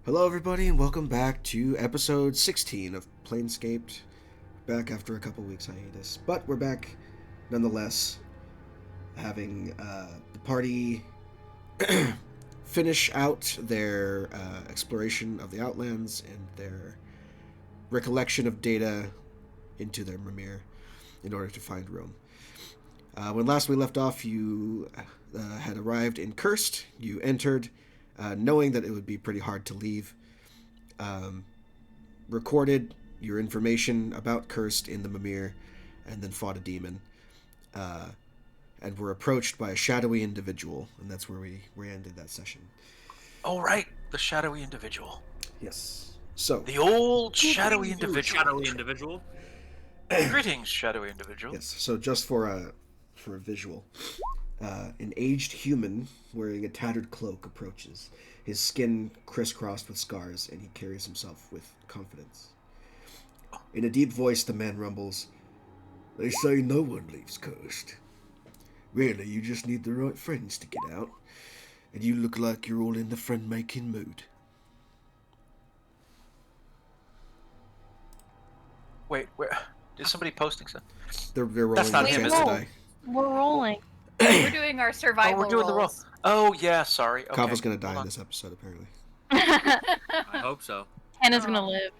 Hello, everybody, and welcome back to episode 16 of Planescape. Back after a couple weeks hiatus, but we're back nonetheless, having the party finish out their exploration of the Outlands and their recollection of data into their Mimir in order to find Rome. When last we left off, you had arrived in Curst. You entered, knowing that it would be pretty hard to leave. Recorded your information about Curst in the Mimir, and then fought a demon. And were approached by a shadowy individual, and that's where we ended that session. Oh, right, the shadowy individual. Yes. So the old shadowy individual. Shadowy individual. Greetings, shadowy individual. Yes. So just for a visual, an aged human wearing a tattered cloak approaches. His skin crisscrossed with scars, and he carries himself with confidence. In a deep voice, the man rumbles, "They say no one leaves Curst. Really, you just need the right friends to get out. And you look like you're all in the friend-making mood." Wait, where? Is somebody posting something? They're rolling That's not a him, chance is to it? die. We're rolling. We're doing our survival We're doing the roll. rolls. Oh, yeah, sorry. Okay. Kava's gonna die hold in on. this episode, apparently. I hope so. Hannah's gonna live.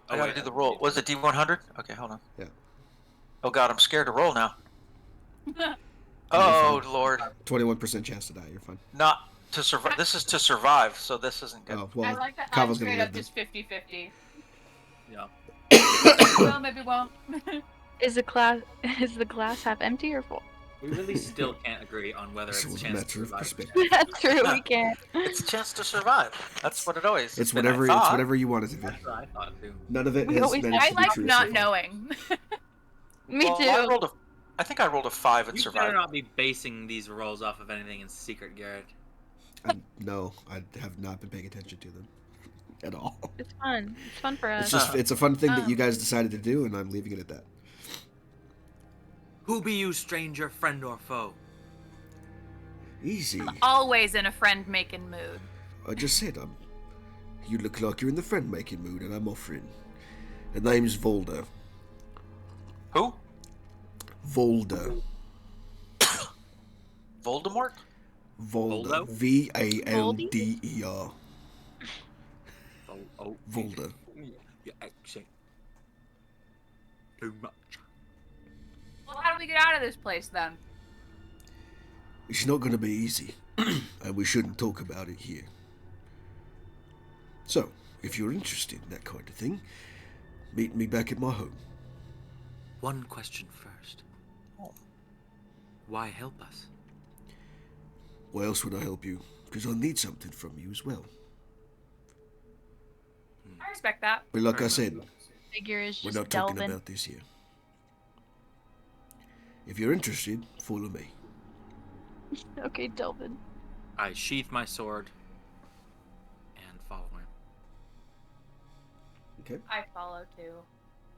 I gotta do the roll. Was it D100? Okay, hold on. Yeah. Oh, God, I'm scared to roll now. Oh, Lord. 21% chance to die. You're fine. Not to survive. This is to survive, so this isn't good. Oh, I well, like that. Kava's I'm gonna straight live up then. just 50-50. Yeah. Well, maybe won't. Is the glass half empty or full? We really still can't agree on whether This it's was a chance matter to of survive. perspective. That's true. We can't. It's a chance to survive. That's what it always has It's been, I whatever. It's thought. whatever you want it to be. That's what I thought too. None of it We has always- managed I to be like true not so far. knowing. Me Well, too. I think I rolled a 5 and You better survived. not be basing these rolls off of anything in secret, Garrett. No, I have not been paying attention to them at all. It's fun. It's fun for us. It's just it's a fun thing that you Um. guys decided to do, and I'm leaving it at that. Who be you, stranger, friend, or foe? Easy. Always in a friend-making mood. I just said you look like you're in the friend-making mood, and I'm offering. The name's Volda. Who? Volda. Voldemort? Volda. Voldo? Valder. Oh, Volda. You're actually too much. Well, how do we get out of this place then? It's not going to be easy, and we shouldn't talk about it here. So, if you're interested in that kind of thing, meet me back at my home. One question first. Oh. Why help us? Why else would I help you? Because I need something from you as well. I respect that. But like I said, Figure is we're just not talking delving. about this here. If you're interested, follow me. Okay, Delvin. I sheath my sword and follow him. Okay. I follow too.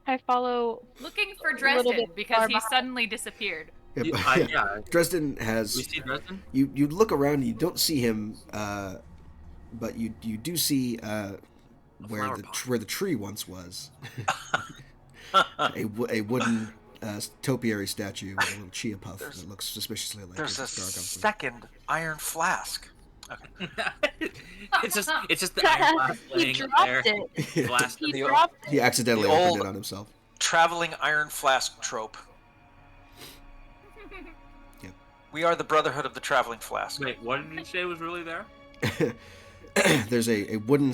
I follow. Looking for little Dresden bit because far he behind. suddenly disappeared. Yeah, You- but- yeah. Dresden has. You see Dresden? You look around and you don't see him, but you do see where flower the pot. where the tree once was. a wooden topiary statue with a little chia puff that looks suspiciously like There's a it's dark elf. second iron flask. it's just the iron glass He laying up dropped there. it. Blast He The- dropped it. He accidentally The opened old- it on himself. Traveling iron flask trope. We are the Brotherhood of the Traveling Flask. Wait, what did you say was really there? There's a wooden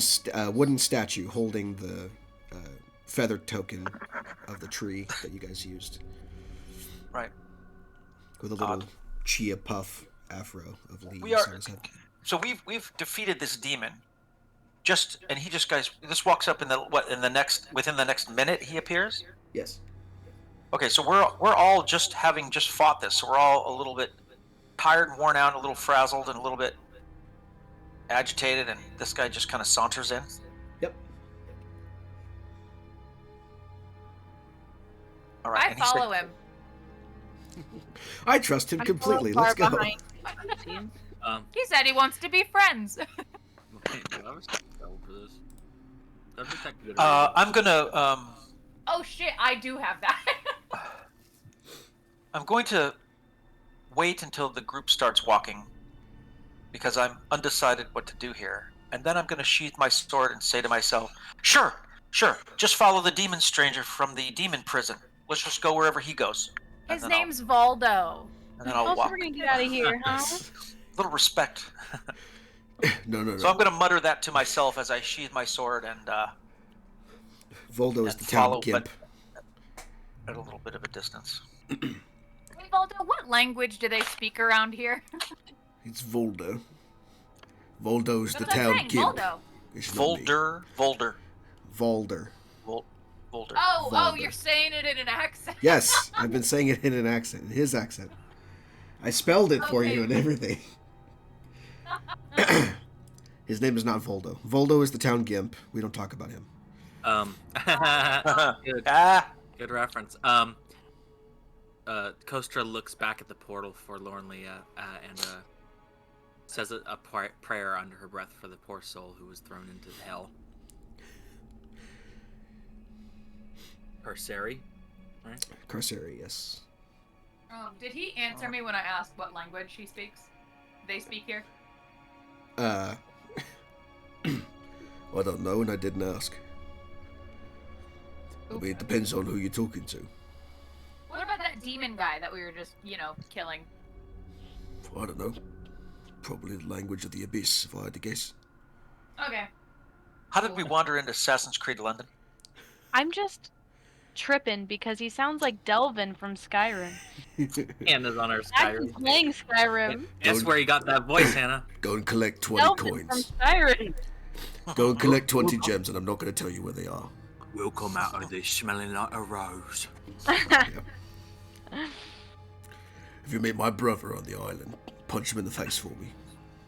wooden statue holding the feathered token of the tree that you guys used, Right. with a little Odd. chia puff afro of leaves We are- on his head. So we've defeated this demon. And he just this walks up within the next minute he appears. Yes. Okay, so we're all just having just fought this, so we're all a little bit tired and worn out, a little frazzled, and a little bit agitated, and this guy just kind of saunters in. Yep. All right. I and he said- follow him. I trust him I completely. follow Let's far go. behind. He said he wants to be friends. Wait, that was so for this. Don't detect good I'm gonna Oh shit, I do have that. I'm going to wait until the group starts walking because I'm undecided what to do here. And then I'm going to sheath my sword and say to myself, sure, just follow the demon stranger from the demon prison. Let's just go wherever he goes. His name's Valdo. And then I'll Also, walk. we're gonna get out of here, huh? A little respect. No. So I'm going to mutter that to myself as I sheath my sword and Voldo is and the town follow, gimp. but at a little bit of a distance. Hey, Valdo, what language do they speak around here? It's Voldo. Voldo's the That's what I'm town saying, gimp. Valdo. It's not me. Volder. Volder. Volder. Oh, Valdo. you're saying it in an accent. Yes, I've been saying it in an accent, in his accent. I spelled it for you and everything. His name is not Voldo. Voldo is the town gimp. We don't talk about him. Good. Ah. Good reference. Kostra looks back at the portal forlornly and says a prayer under her breath for the poor soul who was thrown into hell. Curseri, right? Carceri, yes. Did he answer me when I asked what language he speaks? They speak here? I don't know, and I didn't ask. I mean, it depends on who you're talking to. What about that demon guy that we were just, killing? I don't know. Probably the language of the abyss, if I had to guess. Okay. How did we wander into Assassin's Creed London? I'm just tripping because he sounds like Delvin from Skyrim. Hannah's on her Actually Skyrim. playing Skyrim. Guess where you got that voice, Hannah? Go and collect 20 Delvin from coins. Skyrim. Go and collect 20 gems, and I'm not going to tell you where they are. We'll come out of this smelling like a rose. If you meet my brother on the island, punch him in the face for me.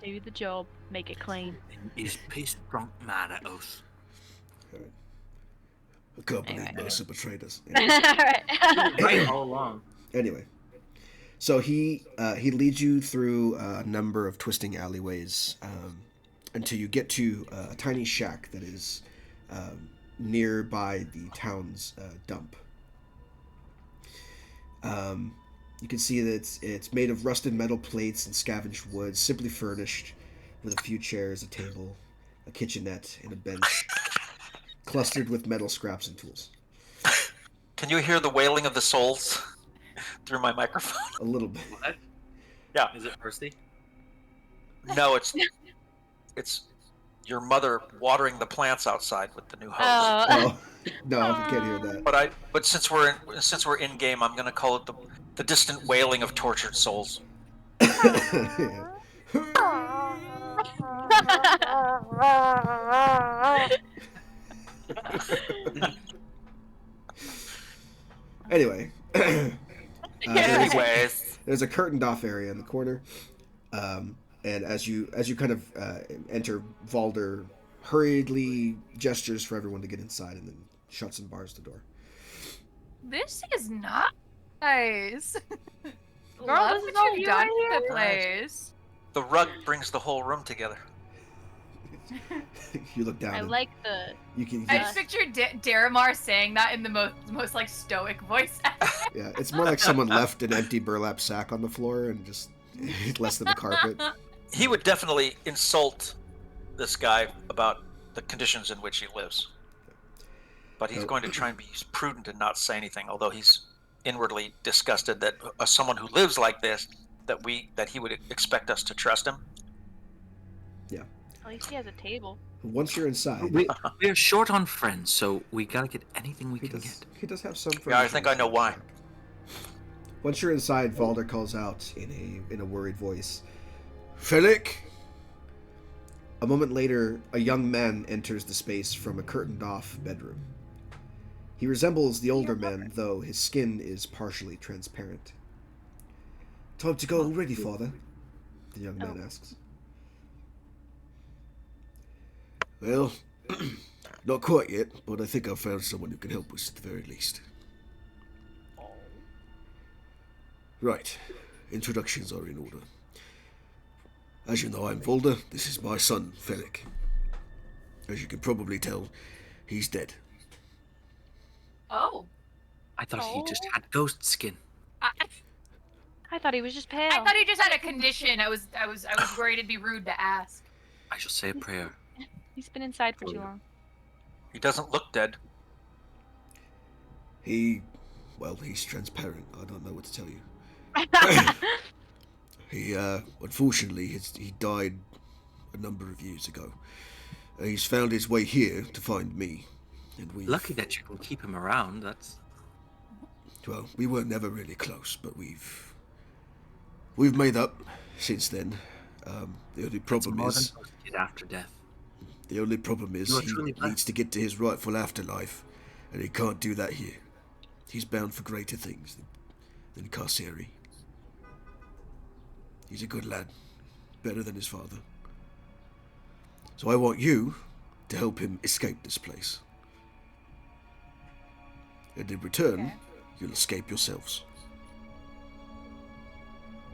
Do the job. Make it clean. He's pissed drunk mad at us. I can't believe Anyway. Mercer betrayed us. Alright. Right all along. Anyway, so he leads you through a number of twisting alleyways until you get to a tiny shack that is nearby the town's dump. You can see that it's made of rusted metal plates and scavenged wood, simply furnished with a few chairs, a table, a kitchenette, and a bench, clustered with metal scraps and tools. Can you hear the wailing of the souls through my microphone? A little bit. What? Yeah. Is it Percy? No, it's your mother watering the plants outside with the new hose. Oh no, I can't hear that. But since we're in game, I'm gonna call it the distant wailing of tortured souls. Yeah. Anyway, Anyways, there's a curtained off area in the corner, and as you kind of enter, Valder hurriedly gestures for everyone to get inside, and then shuts and bars the door. This is not nice. Girl, Love this is what all you've you done right to the here? place. the rug brings the whole room together. You look down. I and like the. You can. I just pictured Daramar saying that in the most like stoic voice. Yeah, it's more like someone left an empty burlap sack on the floor and just less than a carpet. He would definitely insult this guy about the conditions in which he lives. But he's going to try and be prudent and not say anything, although he's inwardly disgusted that someone who lives like this, that he would expect us to trust him. Yeah. At least he has a table. Once you're inside, We're short on friends, so we gotta get anything we he can does. get. He does have some. Yeah, I furniture think I know in his why. shack. Once you're inside, Valder calls out in a worried voice, "Felix!" A moment later, a young man enters the space from a curtained-off bedroom. He resembles the older men, though his skin is partially transparent. "Time to go already, father?" the young man asks. "Well, not quite yet, but I think I've found someone who can help us at the very least." Right, introductions are in order. As you know, I'm Volder. This is my son, Felix. As you can probably tell, he's dead. Oh. I thought he just Oh. had ghost skin. I thought he was just pale. I thought he just had a condition. I was worried it'd be rude to ask. I shall say a prayer. He's been inside for too long. He doesn't look dead. He's transparent. I don't know what to tell you. He, unfortunately, he died a number of years ago. He's found his way here to find me, and Lucky that you can keep him around. That's. Well, we were never really close, but we've made up since then. The only problem more is than most did after death. the only problem is You are he truly blessed. needs to get to his rightful afterlife, and he can't do that here. He's bound for greater things than Carceri. He's a good lad, better than his father. So I want you to help him escape this place. And in return, Okay. you'll escape yourselves.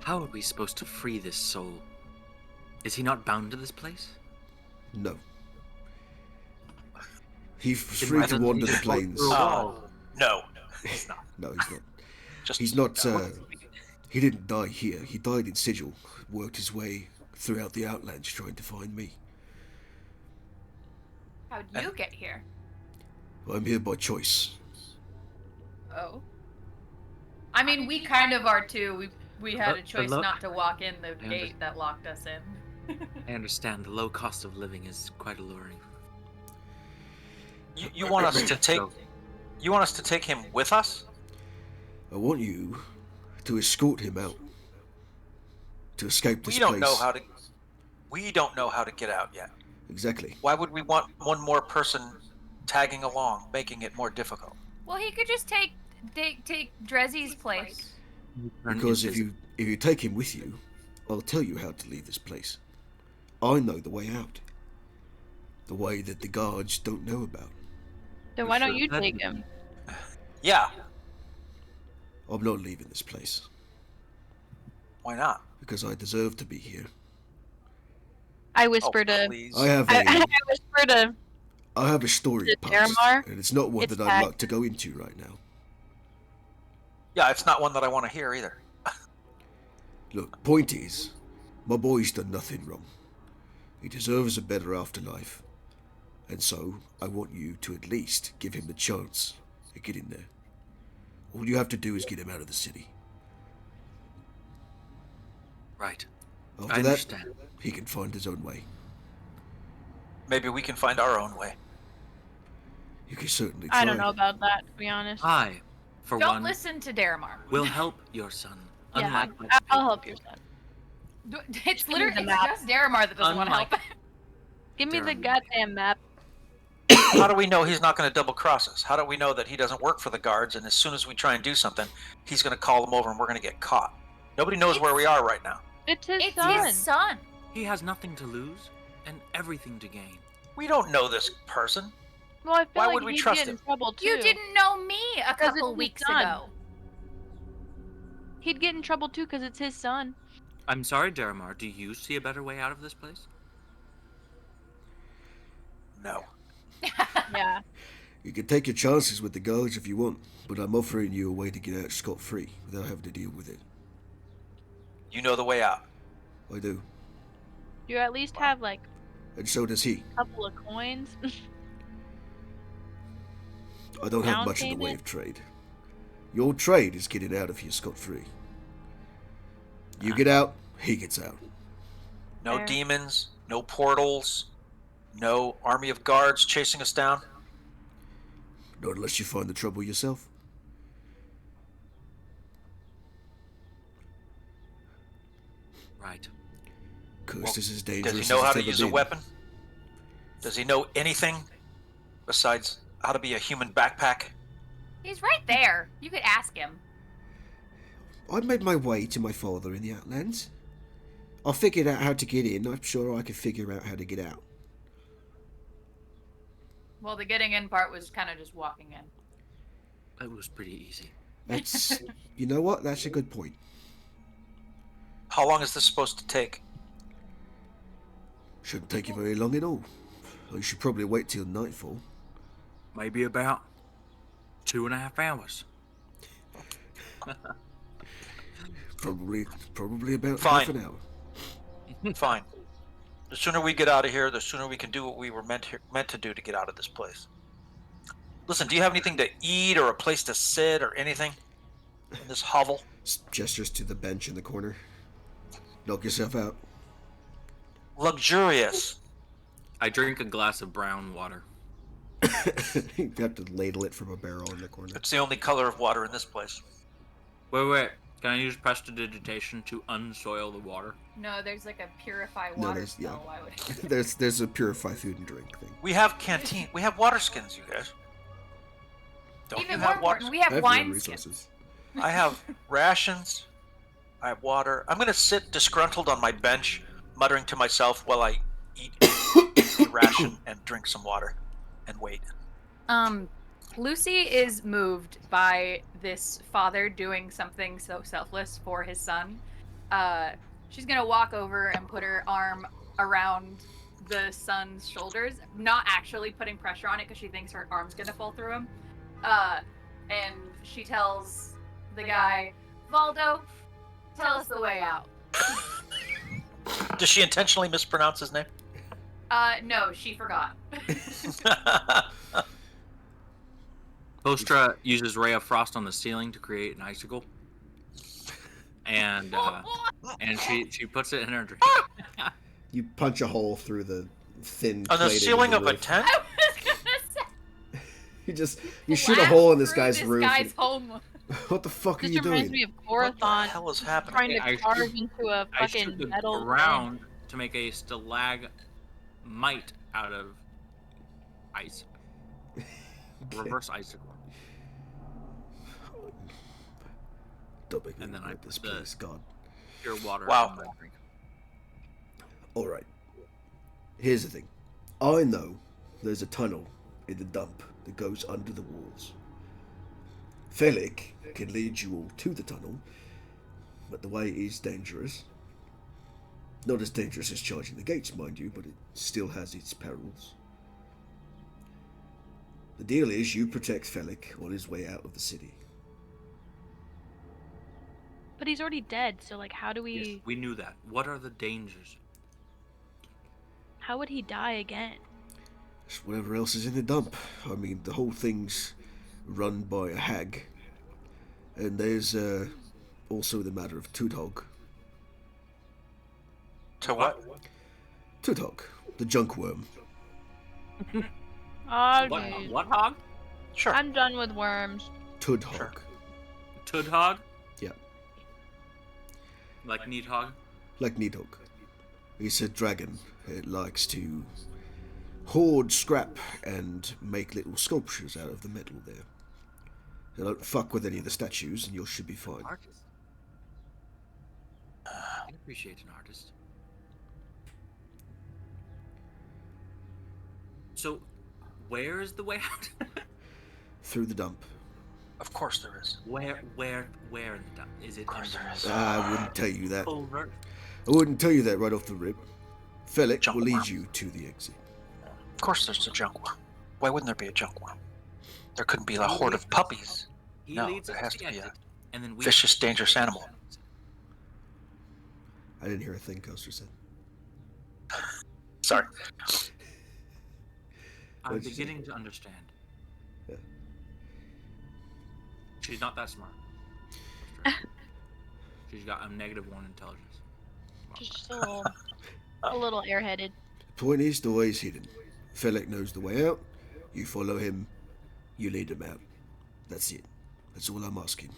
How are we supposed to free this soul? Is he not bound to this place? No. He's Then free why to doesn't wander he the just walk plains. through a wall? No, he's not. No, he's not. Just He's not. no. He didn't die here. He died in Sigil. Worked his way throughout the Outlands trying to find me. How'd you get here? I'm here by choice. Oh. I mean, we kind of are too. We had a But choice look- not to walk in the I gate that locked us in. I understand the low cost of living is quite alluring. You want us to take? So, You want us to take him with us? I want you to escort him out. To escape this We don't place. know how to. We don't know how to get out yet. Exactly. Why would we want one more person tagging along, making it more difficult? Well, he could just take Drezzy's place. turn Because if invisible. you take him with you, I'll tell you how to leave this place. I know the way out. The way that the guards don't know about. Then why don't Sure, you that- take him? Yeah. I'm not leaving this place. Why not? Because I deserve to be here. I whispered oh, to. please. I have I a whispered to. I have a story Is it past, Miramar? and it's not one It's that I'd back. like to go into right now. Yeah, it's not one that I want to hear either. Look, point is, my boy's done nothing wrong. He deserves a better afterlife. And so, I want you to at least give him the chance to get in there. All you have to do is get him out of the city. Right. After I that, understand. he can find his own way. Maybe we can find our own way. You can certainly try. I don't know about that, to be honest. I, for Don't one, listen to Daramar. will help your son. Yeah, Unlike my I'll people. help your son. It's Give me literally the it's map. just Daramar that doesn't want to Unlike- help. Give me the Darren. goddamn map. How do we know he's not going to double cross us? How do we know that he doesn't work for the guards and as soon as we try and do something, he's going to call them over and we're going to get caught? Nobody knows where we are right now. It's his It's son. his son. He has nothing to lose and everything to gain. We don't know this person. Well, I feel Why like would we he'd trust get in him? trouble too. You didn't know me a Because couple it's weeks his son. ago. He'd get in trouble too because it's his son. I'm sorry, Daramar. Do you see a better way out of this place? No. Yeah. You can take your chances with the guards if you want, but I'm offering you a way to get out scot-free without having to deal with it. You know the way out. I do. You at least have like And so does he. a couple of coins. I don't have Down much in the way payment? of trade. Your trade is getting out of here scot-free. You get out, he gets out. No Fair. demons, no portals, no army of guards chasing us down. Not unless you find the trouble yourself. Right. Curst is as dangerous Does he know as how it's to ever use a been. weapon? Does he know anything besides how to be a human backpack? He's right there. You could ask him. I made my way to my father in the Outlands. I figured out how to get in. I'm sure I could figure out how to get out. Well, the getting in part was kind of just walking in. It was pretty easy. That's, you know what? That's a good point. How long is this supposed to take? Shouldn't take you very long at all. You should probably wait till nightfall. Maybe about 2.5 hours. Probably about Fine. half an hour. Fine. The sooner we get out of here, the sooner we can do what we were meant to do to get out of this place. Listen, do you have anything to eat or a place to sit or anything in this hovel? Gestures to the bench in the corner. Knock yourself out. Luxurious. I drink a glass of brown water. You have to ladle it from a barrel in the corner. It's the only color of water in this place. Wait. Can I use prestidigitation to unsoil the water? No, there's like a purify No, water there's- spell. yeah. Why would There's a purify food and drink thing. We have canteen. We have water skins, you guys. Don't Even you more have water? important, we have I have wine no skins. resources. I have rations. I have water. I'm gonna sit disgruntled on my bench, muttering to myself while I eat a ration and drink some water, and wait. Lucy is moved by this father doing something so selfless for his son. She's gonna walk over and put her arm around the son's shoulders, not actually putting pressure on it because she thinks her arm's gonna fall through him. And she tells the guy, Valdo, tell us the way out. Does she intentionally mispronounce his name? No, she forgot. Postra uses Ray of Frost on the ceiling to create an icicle. And she puts it in her drink. You punch a hole through the thin On the plating ceiling the of a roof. tent? I was gonna say. You shoot a blast hole in this through guy's this roof. guy's home. What the fuck are This you reminds doing? me of What the Gorathon hell is happening? trying to I carve shoot- into a I shoot fucking the metal ground to make a stalagmite out of ice. Okay. Reverse icicle. Don't make me And then I regret this, put the- please, God. Pure water Wow. in my drink. All right. Here's the thing. I know there's a tunnel in the dump that goes under the walls. Felik can lead you all to the tunnel, but the way is dangerous. Not as dangerous as charging the gates, mind you, but it still has its perils. The deal is you protect Felik on his way out of the city. But he's already dead, so like how do we Yes, we knew that. What are the dangers? how would he die again? It's whatever else is in the dump. I mean, the whole thing's run by a hag. And there's also the matter of Tudhog. To what? Tudhog, the junk worm. Oh, What? dude. What hog? Sure. I'm done with worms. Tudhog. Sure. Tudhog? Yeah, Like Needhog? like Nidhogg. He's a dragon. It likes to hoard scrap and make little sculptures out of the metal there. So don't fuck with any of the statues and you should be fine. Artist. I appreciate an artist. So, where is the way out? Through the dump. Of course there is. where in the dump? Is it course there is. I wouldn't tell you that. Over. I wouldn't tell you that right off the rip. Felik Junk will lead worm. you to the exit. Of course there's a junk worm. Why wouldn't there be a junk worm? There couldn't be a horde of puppies. He No, leads there us has to to the be a exit, and then we vicious, dangerous animal. I didn't hear a thing Coaster said. Sorry. I'm What'd you say? beginning to understand. Yeah. She's not that smart. She's got a -1 intelligence. She's just a little airheaded. Point is, the way is hidden. Felik knows the way out. You follow him. You lead him out. That's it. That's all I'm asking.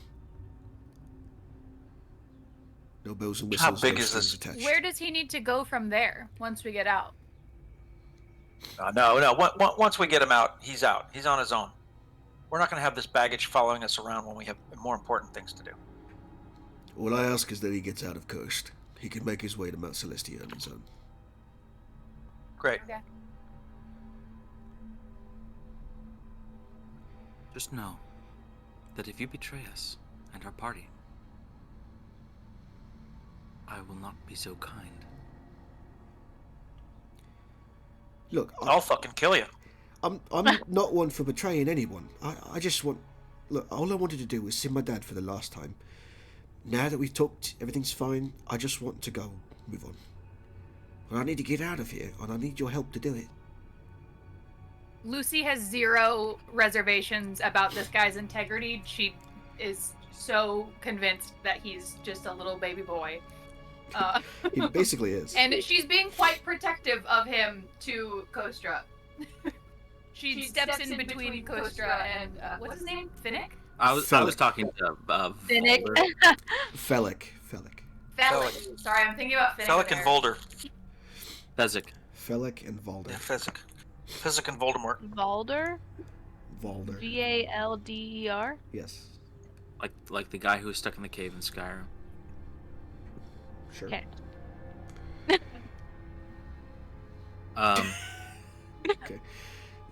No bells and How whistles. big no is strings this? attached. Where does he need to go from there once we get out? No. Once we get him out, he's out. He's on his own. We're not going to have this baggage following us around when we have more important things to do. All I ask is that he gets out of Curst. He can make his way to Mount Celestia on his own. Great. Okay. Just know that if you betray us and our party, I will not be so kind. Look, I'll fucking kill you. I'm not one for betraying anyone. I just want... Look, all I wanted to do was see my dad for the last time. Now that we've talked, everything's fine. I just want to go move on. But I need to get out of here, and I need your help to do it. Lucy has 0 reservations about this guy's integrity. She is so convinced that he's just a little baby boy. He basically is. And she's being quite protective of him to Kostra. She steps in between Kostra and what's his name? Finnick? I was talking to Finnick. Felic. Felic. Sorry, I'm thinking about Finnick. Felic and Volder. Fezzik. Felic and Valder. Yeah, Fezzik. Fezzik and Voldemort. Valder? Valder. Valder? Yes. Like the guy who was stuck in the cave in Skyrim. Sure. Okay. Okay.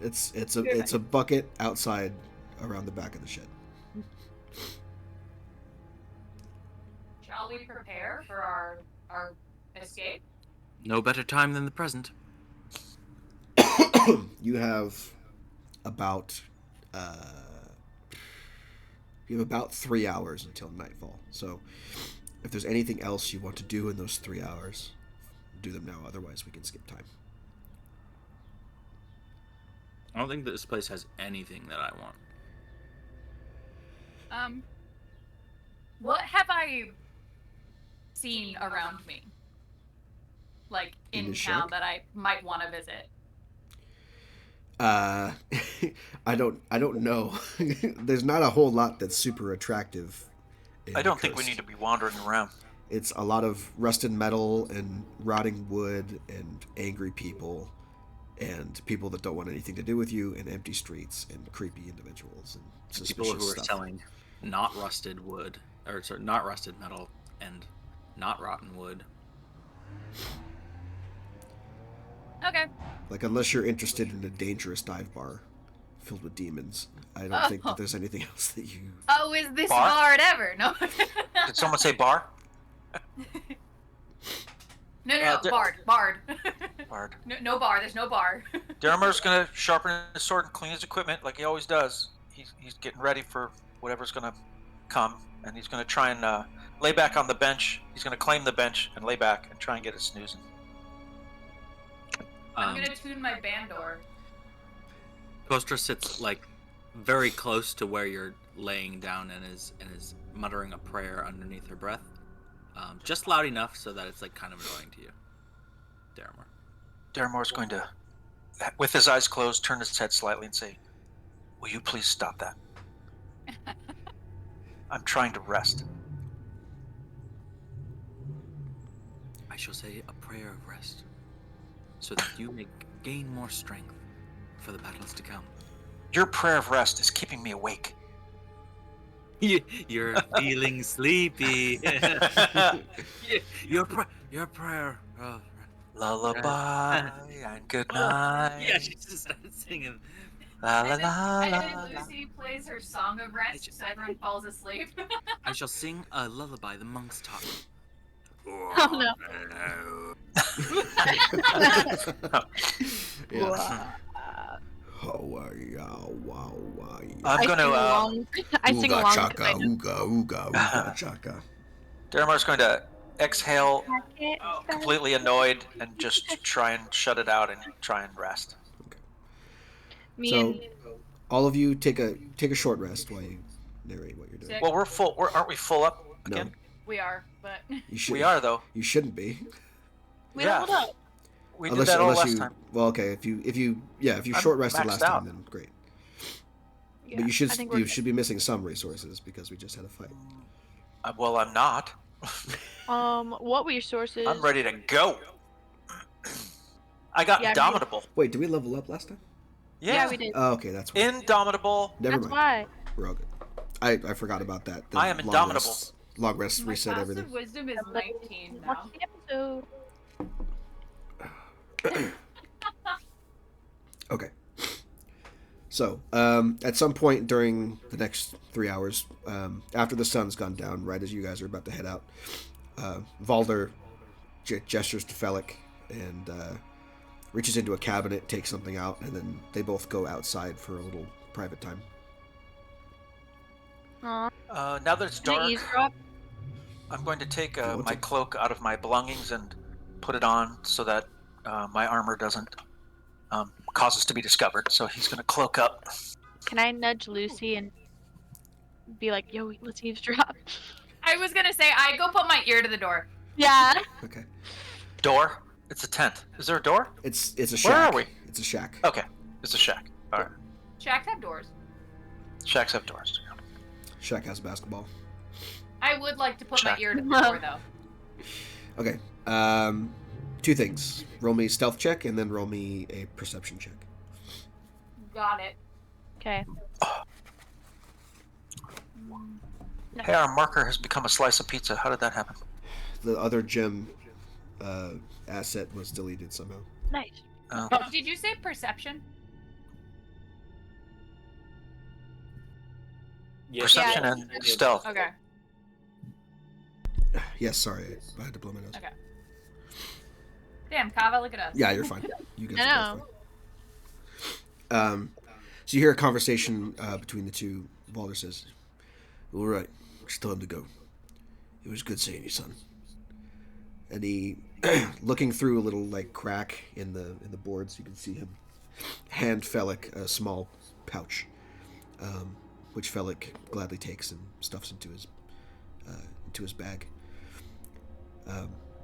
It's a bucket outside around the back of the shed. Shall we prepare for our escape? No better time than the present. You have about 3 hours until nightfall. So if there's anything else you want to do in those 3 hours, do them now. Otherwise, we can skip time. I don't think that this place has anything that I want. What have I seen around me? Like In in the town shack? that I might want to visit. I don't know. There's not a whole lot that's super attractive. I don't think we need to be wandering around. It's a lot of rusted metal and rotting wood and angry people and people that don't want anything to do with you and empty streets and creepy individuals and suspicious People who are stuff. selling not rusted wood, or sorry, not rusted metal and not rotten wood. Okay. Like, unless you're interested in a dangerous dive bar filled with demons, I don't think that there's anything else that you... Oh, is this Bar? hard ever? No. Did someone say bar? No, there- Bard. Bard. No bar. There's no bar. Daramar's gonna sharpen his sword and clean his equipment like he always does. He's getting ready for whatever's gonna come, and he's gonna try and lay back on the bench. He's gonna claim the bench and lay back and try and get it snoozing. I'm gonna tune my bandor. Kostra sits like very close to where you're laying down and is muttering a prayer underneath her breath, just loud enough so that it's like kind of annoying to you, Daramar. Daramar's going to, with his eyes closed, turn his head slightly and say, "Will you please stop that? I'm trying to rest." I shall say a prayer of rest, so that you may gain more strength for the battles to come. Your prayer of rest is keeping me awake. You're feeling sleepy. Your prayer of Lullaby and good night. yeah, she just started singing. La la la And la. then Lucy plays her song of rest so everyone falls asleep. I shall sing a lullaby the monks taught me. Oh no. Yeah. I'm gonna. I sing along. Chaka, ooga, ooga, ooga, chaka. Daramar's going to exhale, I completely annoyed, and just try and shut it out and try and rest. Me So, and all of you take a short rest while you narrate what you're doing. Sick. Well, we're full. Aren't we full up No, again? We are, but you should. We are though. You shouldn't be. we Yeah. leveled up. We did that all last time. Well, okay. If you I'm short rested maxed last out. time, then great. Yeah, But you I think we're should be missing some resources because we just had a fight. Well, I'm not. What resources? I'm ready to go. I got Yeah, Indomitable. Wait, did we level up last time? Yeah, we did. Oh, okay, that's why. Indomitable. Never That's mind. why. We're all good. I forgot about that. The I am long indomitable. rests- Long rest my reset passive everything. wisdom is 19 Watch now. the episode. Okay. So, at some point during the next 3 hours, after the sun's gone down, right as you guys are about to head out, Valder gestures to Felic and reaches into a cabinet, takes something out, and then they both go outside for a little private time. Aw. Now that it's Can I dark, eavesdrop? I'm going to take you want my to. cloak out of my belongings and put it on so that my armor doesn't cause us to be discovered. So he's going to cloak up. Can I nudge Lucy and be like, yo, let's eavesdrop? I was gonna say I go put my ear to the door. Yeah. Okay. Door? It's a tent. Is there a door? It's a shack. Where are we? It's a shack. Okay, it's a shack. All right. Shacks have doors. Shacks have doors. Shack has a basketball. I would like to put Shack. my ear to the door though. Okay. 2 things. Roll me a stealth check, and then roll me a perception check. Got it. Okay. Hey, our marker has become a slice of pizza. How did that happen? The other gem asset was deleted somehow. Nice. Oh. Did you say perception? Perception Yeah. and stealth. Okay. Yes, sorry. I had to blow my nose. Okay. Damn, Kava, look at us. Yeah, you're fine. You guys I are both fine. So you hear a conversation between the two. Balder says, "All right, it's time to go. It was good seeing you, son." And he, looking through a little like crack in the boards, you can see him hand Felix a small pouch, which Felix gladly takes and stuffs into his bag.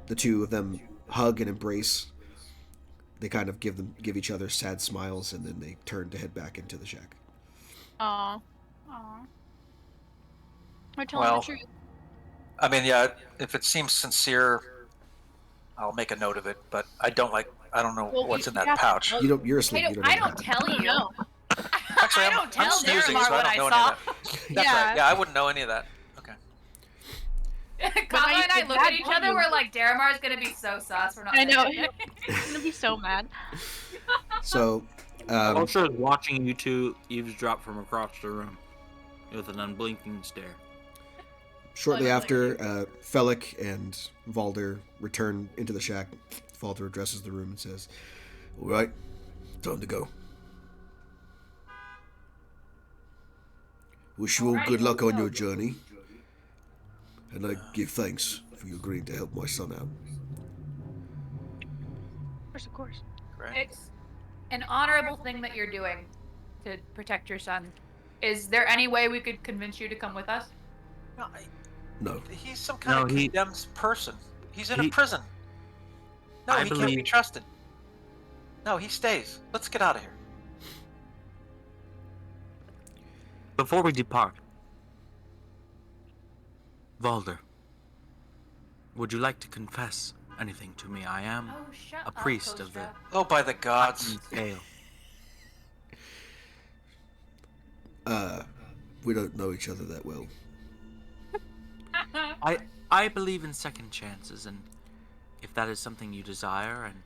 The two of them hug and embrace. They kind of give each other sad smiles, and then they turn to head back into the shack. Aw. Aw. We're telling Well, the truth. I mean, yeah, if it seems sincere, I'll make a note of it, but I don't know Well, what's you in that have to pouch. look. You're asleep. You don't know I what don't happened. tell you. No. Actually, I I'm don't tell snoozing, Daramar so I what don't I know saw. any of that. That's Yeah. right. Yeah, I wouldn't know any of that. Okay. Kava I and I did look that at each one, other. you- We're like, Daramar's gonna be so sus. We're not. I know. saying anything. I'm gonna be so mad. So, Also, watching you two eavesdrop from across the room with an unblinking stare. shortly Unbelievable. after, Felix and Valder return into the shack. Valder addresses the room and says, "All right, time to go. Wish you all Alright, good luck let's on go." your journey, and I give thanks for you agreeing to help my son out." Of course. Great. It's an honorable thing that you're doing to protect your son. Is there any way we could convince you to come with us? No, No, he's some kind No, of he- condemned person. He's in a he- prison. No, I he can't be believe- trusted. No, he stays. Let's get out of here. Before we depart, Valder, would you like to confess anything to me? I am Oh, shut a up, priest of the Kostra. Oh, by the gods. Platinum Scale. we don't know each other that well. I believe in second chances, and if that is something you desire and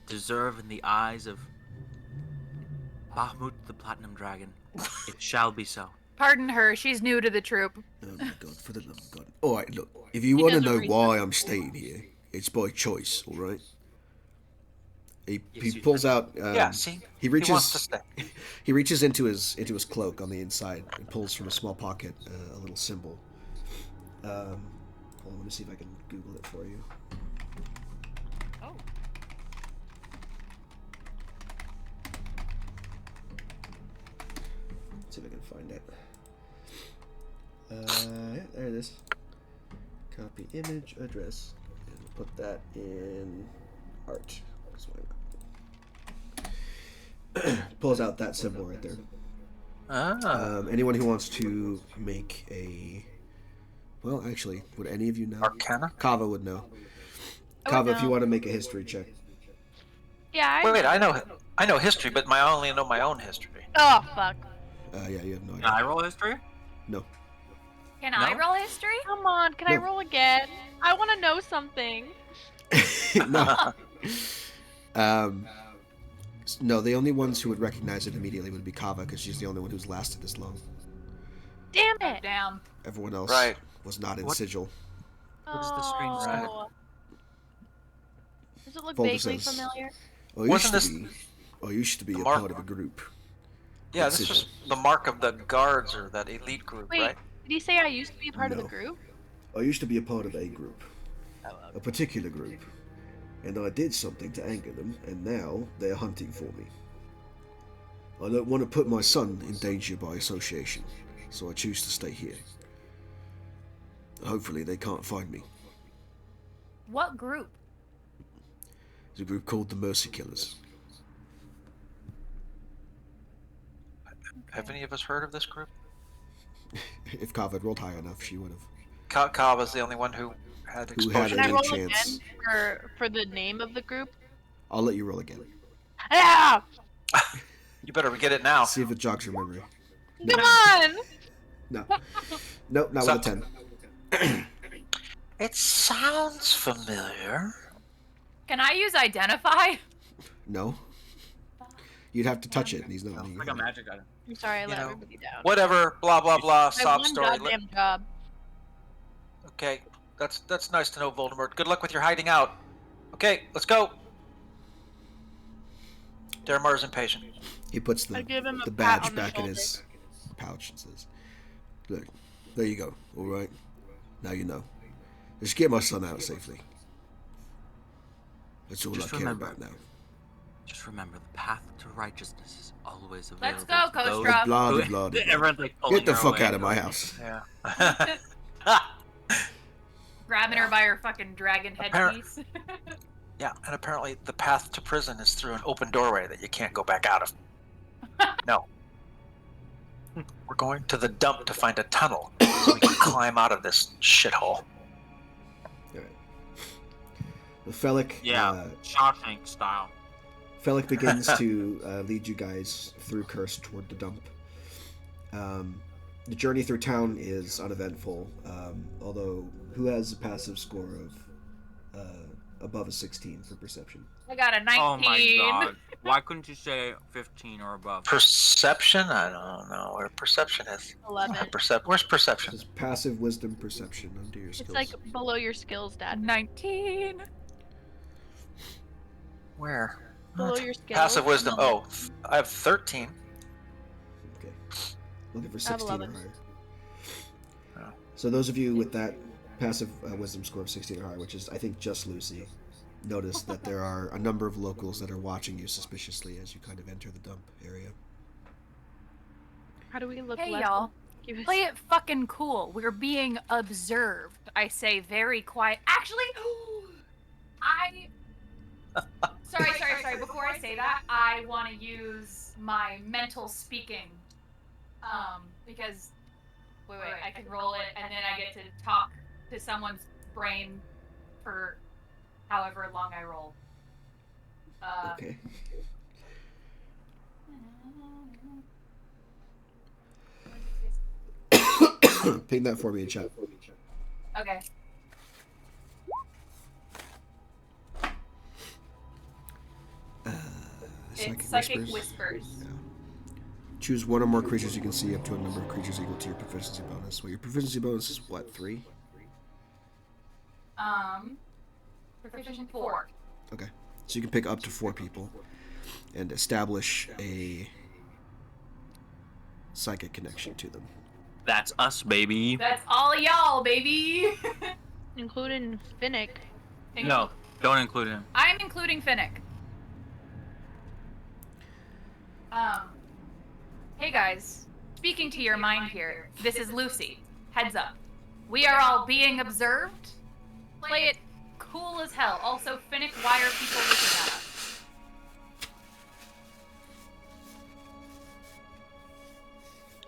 deserve in the eyes of Bahamut the Platinum Dragon, it shall be so. Pardon her. She's new to the troop. Oh my god, for the love of God. Alright, look, if you want to know why I'm staying here, it's by choice, alright? He you pulls out, Yeah, see? he He wants to reaches stay. he reaches into his cloak on the inside and pulls from a small pocket a little symbol. Hold on, let me see if I can Google it for you. Oh. See if I can find it. Yeah, there it is. Copy image address, and we'll put that in art. 'Cause why not? Pulls out that symbol right there. Anyone who wants to make a, well, actually, would any of you know? Arcana? Kava would know. I would Kava, if you know. want to make a history check. Yeah. Wait, I know history, but I only know my own history. Oh fuck. Yeah, you have no Can I idea. roll history? No. Can I No? roll history? Come on. Can I No. roll again? I want to know something. No. No, the only ones who would recognize it immediately would be Kava, because she's the only one who's lasted this long. Damn Oh, it. damn. Everyone else Right. was not in What? sigil. What does the screen say? Oh. Does it look Boulder vaguely says- familiar? Wasn't this? I used to be the a mark- part of a group. Yeah, That's this it. was the mark of the guards or that elite group, Wait, right? did he say I used to be part of the No. group? I used to be a part of a group, Oh, a particular group, and I did something to anger them, and now they're hunting for me. I don't want to put my son in danger by association, so I choose to stay here. Hopefully they can't find me. What group? There's a group called the Mercy Killers. Have any of us heard of this group? If Kava had rolled high enough, she would have. Kava's the only one who had Who had exposure. Can I any roll chance? again for the name of the group? I'll let you roll again. Ah! You better get it now. See if it jogs your memory. Come on! No. Nope, not So- with a 10. It sounds familiar. Can I use identify? No. You'd have to touch it, and he's not letting you Like a have it. magic item. I'm sorry, I let know, everybody down. Whatever. Blah blah blah. My Sob one story. goddamn job. Okay, that's nice to know, Voldemort. Good luck with your hiding out. Okay, let's go. Dermar is impatient. He puts I give him a the pat badge on the back in shoulder. his pouch and says, "Look, there you go. All right. Now you know. Just get my son out safely. That's all Just I care remember. about now." Just remember, the path to righteousness is always available. Let's go, to those Kostra. Blah, who- blah, blah, blah. Everyone's like pulling Get the her fuck away out of my going, house. Yeah. Grabbing her by her fucking dragon headpiece. Yeah, and apparently the path to prison is through an open doorway that you can't go back out of. No. We're going to the dump to find a tunnel so we can climb out of this shithole. All right. The Felic, Yeah, Shawshank style. Felic begins to lead you guys through Curst toward the dump. The journey through town is uneventful, although who has a passive score of above a 16 for perception? I got a 19. Oh my god. Why couldn't you say 15 or above? Perception? I don't know where perception is. 11. Where's perception? It's passive wisdom perception under your It's skills. like below your skills, Dad. 19. Where? Below your skills. Passive wisdom. and then- Oh, I have 13. Okay. Looking for I have 16 or 11. higher. Oh. So those of you with that passive wisdom score of 16 or higher, which is I think just Lucy, notice that there are a number of locals that are watching you suspiciously as you kind of enter the dump area. How do we look Hey, less y'all. conspicuous? Play it fucking cool. We're being observed. I say very quiet. Actually, I. Sorry. Before I say that, I want to use my mental speaking. Because. Wait. I can roll it, and then I get to talk to someone's brain for however long I roll. Okay. Ping that for me in chat. Okay. It's Psychic Whispers. Yeah. Choose one or more creatures you can see up to a number of creatures equal to your proficiency bonus. Well, your proficiency bonus is what, 3? Proficient 4. Okay. So you can pick up to 4 people and establish a psychic connection to them. That's us, baby. That's all y'all, baby. Including Finnick. No, don't include him. I'm including Finnick. Hey guys, speaking to your mind here, this is Lucy. Heads up. We are all being observed. Play it cool as hell. Also, Finnick, why are people looking at us?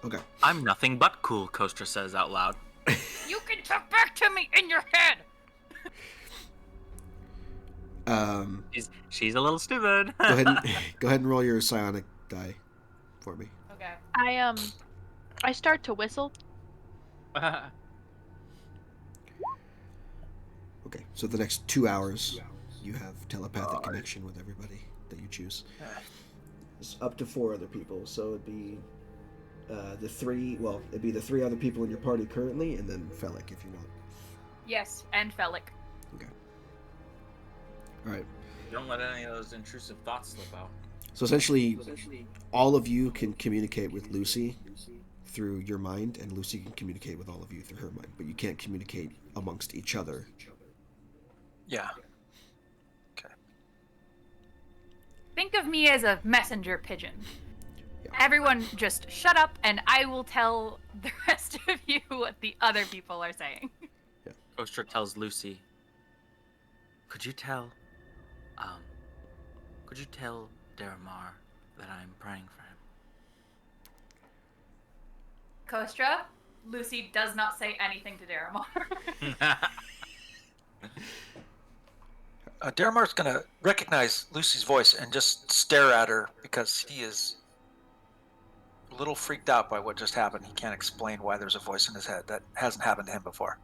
Okay. I'm nothing but cool, Kostra says out loud. You can talk back to me in your head. She's a little stupid. Go ahead and roll your psionic die for me. Okay. I start to whistle. Okay. So the next 2 hours, you have telepathic connection with everybody that you choose. It's up to 4 other people, so it'd be it'd be the 3 other people in your party currently, and then Felic if you want. Yes, and Felic. Okay. All right. Don't let any of those intrusive thoughts slip out. So essentially, all of you can communicate with Lucy through your mind, and Lucy can communicate with all of you through her mind, but you can't communicate amongst each other. Yeah. Okay. Think of me as a messenger pigeon. Yeah. Everyone just shut up and I will tell the rest of you what the other people are saying. Kostra tells Lucy, Could you tell Deramar that I'm praying for him? Kostra, Lucy does not say anything to Deramar. Daramar's going to recognize Lucy's voice and just stare at her because he is a little freaked out by what just happened. He can't explain why there's a voice in his head. That hasn't happened to him before.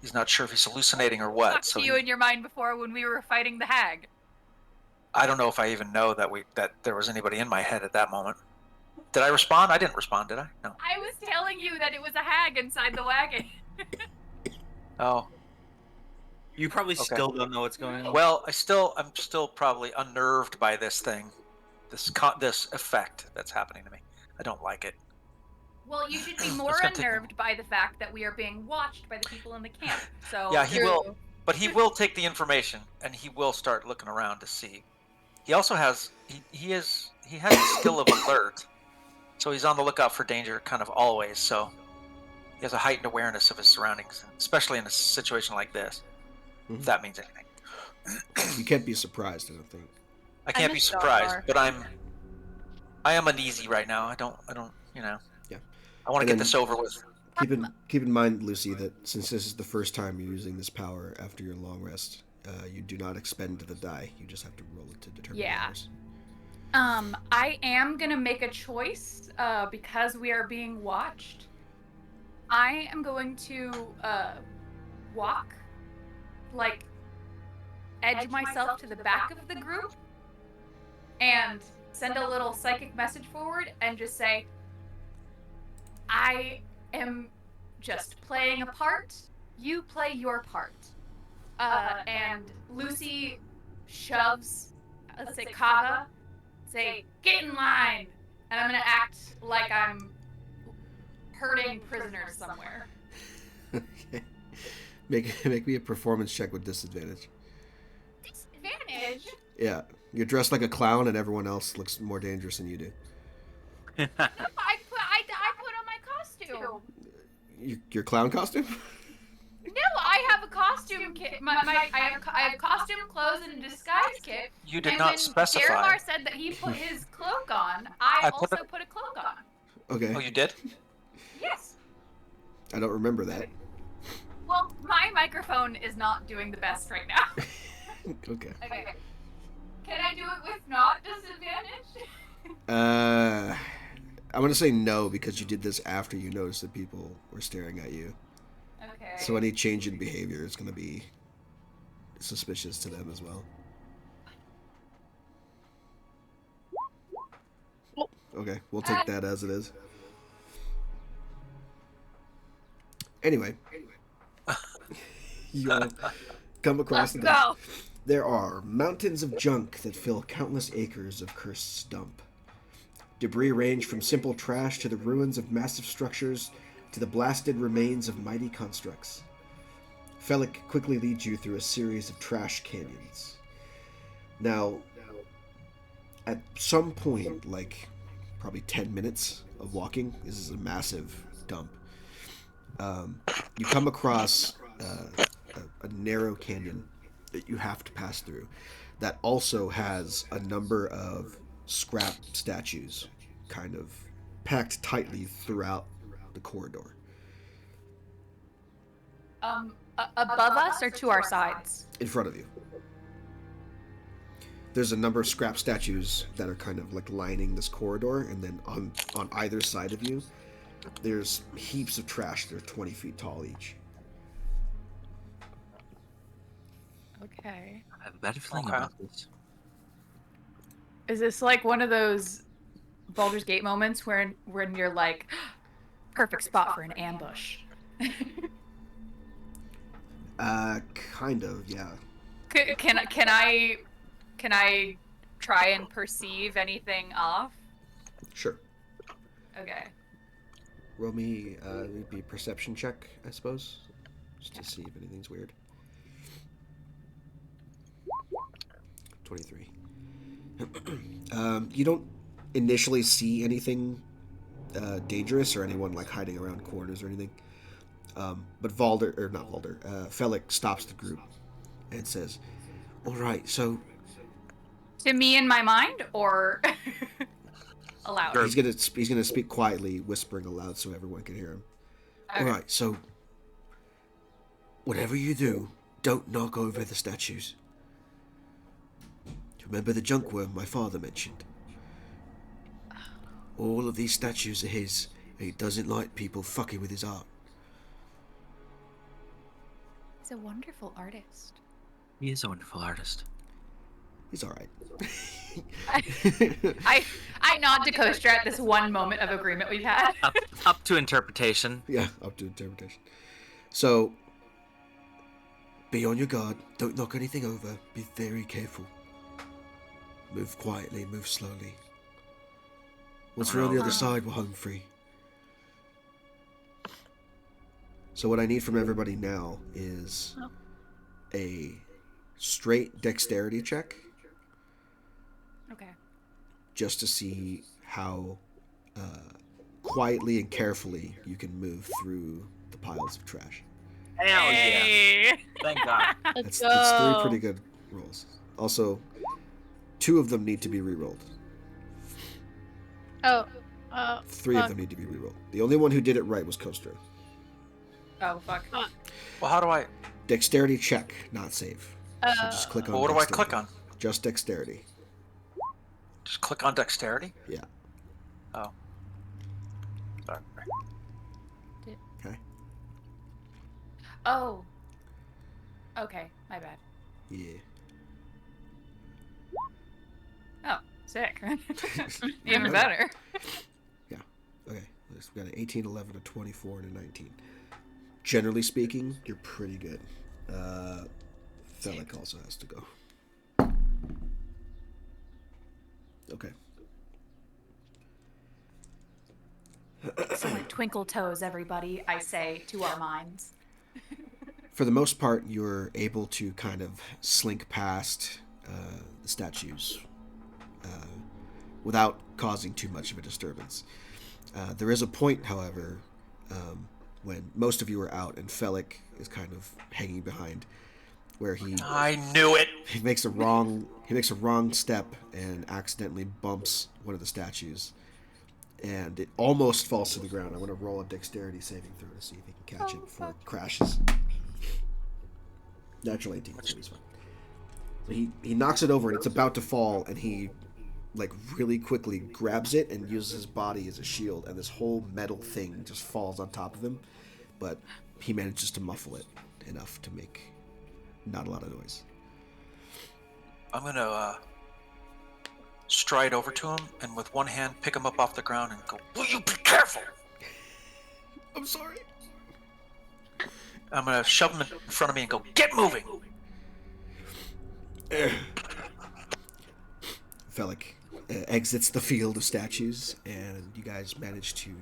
He's not sure if he's hallucinating or what. Talked to you in your mind before when we were fighting the hag. I don't know if I even know that there was anybody in my head at that moment. Did I respond? I didn't respond, did I? No. I was telling you that it was a hag inside the wagon. Oh. You probably still don't know what's going on. Well, I'm still probably unnerved by this thing, this effect that's happening to me. I don't like it. Well, you should be more unnerved by the fact that we are being watched by the people in the camp. So yeah, he will, but he will take the information and he will start looking around to see. He also has he has the skill of alert, so he's on the lookout for danger kind of always. So he has a heightened awareness of his surroundings, especially in a situation like this. If that means anything. You can't be surprised, I don't think. I can't be surprised, but I am uneasy right now. I don't, Yeah. I want to get this over with. Keep in mind, Lucy, that since this is the first time you're using this power after your long rest, you do not expend the die. You just have to roll it to determine yours. I am gonna make a choice because we are being watched. I am going to walk, like, edge myself to the back of the group and send a little psychic message forward and just say, I am just playing a part. You play your part. And Lucy shoves, let's say, Kava, say, get in line. And I'm going to act like I'm herding prisoners somewhere. Okay. Make me a performance check with disadvantage. Disadvantage? Yeah. You're dressed like a clown and everyone else looks more dangerous than you do. I put on my costume. Your clown costume? No, I have a costume kit. I have costume clothes and a disguise kit. You did not specify. Deramar said that he put his cloak on. I also put a cloak on. Okay. Oh, you did? Yes. I don't remember that. Well, my microphone is not doing the best right now. Okay. Okay. Can I do it with not disadvantage? I'm gonna say no because you did this after you noticed that people were staring at you. Okay. So any change in behavior is gonna be suspicious to them as well. Okay, we'll take that as it is. Anyway, you come across the dump. There are mountains of junk that fill countless acres of Curst's dump. Debris range from simple trash to the ruins of massive structures to the blasted remains of mighty constructs. Felik quickly leads you through a series of trash canyons. Now, at some point, like probably 10 minutes of walking, this is a massive dump, you come across a narrow canyon that you have to pass through that also has a number of scrap statues kind of packed tightly throughout the corridor. Above us or to our sides? In front of you. There's a number of scrap statues that are kind of like lining this corridor, and then on either side of you, there's heaps of trash that are 20 feet tall each. Okay. I have a bad feeling about this. Is this like one of those Baldur's Gate moments when you're like, perfect spot for an ambush? Kind of, yeah. Can I Can I try and perceive anything off? Sure. Okay. Roll me, it'd be a perception check, I suppose, just to see if anything's weird. 23. You don't initially see anything dangerous or anyone like hiding around corners or anything. But Felik stops the group and says, "All right, so To me in my mind, or aloud? he's gonna speak quietly, whispering aloud so everyone can hear him. Okay. All right, so whatever you do, don't knock over the statues. Remember the junkworm my father mentioned? All of these statues are his, and he doesn't like people fucking with his art." He's a wonderful artist. He is a wonderful artist. He's all right. I nod to Kostra at this one moment of agreement we've had. Up to interpretation. Yeah, up to interpretation. So, be on your guard. Don't knock anything over. Be very careful. Move quietly, move slowly. Once we're on the other side, we're home free. So what I need from everybody now is a straight dexterity check, Okay. just to see how quietly and carefully you can move through the piles of trash. Hell yeah. Thank God. That's 3 pretty good rolls. Also, 2 of them need to be re-rolled. Oh. 3 of them need to be re-rolled. The only one who did it right was Kostra. Oh, fuck. Well, how do I? Dexterity check, not save. So just click on Well, what do I dexterity. click on? Just dexterity. Just click on dexterity? Yeah. Oh. Sorry. Okay. Oh. Okay, my bad. Yeah. Oh, sick. Even better. Yeah. Okay. We've got an 18, 11, a 24, and a 19. Generally speaking, you're pretty good. Felik also has to go. Okay. So like twinkle toes, everybody, I say to our minds. For the most part, you're able to kind of slink past the statues without causing too much of a disturbance. There is a point, however, when most of you are out and Felik is kind of hanging behind, where I knew it. he makes a wrong step and accidentally bumps one of the statues, and it almost falls to the ground. I'm going to roll a dexterity saving throw to see if he can catch it before it crashes. Natural 18, so he's fine. So he knocks it over and it's about to fall, and he like really quickly grabs it and uses his body as a shield, and this whole metal thing just falls on top of him, but he manages to muffle it enough to make not a lot of noise. I'm gonna stride over to him and with one hand pick him up off the ground and go, "Will you be careful?" I'm sorry. I'm gonna shove him in front of me and go, "Get moving!" Felik exits the field of statues, and you guys manage to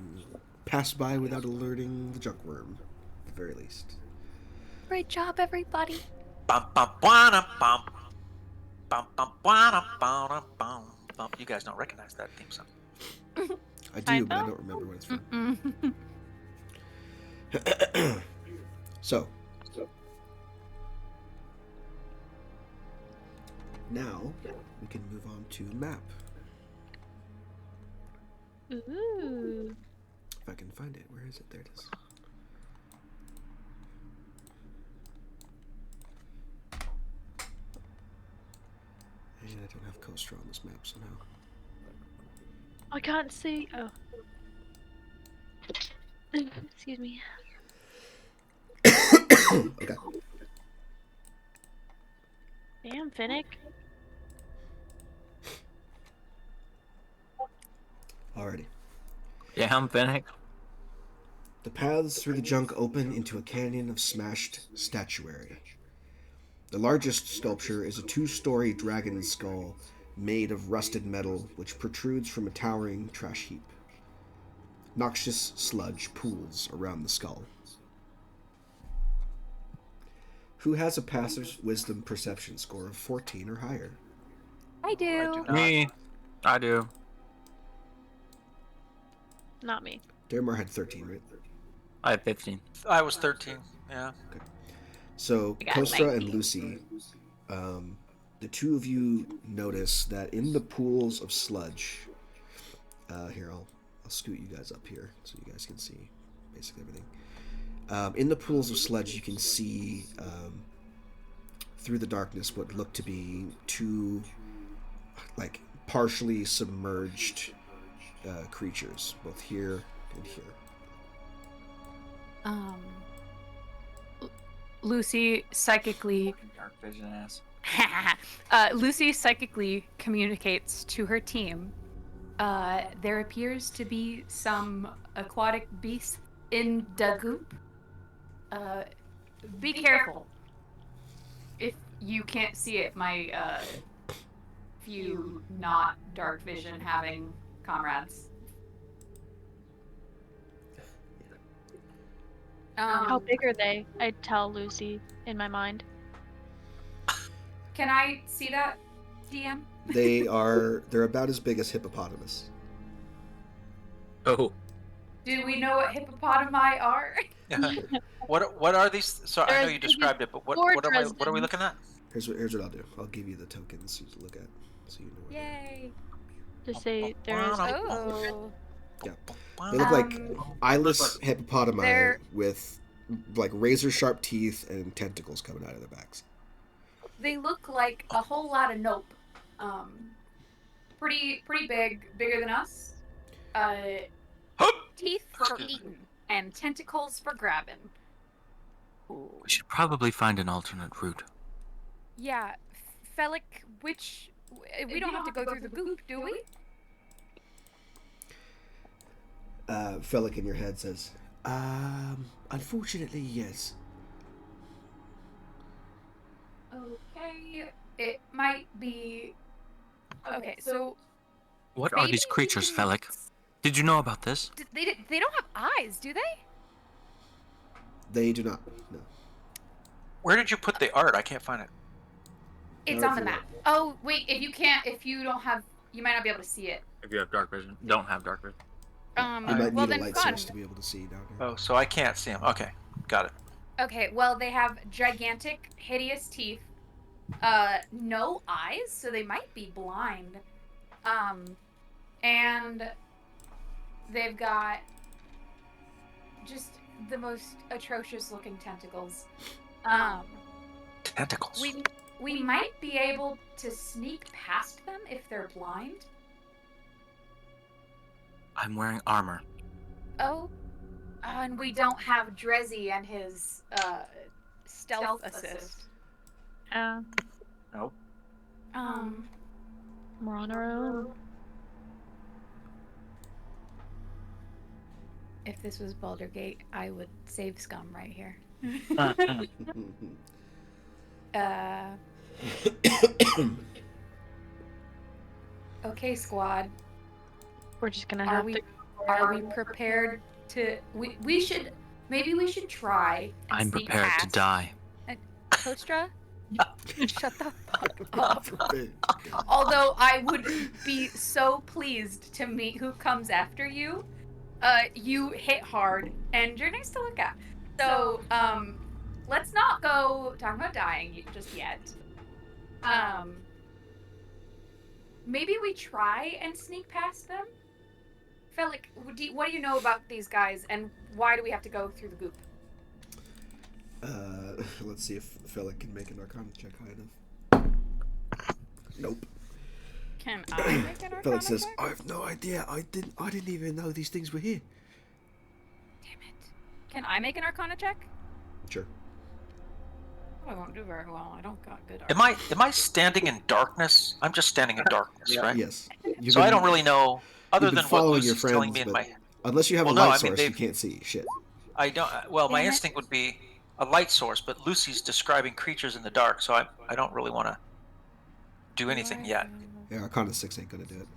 pass by without alerting the junkworm, at the very least. Great job, everybody. Bum bum bum bum bum bum bum bum bum bum. You guys don't recognize that theme song. I do, but I don't remember what it's from. So, now we can move on to a map. Ooh. If I can find it. Where is it? There it is. And I don't have Coaster on this map somehow. I can't see. Oh. Excuse me. Okay. Damn, Finnick. Alrighty. Yeah, I'm Finnick. The paths through the junk open into a canyon of smashed statuary. The largest sculpture is a 2-story dragon skull made of rusted metal which protrudes from a towering trash heap. Noxious sludge pools around the skull. Who has a passive wisdom perception score of 14 or higher? I do. not. Me. I do. Not me. Daramar had 13, right? I have 15. I was 13. Yeah. So, I got Kostra and 19. Lucy, the two of you notice that in the pools of sludge, here, I'll scoot you guys up here so you guys can see basically everything. In the pools of sludge, you can see through the darkness what look to be two, like, partially submerged creatures, both here and here. Lucy psychically Dark vision ass. Lucy psychically communicates to her team. There appears to be some aquatic beast in the goop. Be careful. If you can't see it, my few not dark vision having comrades. How big are they? I tell Lucy in my mind. Can I see that, DM? They're about as big as hippopotamus. Oh. Do we know what hippopotami are? What are these? So I know you described it, but what are we looking at? Here's what I'll do. I'll give you the tokens to look at, so you know. What Yay! To say there's Oh. They look like eyeless they're- hippopotami with like razor sharp teeth and tentacles coming out of their backs. They look like a whole lot of nope. Pretty big, bigger than us. Teeth for eating and tentacles for grabbing. We should probably find an alternate route. Yeah, Felic, we don't have to go through the goop, do we? Felic in your head says, unfortunately, yes. Okay, it might be. Okay, so What are these creatures, Felic? Did you know about this? they don't have eyes, do they? They do not. No. Where did you put the art? I can't find it. It's No, on the if you map. Oh wait, if you don't have, you might not be able to see it. If you have dark vision. Don't have dark vision. You might Well need a then light fun. source to be able to see down here. Oh, so I can't see them. Okay, got it. Okay, well they have gigantic, hideous teeth. No eyes, so they might be blind. And they've got just the most atrocious looking tentacles. Tentacles. We might be able to sneak past them if they're blind. I'm wearing armor. Oh, and we don't have Drezzy and his stealth assist. Nope. We're on our own. If this was Baldur Gate, I would save Scum right here. Okay, squad. We're just gonna Are have we to. are we prepared to? We should try. And I'm sneak prepared to past. die. Kostra, shut the fuck up. Forbid. Although I would be so pleased to meet who comes after you. You hit hard, and you're nice to look at. So, let's not go talking about dying just yet. Maybe we try and sneak past them? Felic, what do you know about these guys, and why do we have to go through the goop? Let's see if Felic can make an Arcana check high enough. Nope. Can I make an Arcana Felic says, check? "I have no idea. I didn't even know these things were here." Damn it. Can I make an Arcana check? Sure. I won't do very well. I don't got good Am I standing in darkness? I'm just standing in darkness, right? Yes. So I don't really know, other you've been than what following your Lucy's telling friends, me in but my. unless you have Well, a no, light I mean, source, you they've- can't see shit. I don't. Well, my Damn it. instinct would be, a light source, but Lucy's describing creatures in the dark, so I don't really want to do anything yet. Yeah, Arcana 6 ain't gonna do it.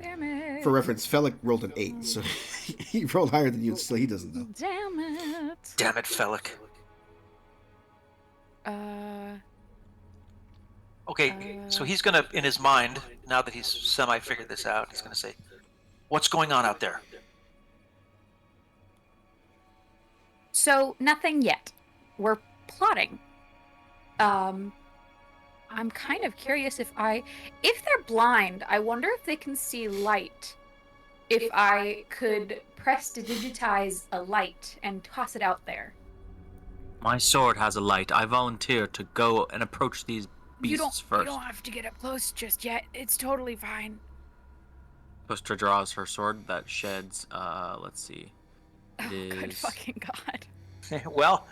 Damn it. For reference, Felix rolled an 8, so he rolled higher than you, so he doesn't know. Damn it. Damn it, Felic. Okay, so he's gonna, in his mind, now that he's semi-figured this out, he's gonna say, "What's going on out there?" So nothing yet. We're plotting. I'm kind of curious if they're blind, I wonder if they can see light. If I could press to digitize a light and toss it out there. My sword has a light. I volunteer to go and approach these beasts first. You don't have to get up close just yet. It's totally fine. Kostra draws her sword that sheds, let's see. Oh, good fucking god. Well,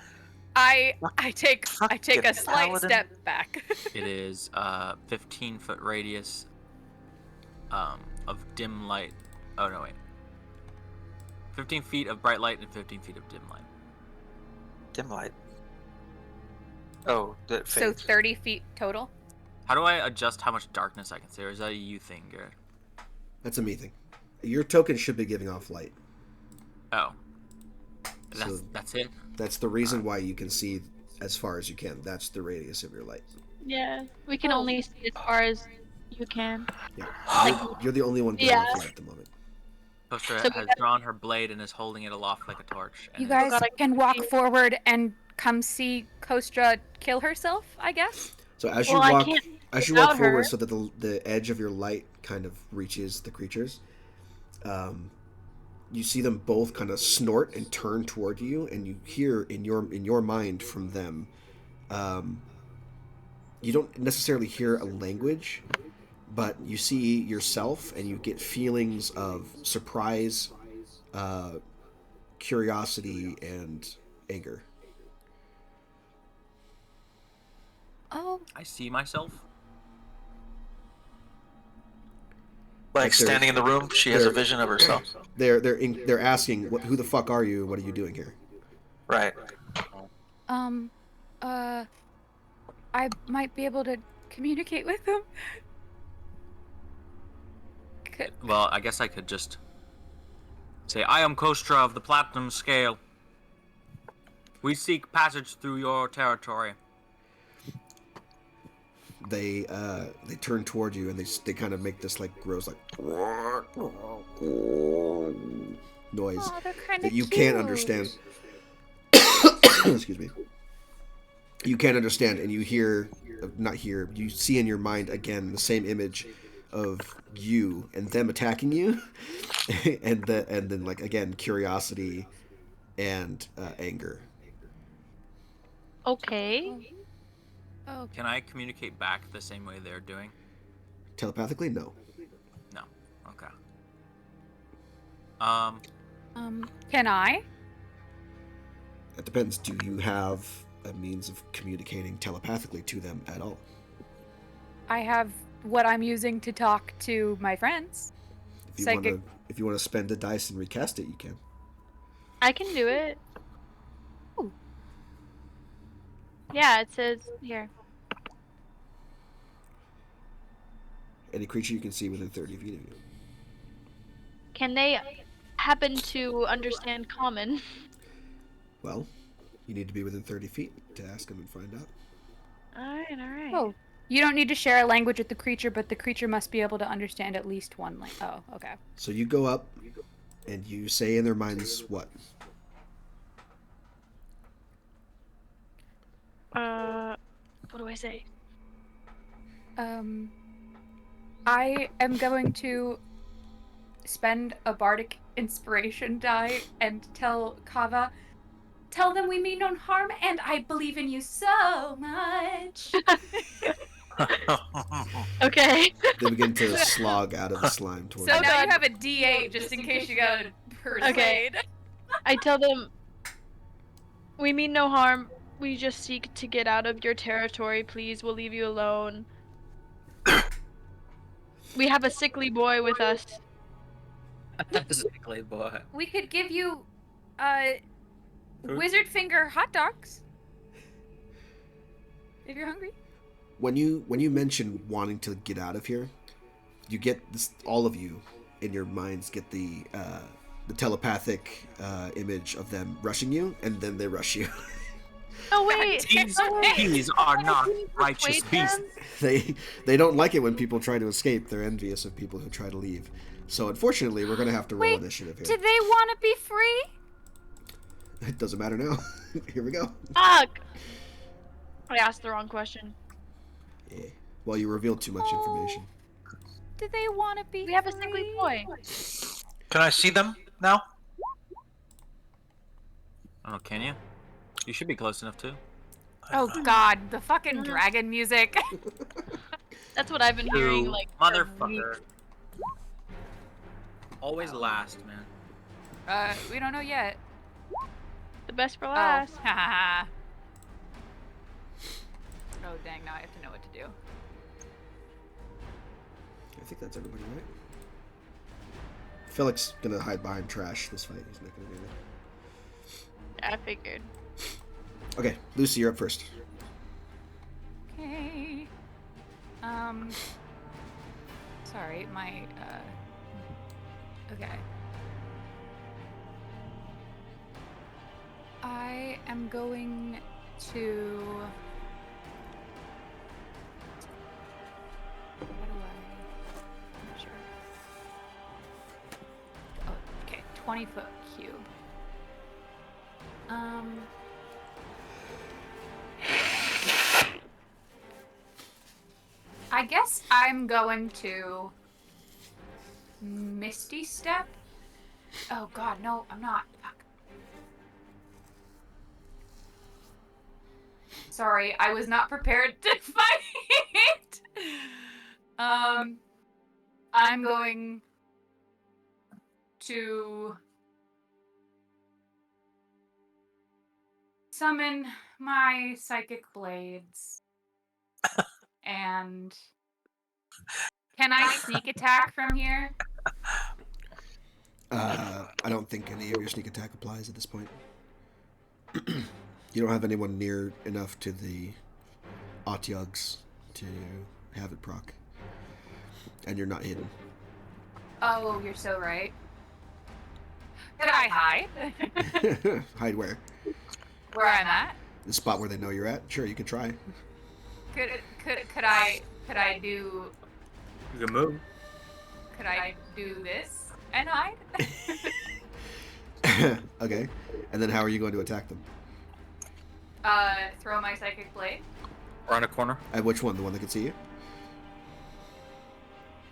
I take Fucking a slight paladin. step back. It is 15-foot radius of dim light. Oh, no, wait. 15 feet of bright light and 15 feet of dim light. dim light. Oh, that So fades. 30 feet total? How do I adjust how much darkness I can see, or is that a you thing, Garrett? That's a me thing. Your token should be giving off light. Oh. So- That's it? That's the reason why you can see as far as you can. That's the radius of your light. Yeah, we can only see as far as you can. Yeah. You're the only one giving Yeah. off light at the moment. Kostra So we has have- drawn her blade and is holding it aloft like a torch. and You is- guys God, I can walk can't- forward and come see Kostra kill herself, I guess? So as Well, you I walk, can't as you walk without forward, her. so that the edge of your light kind of reaches the creatures, you see them both kind of snort and turn toward you, and you hear in your mind from them. You don't necessarily hear a language, but you see yourself, and you get feelings of surprise, curiosity, and anger. Oh, I see myself. Like Like they're- standing in the room, she has a they're- vision of herself. They're asking, who the fuck are you? What are you doing here? Right. I might be able to communicate with them. Well, I guess I could just say, I am Kostra of the Platinum Scale. We seek passage through your territory. They turn toward you, and they kind of make this like gross like noise Oh, they're kind that of you cute. can't understand. Excuse me. You can't understand, and you you see in your mind again the same image of you and them attacking you, and then like again curiosity and anger. Okay. Oh, Can I communicate back the same way they're doing? Telepathically, no. No. Okay. can I? It depends. Do you have a means of communicating telepathically to them at all? I have what I'm using to talk to my friends. Psychic. If you want to spend a dice and recast it, you can. I can do it. Ooh. Yeah, it says here. Any creature you can see within 30 feet of you. Can they happen to understand common? Well, you need to be within 30 feet to ask them and find out. Alright. Oh, you don't need to share a language with the creature, but the creature must be able to understand at least one language. Oh, okay. So you go up, and you say in their minds what? What do I say? I am going to spend a bardic inspiration die and tell Kava, tell them we mean no harm and I believe in you so much. Okay. They begin to slog out of the slime toward So you. now God. you have a D8 just in case you got to persuade. I tell them, we mean no harm. We just seek to get out of your territory. Please, we'll leave you alone. We have a sickly boy with us. Sickly boy. We could give you Wizard finger hot dogs. If you're hungry. When you mention wanting to get out of here, you get this, all of you in your minds get the telepathic image of them rushing you, and then they rush you. Oh wait. These are not righteous Wait, beasts. They don't like it when people try to escape. They're envious of people who try to leave. So unfortunately, we're gonna have to roll Wait, initiative here. Do they want to be free? It doesn't matter now. Here we go. Fuck! I asked the wrong question. Yeah. Well, you revealed too much information. Do they want to be We have a free? sickly boy. Can I see them now? Oh, can you? You should be close enough too. Oh god, the fucking dragon music. That's what I've been hearing, You like, for motherfucker. weeks. Always last, man. We don't know yet. The best for Oh, last. haha. Oh dang, now I have to know what to do. I think that's everybody, right? Felix gonna hide behind trash this fight. He's not gonna do that. I figured. Okay, Lucy, you're up first. Okay. Sorry, my, okay. I am going to... How do I'm not sure. Oh, okay, 20-foot cube. I guess I'm going to Misty Step. Oh god, no, I'm not. Fuck. Sorry, I was not prepared to fight. I'm going to summon my psychic blades. And can I sneak attack from here? I don't think any of your sneak attack applies at this point. You don't have anyone near enough to the Otyugs to have it proc. And you're not hidden. Oh, you're so right. Could I hide? Hide where? Where I'm at? The spot where they know you're at? Sure, you can try. Could I do You can move. could I do this and hide? Okay. And then how are you going to attack them? Throw my psychic blade? Around a corner. At which one? The one that can see you?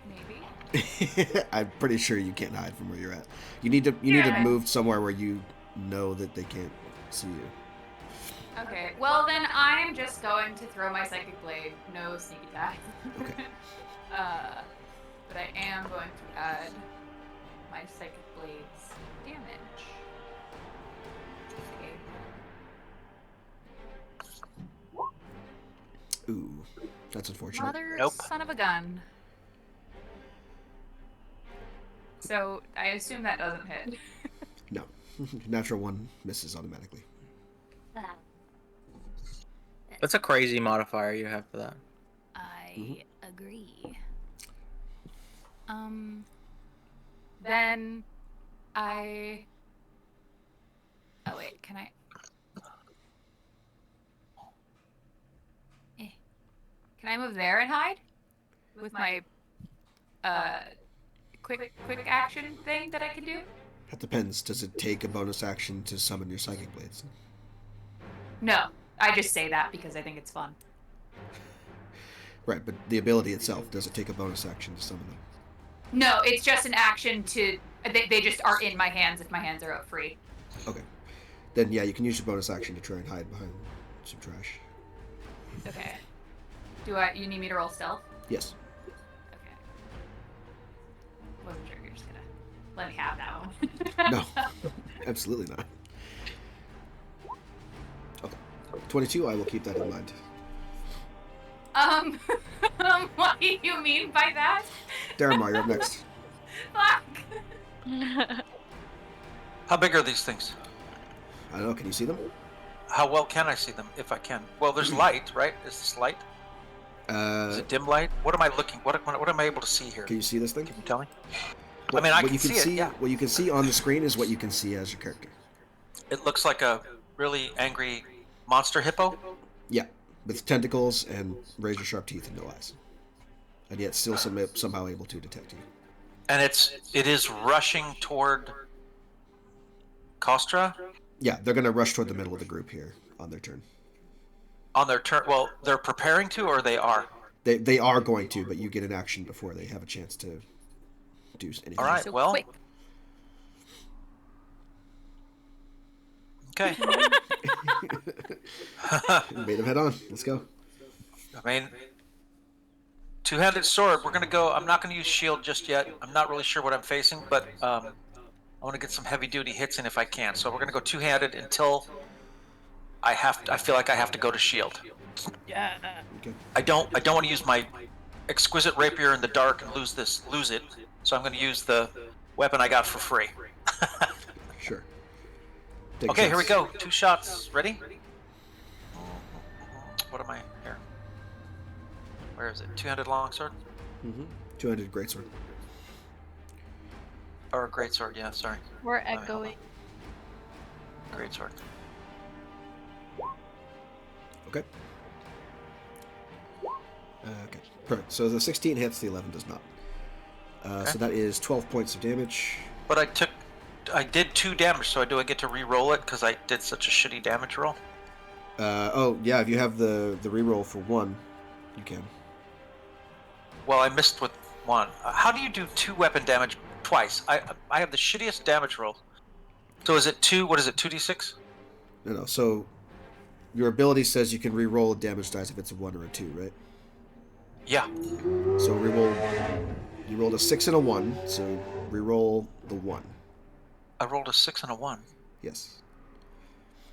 Maybe. I'm pretty sure you can't hide from where you're at. You need to move somewhere where you know that they can't see you. Okay. Well then I'm just going to throw my psychic blade. No sneak attack. Okay. But I am going to add my psychic blade's damage. Okay. Ooh, that's unfortunate. Mother Nope. son of a gun. So I assume that doesn't hit. No. Natural one misses automatically. That's a crazy modifier you have for that. I agree. Then I. Oh wait, can I? Can I move there and hide? With my quick action thing that I can do? That depends. Does it take a bonus action to summon your psychic blades? No, I just say that because I think it's fun. Right, but the ability itself, does it take a bonus action to summon them? No, it's just an action to. They just are in my hands if my hands are out free. Okay. Then yeah, you can use your bonus action to try and hide behind some trash. Okay. You need me to roll stealth? Yes. Okay. Wasn't sure you're just gonna let me have that one. No. Absolutely not. Okay. 22, I will keep that in mind. What do you mean by that? Daramar, you're up next. Fuck. How big are these things? I don't know. Can you see them? How well can I see them, if I can? Well, there's light, right? Is this light? Is it dim light? What am I looking? What am I able to see here? Can you see this thing? Can you tell me? I mean, I can see it. Yeah. What you can see on the screen is what you can see as your character. It looks like a really angry monster hippo. Yeah, with tentacles and razor-sharp teeth and no eyes, and yet still somehow able to detect you. And it is rushing toward Kostra Yeah, they're gonna rush toward the middle of the group here on their turn. on their turn. Well, they're preparing to, or they are. They are going to, but you get an action before they have a chance to do anything. All right. So Well. quick. Okay. Made them head on. Let's go. I mean, two-handed sword. We're gonna go. I'm not gonna use shield just yet. I'm not really sure what I'm facing, but I want to get some heavy-duty hits in if I can. So we're gonna go two-handed until I feel like I have to go to shield. Yeah. Okay. I don't want to use my exquisite rapier in the dark and lose it. So I'm gonna use the weapon I got for free. Sure. Take Okay, here we shots. go. 2 shots. Ready? What am I here? Where is it? Two-handed longsword? Mm-hmm. 200 greatsword. Or greatsword, yeah, sorry. We're Hold on. echoing. Greatsword. Okay. Okay. Perfect. So the 16 hits, the 11 does not. Okay. So that is 12 points of damage. But I did 2 damage, so do I get to re-roll it because I did such a shitty damage roll? Oh yeah, if you have the reroll for 1, you can. Well, I missed with 1. How do you do 2 weapon damage twice? I have the shittiest damage roll. So is it 2? What is it? 2d6? No. So your ability says you can reroll a damage dice if it's a 1 or a 2, right? Yeah. So reroll. You rolled a 6 and a 1, so reroll the 1. I rolled a 6 and a 1. Yes.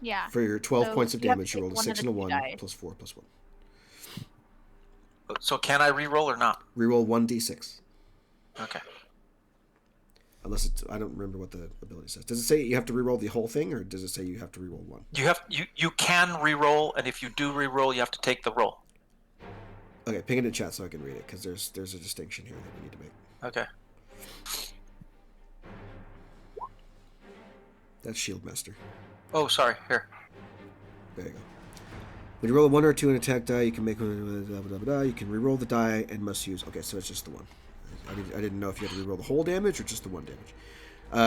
Yeah. For your 12 So points of you have to damage, you take rolled a one 6 of and a the 1 dice. plus 4 plus 1. So can I re-roll or not? Reroll 1d6. Okay. Unless it's, I don't remember what the ability says. Does it say you have to reroll the whole thing, or does it say you have to reroll 1? You can re-roll, and if you do re-roll, you have to take the roll. Okay, ping it in chat so I can read it, because there's a distinction here that we need to make. Okay. That's Shield Master. Oh, sorry. Here. There you go. When you roll a 1 or a 2 in attack die, you can make you can reroll the die and must use. Okay, so it's just the 1. I didn't know if you had to reroll the whole damage or just the 1 damage.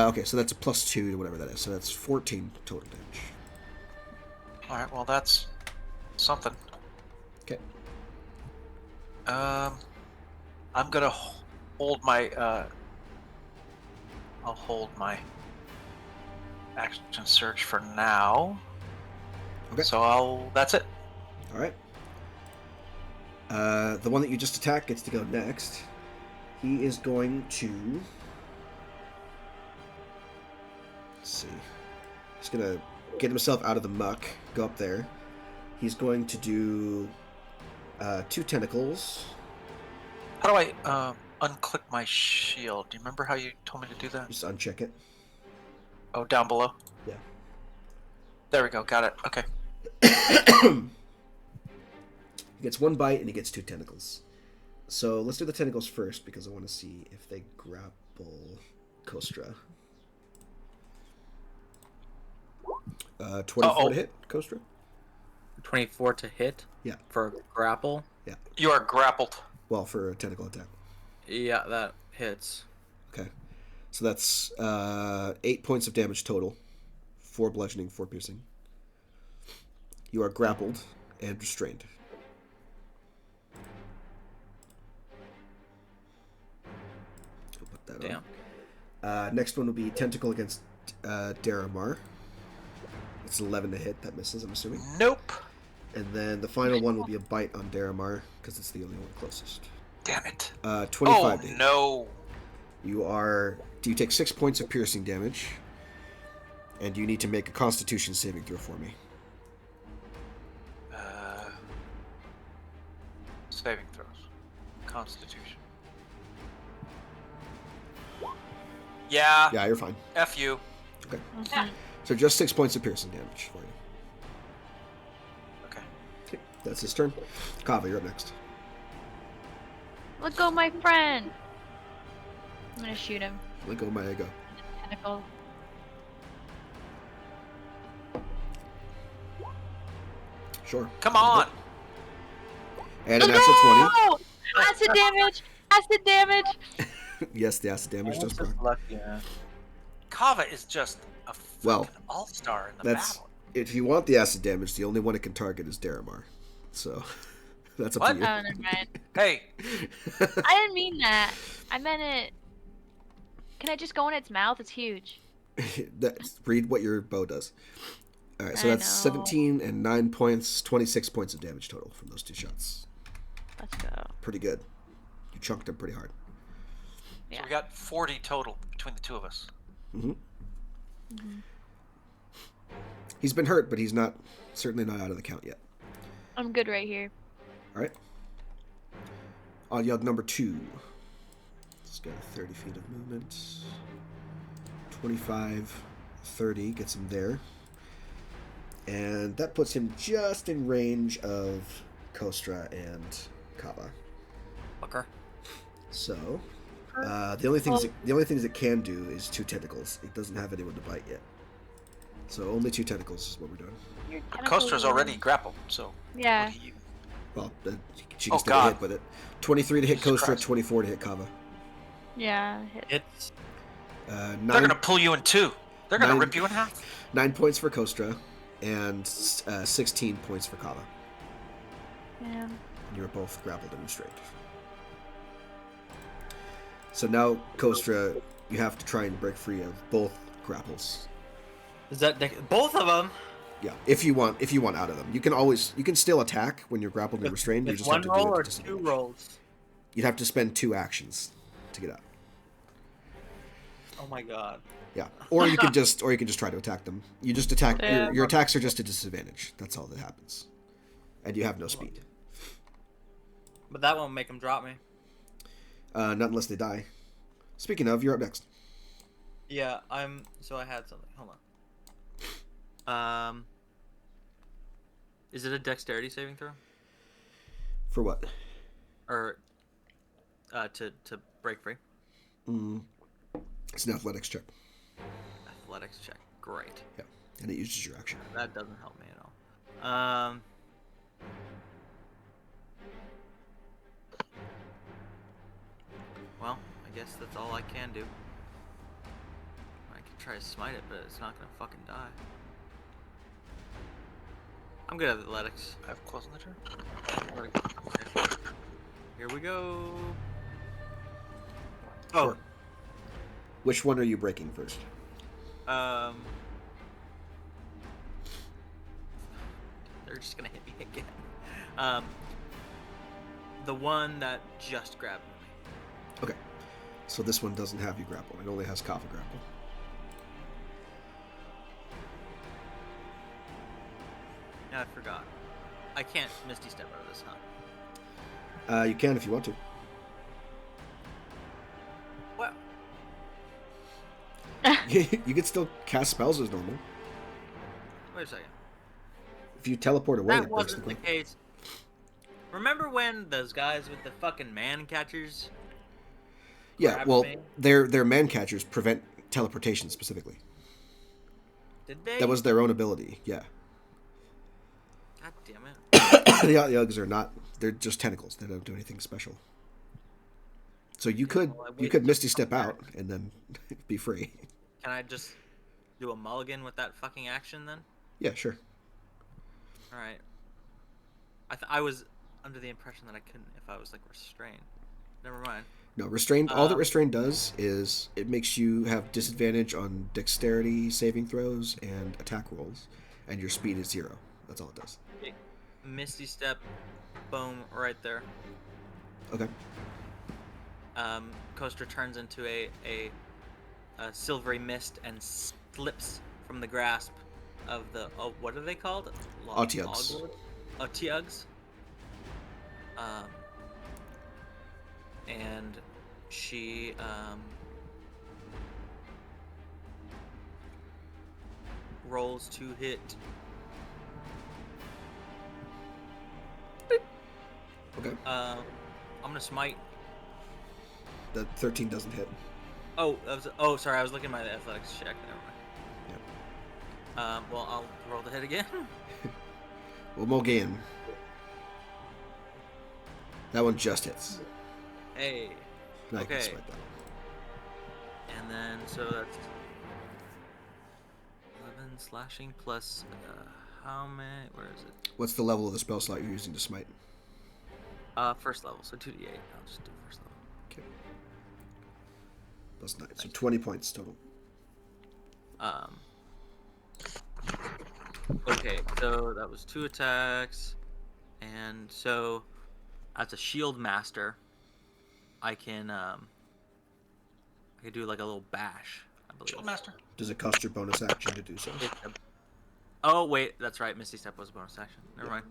Okay, so that's a plus 2 to whatever that is. So that's 14 total damage. All right. Well, that's something. Okay. I'm gonna hold my. I'll hold my action search for now. Okay. So that's it. All right. The one that you just attacked gets to go next. He is going to. Let's see. He's gonna get himself out of the muck. Go up there. He's going to do 2 tentacles. How do I unclick my shield? Do you remember how you told me to do that? Just uncheck it. Oh, down below. Yeah. There we go. Got it. Okay. He gets 1 bite and he gets 2 tentacles. So let's do the tentacles first because I want to see if they grapple Kostra. 24 to hit, Kostra? 24 to hit. Yeah. For grapple. Yeah. You are grappled. Well, for a tentacle attack. Yeah, that hits. Okay. So that's 8 points of damage total. 4 bludgeoning, 4 piercing. You are grappled and restrained. I'll put that Damn. on. Next one will be Tentacle against Daramar. It's 11 to hit. That misses, I'm assuming. Nope. And then the final one will be a bite on Daramar, because it's the only one closest. Damn it. 25 to hit. No. You take 6 points of piercing damage, and you need to make a Constitution saving throw for me. Saving throws. Constitution. Yeah. Yeah, you're fine. F you. Okay. So just 6 points of piercing damage for you. Okay. Okay, that's his turn. Kava, you're up next. Let go, my friend. I'm gonna shoot him. Let go, Maya, go. Tentacle. Sure. Come on. And a natural 20. No! Acid damage! Acid damage! Yes, the acid damage does proc. lucky, yeah. Kava is just a fucking Well, all-star in the That's battle. if you want the acid damage, the only one it can target is Daramar. So that's up What? to you. Oh, never mind. Hey, I didn't mean that. I meant it. Can I just go in its mouth? It's huge. Read what your bow does. All right, so I that's know. 17 and 9 points, 26 points of damage total from those 2 shots. Let's go. Pretty good. You chunked him pretty hard. Yeah. so we got 40 total between the two of us. He's been hurt, but he's certainly not out of the count yet. I'm good right here. All right. Odd number 2. He's got 30 feet of movement. 25, 30 gets him there. And that puts him just in range of Kostra and Kava. Fucker. So, the only things it can do is 2 tentacles. It doesn't have anyone to bite yet. So only 2 tentacles is what we're doing. Your But tentacle Kostra's will- already grappled, so Yeah. look at you. Well, she Oh, can still get God. hit with it. 23 to hit Jesus Kostra, Christ. 24 to hit Kava. Yeah. Hit. It's 9, They're gonna pull you in two. They're gonna 9 rip you in half. 9 points for Kostra, and 16 points for Kava. Yeah. You're both grappled and restrained. So now, Kostra, you have to try and break free of both grapples. is that both of them? Yeah, if you want out of them, you can still attack when you're grappled and restrained. You With just one have to roll do it or at 2 disadvantage. rolls? You'd have to spend 2 actions to get out. Oh my god. Yeah, or you can just try to attack them. You just attack. Yeah. Your attacks are just a disadvantage. That's all that happens, and you have no speed. But that won't make him drop me. Not unless they die. Speaking of, you're up next. Yeah, so I had something. Hold on. Is it a dexterity saving throw? For what? Or to break free? It's an athletics check. Athletics check. Great. Yeah, and it uses your action. That doesn't help me at all. Well, I guess that's all I can do. I can try to smite it, but it's not gonna fucking die. I'm good at athletics. I have close on the turn. Here we go. Sure. Which one are you breaking first? They're just gonna hit me again. The one that just grabbed me. Okay, so this one doesn't have you grapple. It only has Kava grapple. Yeah, I forgot. I can't Misty Step out of this, huh? You can if you want to. Well, You can still cast spells as normal. wait a second. If you teleport away, That it breaks the wasn't the grapple. case. Remember when those guys with the fucking man catchers? Yeah, grabbed well, me? their man catchers prevent teleportation specifically. Did they? That was their own ability. Yeah. God damn it. The Yugs are not. They're just tentacles. They don't do anything special. So you could well, I you waited could till Misty come step back. out and then be free. Can I just do a mulligan with that fucking action then? Yeah, sure. Alright. I was under the impression that I couldn't if I was like restrained. Never mind. No, restrained. All that Um, restrained does is it makes you have disadvantage on dexterity saving throws and attack rolls, and your speed is 0. That's all it does. Misty Step, boom, right there. Okay. Coaster turns into a silvery mist and slips from the grasp of the what are they called? Otyugs. Otyugs. And she rolls to hit. Okay. I'm gonna smite. The 13 doesn't hit. Oh, sorry. I was looking at my athletics check. Never mind. Yep. Well, I'll roll the hit again. One more game. That one just hits. Hey. And I can Okay. smite that one. And then, so that's 11 slashing plus, how many, where is it? What's the level of the spell slot you're using to smite? First level, so 2d8. I'll just do first level. Okay. Plus 9. So 20 points total. Okay, so that was 2 attacks. And so, as a shield master, I can do like a little bash, I believe. Shield Master. Does it cost your bonus action to do so? Oh, wait, that's right. Misty Step was a bonus action. Never mind.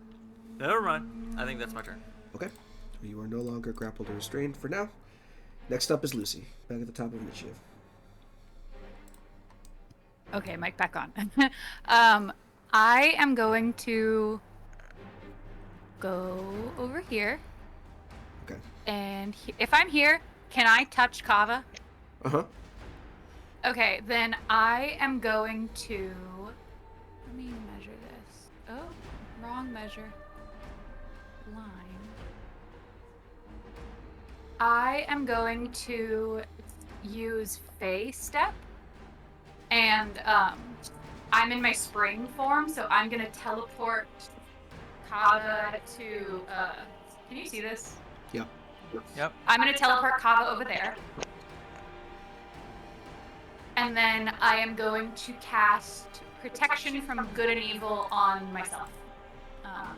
Never mind. I think that's my turn. Okay. You are no longer grappled or restrained for now. Next up is Lucy, back at the top of initiative. Okay, mic back on. I am going to go over here. Okay. And if I'm here, can I touch Kava? Uh-huh. Okay, then I am going to... Let me measure this. Oh, wrong measure. Line. I am going to use Fey Step. And I'm in my spring form, so I'm going to teleport Kava to... can you see this? Yep. Yep. I'm going to teleport Kava over there. And then I am going to cast Protection from Good and Evil on myself. Hang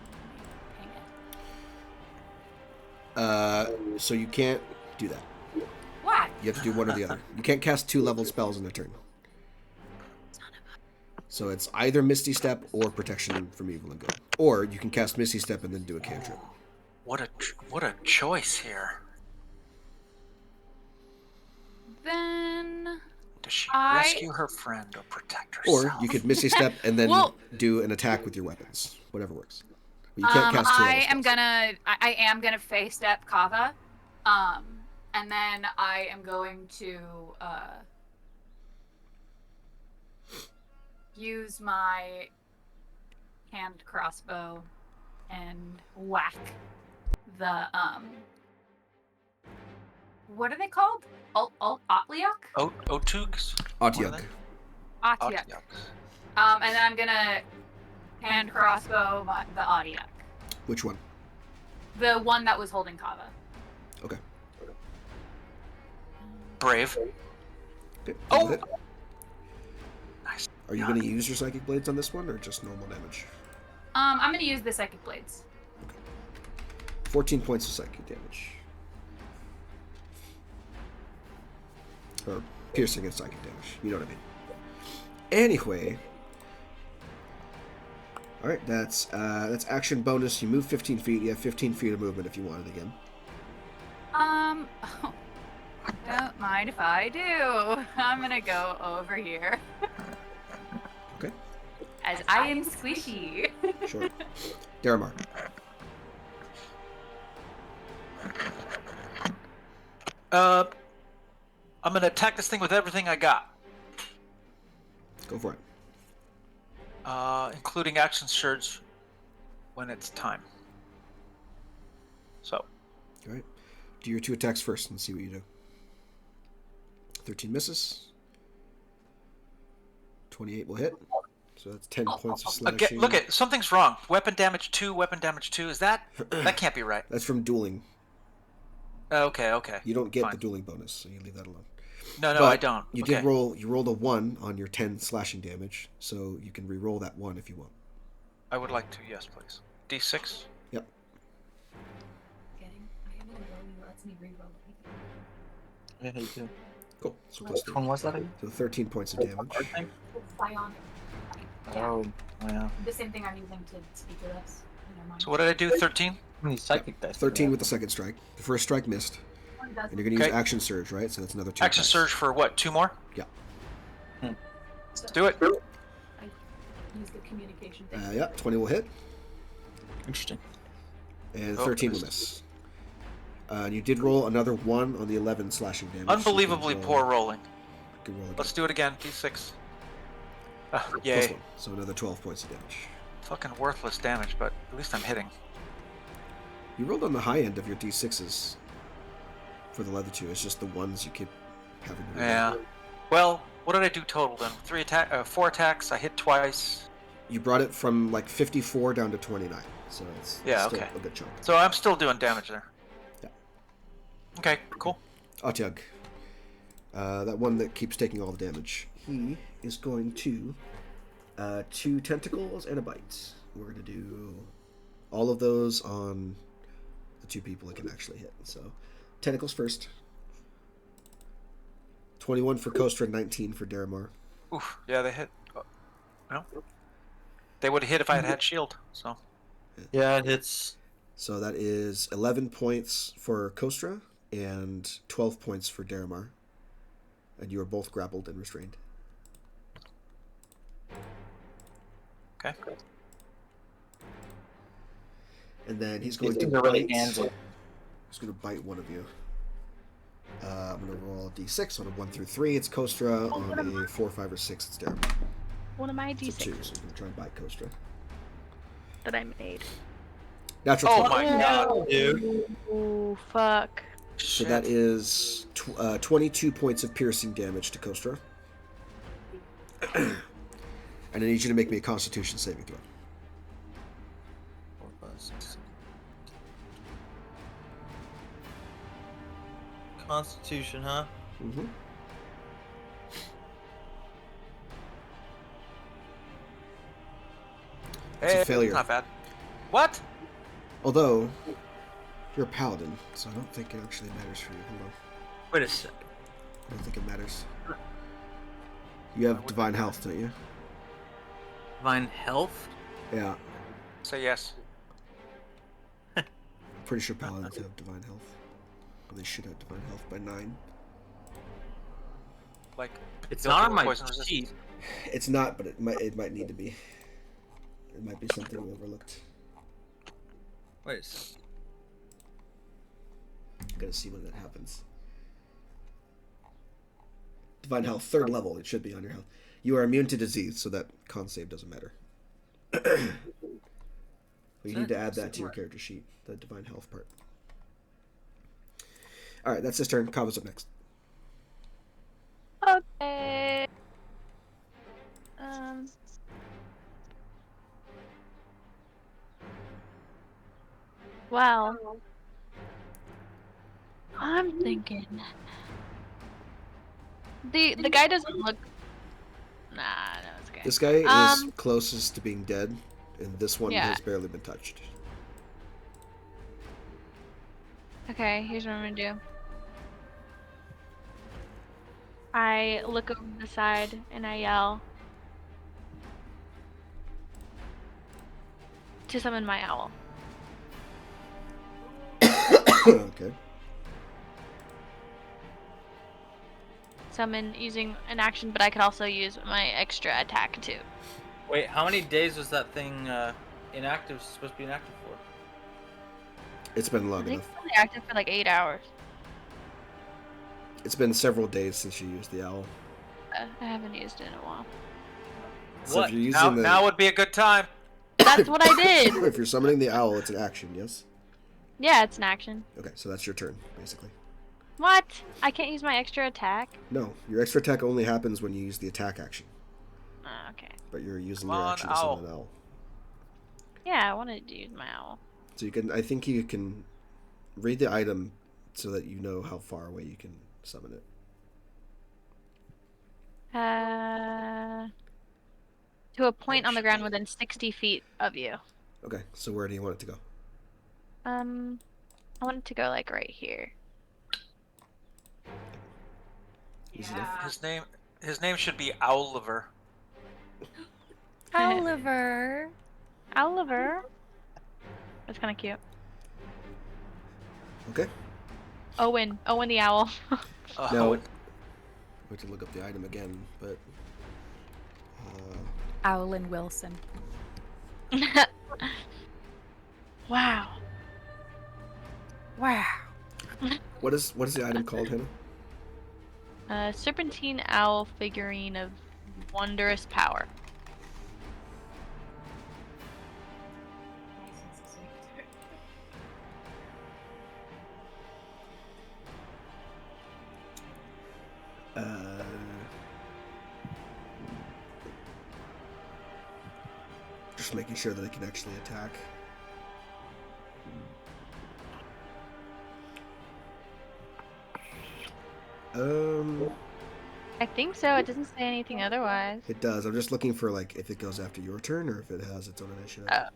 it. So you can't do that. Why? You have to do one or the other. You can't cast 2 level spells in a turn. So it's either Misty Step or Protection from Evil and Good. Or you can cast Misty Step and then do a cantrip. What a choice here. Then... Does she I- rescue her friend or protect herself? Or you could Misty Step and then Well- do an attack with your weapons. Whatever works. But you can't cast 2 level spells. I am gonna Fey Step Kava. And then I am going to use my hand crossbow and whack the what are they called? Otliok? Otugs? Otyug. Otyuk. And then I'm gonna hand crossbow the Otyuk. Which one? The one that was holding Kava. Okay. Brave. Okay. Oh! Hit. Nice. Are you going to use your Psychic Blades on this one, or just normal damage? I'm gonna use the Psychic Blades. 14 points of Psychic damage. Or piercing and Psychic damage. You know what I mean. Anyway. Alright, that's action bonus. You move 15 feet. You have 15 feet of movement if you want it again. Don't mind if I do. I'm gonna go over here. Okay. As I am squishy. Sure. Daramar. I'm gonna attack this thing with everything I got, Go for it. including action surge when it's time. So, Alright. Do your 2 attacks first and see what you do. 13 misses. 28 will hit. So that's 10 points of slashing. again, look at something's wrong. Weapon damage 2. Weapon damage 2. Is that can't be right? That's from dueling. Okay. You don't get Fine. the dueling bonus, so you leave that alone. No, But I don't. You Okay. did roll. You rolled a 1 on your 10 slashing damage, so you can re-roll that 1 if you want. I would like to. Yes, please. D6. Yep. Yeah, you do. Cool. So plus Which one was that? So 13 points of damage. Oh, yeah. The same thing I'm using to speak with us. So what did I do? 13. How many psychic dice? 13 with the second strike. The first strike missed. And you're going to use Okay. action surge, right? So that's another 2 Action attacks. surge for what? 2 more? Yeah. Let's do it. use the communication thing. Yeah, 20 will hit, Interesting. and Oh, 13 will missed. miss. And you did roll another 1 on the 11 slashing damage. so you can Unbelievably poor rolling. You can roll again. Let's do it again. D6. Plus Yay. 1, so another 12 points of damage. Fucking worthless damage, but at least I'm hitting. You rolled on the high end of your d6s for the other two. It's just the ones you keep having to roll. Yeah. Well, what did I do total then? 4 attacks. I hit twice. You brought it from like 54 down to 29, so it's Yeah, still okay. a good chunk. So I'm still doing damage there. Yeah. Okay, cool. Atyug. That one that keeps taking all the damage. He is going to 2 tentacles and a bite. We're going to do all of those on the 2 people it can actually hit. So, tentacles first. 21 for Kostra, 19 for Daramar. Oof. Yeah, they hit. No. They would have hit if I had had shield. So. Yeah, it hits. So that is 11 points for Kostra and 12 points for Daramar. And you are both grappled and restrained. Okay. And then he's going to These are really bite. handsy. He's going to bite one of you. I'm going to roll a d6 on a 1 through 3. It's Kostra. On a 4, 5, or 6, it's Daramar. One of my It's a 2, so D6 I'm going to try and bite Kostra. that I made. Natural Oh 20. my god. Dude. Oh, fuck. So that is 22 points of piercing damage to Kostra. And I need you to make me a Constitution saving throw. 4, 5, 6. Constitution, huh? Mm-hmm. It's a failure. Not bad. What? Although, you're a paladin, so I don't think it actually matters for you. Hold on. Wait a sec. I don't think it matters. You have divine health, don't you? Divine health? Yeah. Say yes. Pretty sure paladins have divine health. Or they should have divine health by 9. Like. It's built-in not on my poison resistance. sheet. It's not, but it might need to be. It might be something we overlooked. Wait a sec. Gotta see when that happens. Divine health, 3rd level. It should be on your health. You are immune to disease, so that con save doesn't matter. You need to add that to your character sheet, the divine health part. Alright, that's his turn. Kava's up next. Okay. Well, I'm thinking the guy doesn't look. Nah, no, it's okay. This guy is closest to being dead, and this one Yeah. has barely been touched. Okay, here's what I'm gonna do. I look over the side and I yell to summon my owl. Okay. Summon using an action, but I could also use my extra attack too. Wait, how many days was that thing inactive? Supposed to be inactive for? It's been I long think enough. it's only active for like 8 hours. It's been several days since you used the owl. I haven't used it in a while. So What? if you're using Now would be a good time. That's what I did. If you're summoning the owl, it's an action, yes? Yeah, it's an action. Okay, so that's your turn, basically. What? I can't use my extra attack? No, your extra attack only happens when you use the attack action. Okay. But you're using Come your on, action to summon an owl. Yeah, I wanted to use my owl. So I think you can read the item so that you know how far away you can summon it. To a point on the ground within 60 feet of you. Okay, so where do you want it to go? I want it to go like right here. Easy enough. His name should be Owliver. Oliver. Oliver. That's kind of cute. Okay. Owen the owl. Now, I'm going to look up the item again, but Owlin Wilson. Wow. Wow. What is the item called, Hannah? Serpentine owl figurine of wondrous power. Just making sure that they can actually attack. I think so. It doesn't say anything otherwise. It does. I'm just looking for like if it goes after your turn or if it has its own initiative. I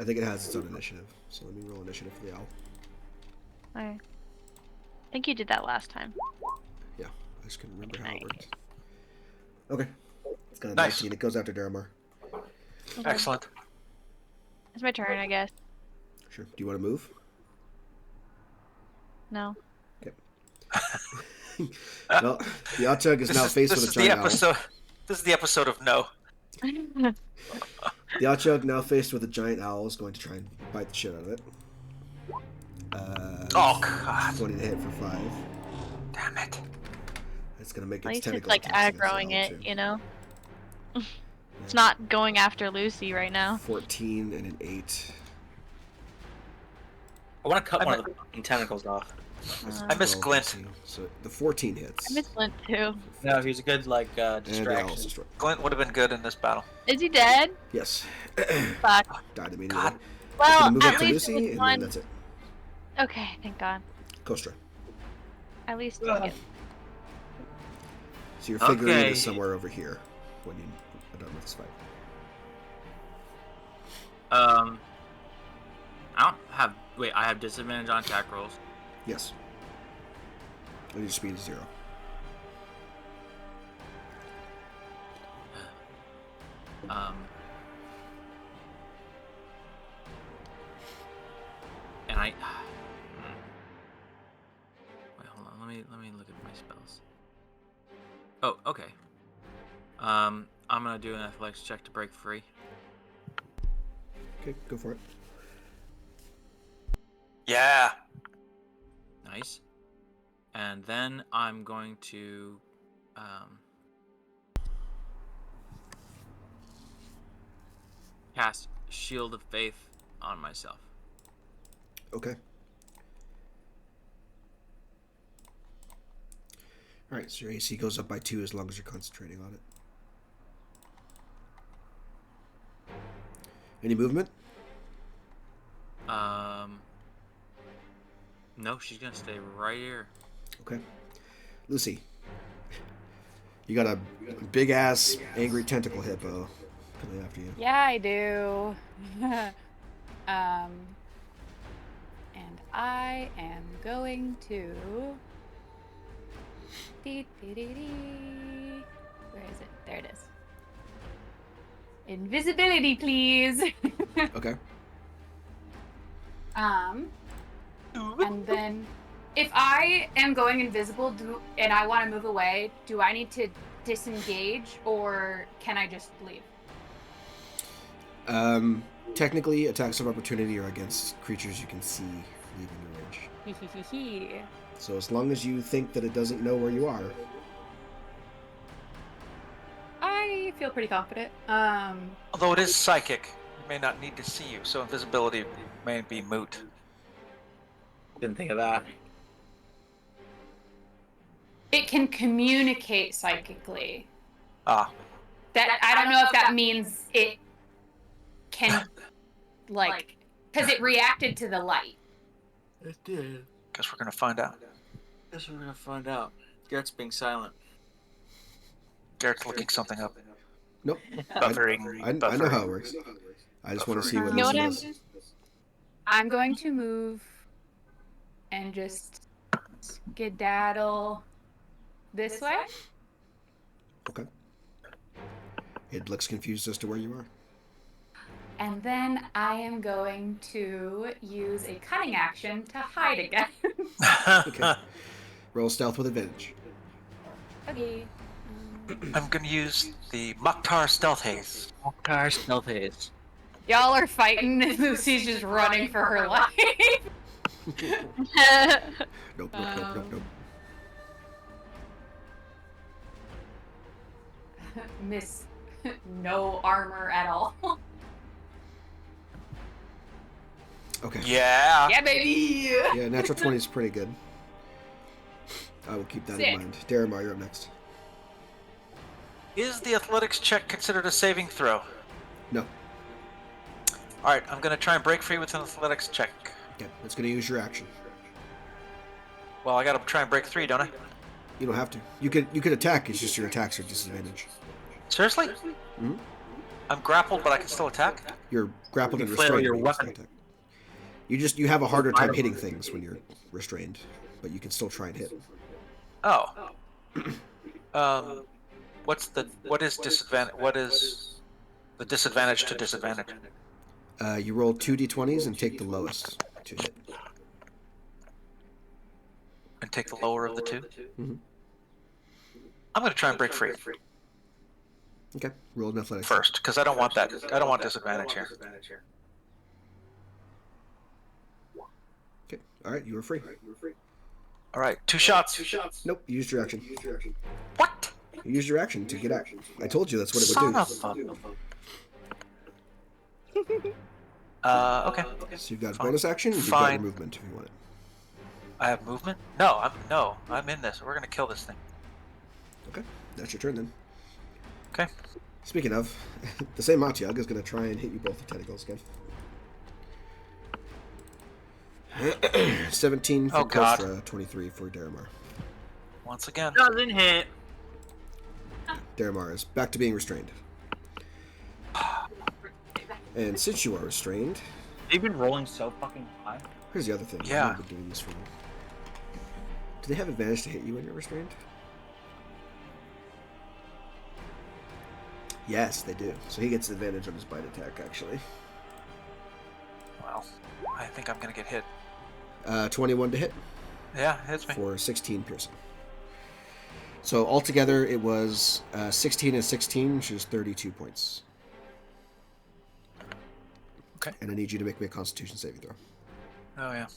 think it has its own initiative. So let me roll initiative for the owl. I think you did that last time. Yeah, I just couldn't remember how it worked. Okay, it's got a Nice. 19. It goes after Daramar. Okay. Excellent. It's my turn, I guess. Sure. Do you want to move? No. Okay. Well, the Oddchug is now faced with a giant owl. This is the episode of no. The Oddchug, now faced with a giant owl, is going to try and bite the shit out of it. Oh god! 20 to hit for 5. Damn it! It's going to make At its least tentacle it's like attacks against the aggroing owl, it, too. you know? It's not going after Lucy right now. 14 and an 8. I want to cut one of the fucking tentacles off. I miss 12, Glint. 15. So the 14 hits. I miss Flint too. No, he's a good like And the owl's distraction. destroyed. Glint would have been good in this battle. Is he dead? Yes. Fuck. Died immediately. God. We're Well, gonna move up at to least Lucy, it was and one. then that's it. Okay, thank God. Kostra. At least Ugh. get... So your figurine Okay. is somewhere over here when you are done with this fight. I don't have. Wait, I have disadvantage on attack rolls. Yes. And your speed is 0. And I. Wait, hold on. Let me look at my spells. Oh, okay. I'm gonna do an athletics check to break free. Okay, go for it. Yeah. Nice. And then I'm going to cast Shield of Faith on myself. Okay. Alright, so your AC goes up by 2 as long as you're concentrating on it. Any movement? No, she's gonna stay right here. Okay. Lucy. You got a big ass angry tentacle hippo coming after you. Yeah, I do. And I am going to. Where is it? There it is. Invisibility, please. Okay. And then, if I am going invisible and I want to move away, do I need to disengage or can I just leave? Technically, attacks of opportunity are against creatures you can see leaving your range. So as long as you think that it doesn't know where you are, I feel pretty confident. Although it is psychic, it may not need to see you, so invisibility may be moot. Didn't think of that. It can communicate psychically. Ah, That I don't know if that means it can, like, because it reacted to the light. It did. guess we're gonna find out. Guess we're gonna find out. Garrett's being silent. Garrett's looking something up. nope. Buffering. I know how it works. I just want to see what You know Lucy what does. I'm going to move and just skedaddle this way. Okay. It looks confused as to where you are. And then I am going to use a cunning action to hide again. Okay. Roll stealth with advantage. Okay. I'm gonna use the Mukhtar Stealth Haze. Car stealth haze. Y'all are fighting, and Lucy's just running for her life. Nope, nope. Miss no armor at all. Okay. Yeah. Yeah, baby. Yeah, natural 20 is pretty good. I will keep that Sick. in mind. Daramar, you're up next. Is the athletics check considered a saving throw? No. All right, I'm gonna try and break free with an athletics check. Okay, it's going to use your action. Well, I gotta try and break 3, don't I? You don't have to. You could attack. It's just your attacks are disadvantage. Seriously? Mhm. I'm grappled, but I can still attack. You're grappled You and flail restrained. your but you can still weapon. attack. You have a harder time hitting things when you're restrained, but you can still try and hit. Oh. What is disadvantage? What is the disadvantage to disadvantage? You roll 2d20s and take the lowest to hit. And take the lower of the 2. Mhm. I'm gonna try and break free Okay, roll an athletics. first, because I don't want that. I don't want disadvantage here. Okay, all right, you were free. All right, 2 shots. Nope, you used your action. What? You used your action to get out. I told you that's what it Son would of do. a. Okay. So you've got Fine. bonus action. You've got Fine. your movement if you want it. I have movement. No, I'm in this. We're gonna kill this thing. Okay, that's your turn then. Okay. Speaking of, the same Matyag is going to try and hit you both with tentacles again. 17 for Oh, God. Kostra, 23 for Daramar. Once again. Doesn't hit. Daramar is back to being restrained. And since you are restrained, They've been rolling so fucking high. here's the other thing. Yeah. I've been doing this for you. Do they have advantage to hit you when you're restrained? Yes, they do. So he gets advantage on his bite attack, actually. Well, I think I'm gonna get hit. 21 to hit Yeah, hits me. for 16 piercing. So altogether, it was 16 and 16, which is 32 points. Okay. And I need you to make me a Constitution saving throw. Oh yeah.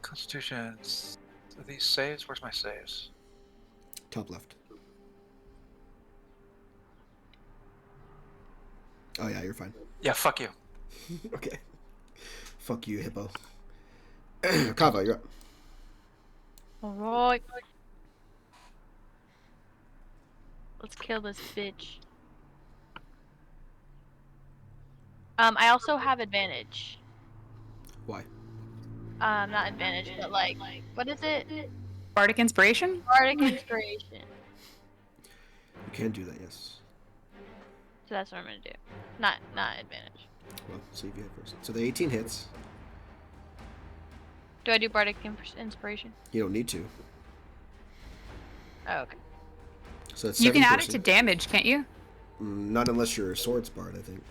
Constitutions. Are these saves? Where's my saves? Top left. Oh yeah, you're fine. Yeah, fuck you. Okay. Fuck you, Hippo. Kava, you're up. Alright. Let's kill this bitch. I also have advantage. Why? Not advantage, but like, what is it? Bardic Inspiration? Bardic Inspiration. You can do that, yes. So that's what I'm gonna do. Not advantage. Well, see if you hit first. So the 18 hits. Do I do Bardic Inspiration? You don't need to. Oh, okay. So that's You can 7 add it to piercing. damage, can't you? Not unless you're a swords bard, I think.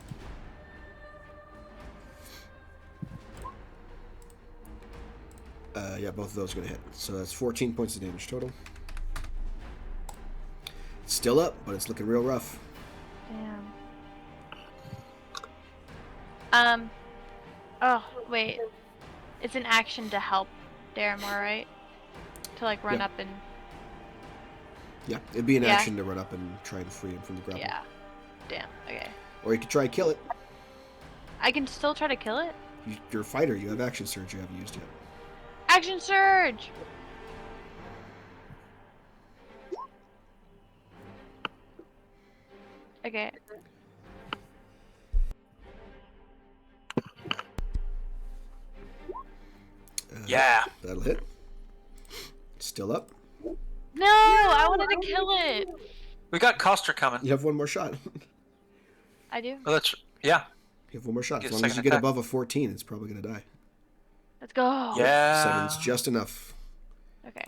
Yeah, both of those are going to hit. So that's 14 points of damage total. It's still up, but it's looking real rough. Damn. Oh, wait. It's an action to help Daramar, right? To like run Yeah. up and... Yeah, it'd be an Yeah. action to run up and try to free him from the grapple. Yeah. Damn, okay. Or you could try to kill it. I can still try to kill it? You're a fighter. You have action surge you haven't used yet. Action Surge! Okay. Yeah. That'll hit. Still up. No! I wanted to kill it! We got Koster coming. You have one more shot. I do? Oh, that's yeah. You have one more shot. Get As a long as you second get attack. above a 14, it's probably going to die. Let's go! Yeah. 7's just enough. Okay.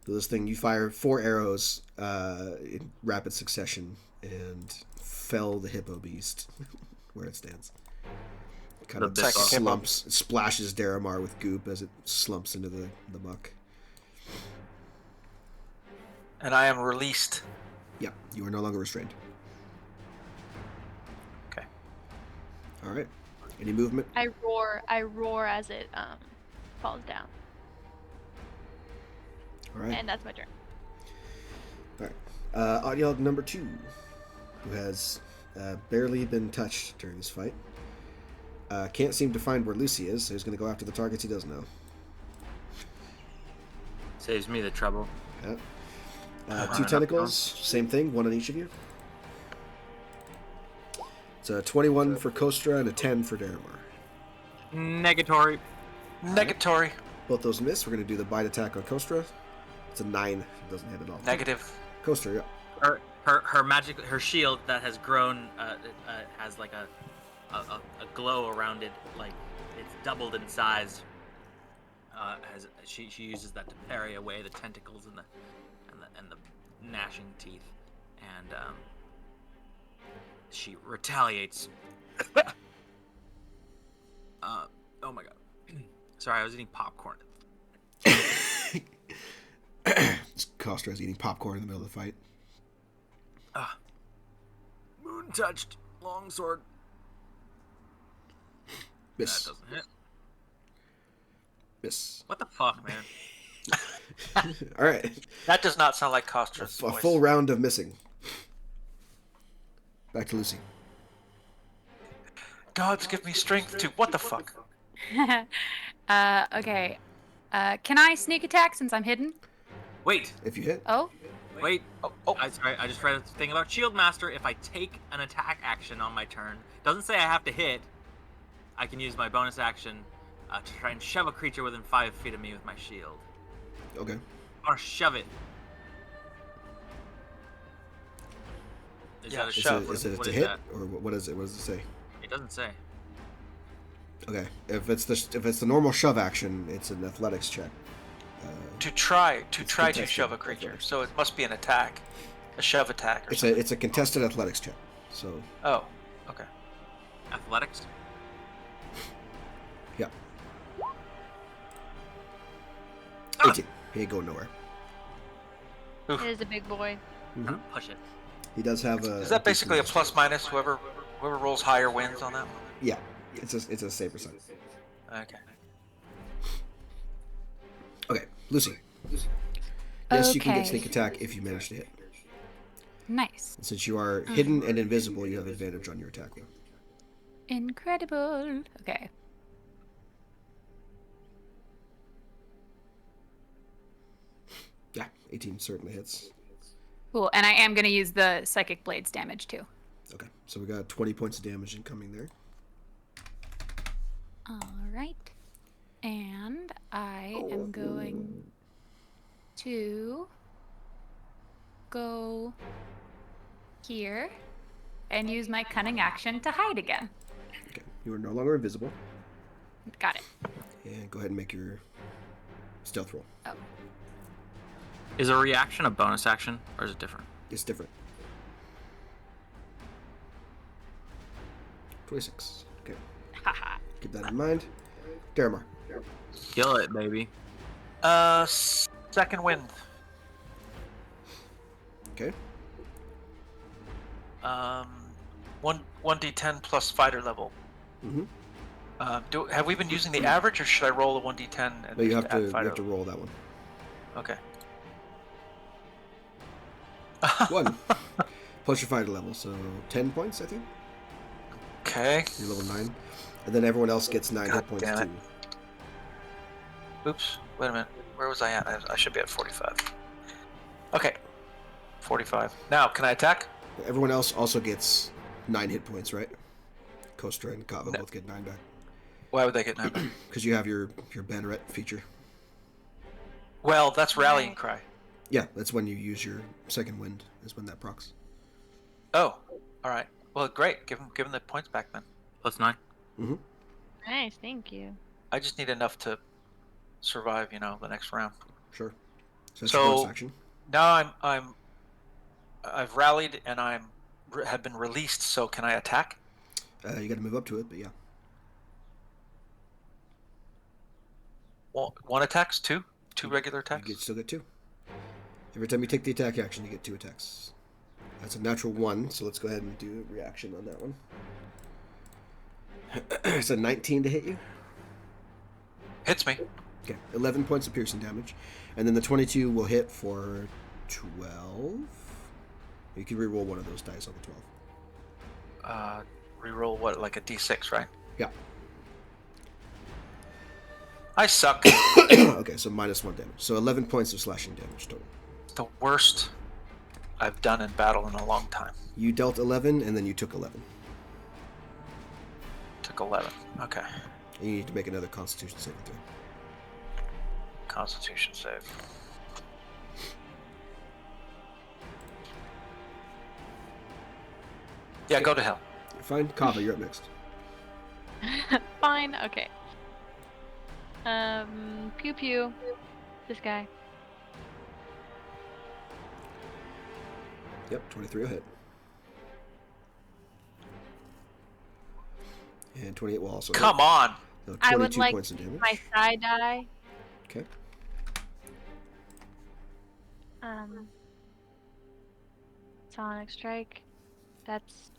So this thing, you fire 4 arrows in rapid succession and fell the hippo beast where it stands. Kind The of big slumps, it splashes Daramar with goop as it slumps into the muck. And I am released. Yeah, you are no longer restrained. Okay. All right. Any movement? I roar as it falls down. All right. And that's my turn. All right. Audiog number 2, who has barely been touched during this fight. Can't seem to find where Lucy is, so he's going to go after the targets he does know. Saves me the trouble. Yeah. 2 tentacles, same thing, 1 on each of you. It's a 21 for Kostra and a 10 for Daramar. Negatory. Negatory. Both those miss. We're going to do the bite attack on Kostra. It's a 9. It doesn't hit at all. Negative. Kostra, yeah. Her magic, her shield that has grown, has like a glow around it, like it's doubled in size. As she uses that to parry away the tentacles and the gnashing teeth, and she retaliates. Oh my god! Sorry, I was eating popcorn. Kostra's eating popcorn in the middle of the fight. Moon touched longsword. Miss. That doesn't hit. Miss. What the fuck, man? All right. That does not sound like Kostra's A voice. full round of missing. Back to Lucy. Gods give me strength to... What the fuck? Okay. Can I sneak attack since I'm hidden? Wait, If you hit. Oh, wait. Oh. I just read a thing about Shield Master. If I take an attack action on my turn, doesn't say I have to hit. I can use my bonus action to try and shove a creature within 5 feet of me with my shield. Okay. I want to shove it. Yeah, that a shove. Is it What a is hit? that? Or what is it? What does it say? It doesn't say. Okay. If it's the normal shove action, it's an athletics check. To try to contested shove a creature. athletics. So it must be an attack. A shove attack or It's something. a contested athletics check. So Oh, okay. Athletics? yeah. Ah! 18. He ain't going nowhere. Oof. It is a big boy. Push it. He does have a. Is that basically a decent- plus minus? Whoever rolls higher wins on that one? Yeah. It's a safer side. Okay. Okay, Lucy. Yes, you can get Okay. sneak attack if you manage to hit. nice. And since you are hidden and invisible, you have advantage on your attack roll. Incredible. Okay. Yeah, 18 certainly hits. Cool. And I am going to use the Psychic Blades damage too. Okay, so we got 20 points of damage incoming there. All right. And I am going to go here and use my cunning action to hide again. Okay, you are no longer invisible. Got it. And go ahead and make your stealth roll. Oh. Is a reaction a bonus action, or is it different? It's different. 26. Okay, Haha. keep that in mind. Daramar. Kill it, baby. Second wind. Okay. 1d10 plus fighter level. Mm-hmm. Have we been using the average, or should I roll a 1d10 and No, you just have add to you fighter have to roll that one. Okay. 1. Plus your fighter level, so 10 points, I think. Okay. You're level 9. And then everyone else gets 9 God hit points damn it. too. Oops. Wait a minute. Where was I at? I should be at 45. Okay. 45. Now, can I attack? Everyone else also gets 9 hit points, right? Kostra and Kava No. both get 9 back. Why would they get 9 back? Because you have your banneret feature. Well, that's rallying cry. Yeah, that's when you use your second wind, is when that procs. Oh, all right. Well, great. Give him the points back then. +9. Mm-hmm. Nice, thank you. I just need enough to survive, the next round. Sure. So that's So- your bonus action. Now I've rallied and have been released. So can I attack? You got to move up to it, but yeah. One attacks, two regular You attacks. still get 2. Every time you take the attack action, you get 2 attacks. That's a natural 1, so let's go ahead and do a reaction on that one. It's a 19 to hit you. Hits me. Okay, 11 points of piercing damage. And then the 22 will hit for 12. You can reroll one of those dice on the 12. Reroll what, like a d6, right? Yeah. I suck. Okay, so minus 1 damage. So 11 points of slashing damage total. The worst I've done in battle in a long time. You dealt 11, and then you took 11. Took 11. Okay. And you need to make another Constitution saving throw. Constitution save. Yeah, go to hell. You're fine. Kava, you're up next. Fine. Okay. Pew pew. This guy. Yep, 23 will hit. And 28 will also Come on! hit. So I would 22 like points of damage. my side die. Okay. Sonic strike. That's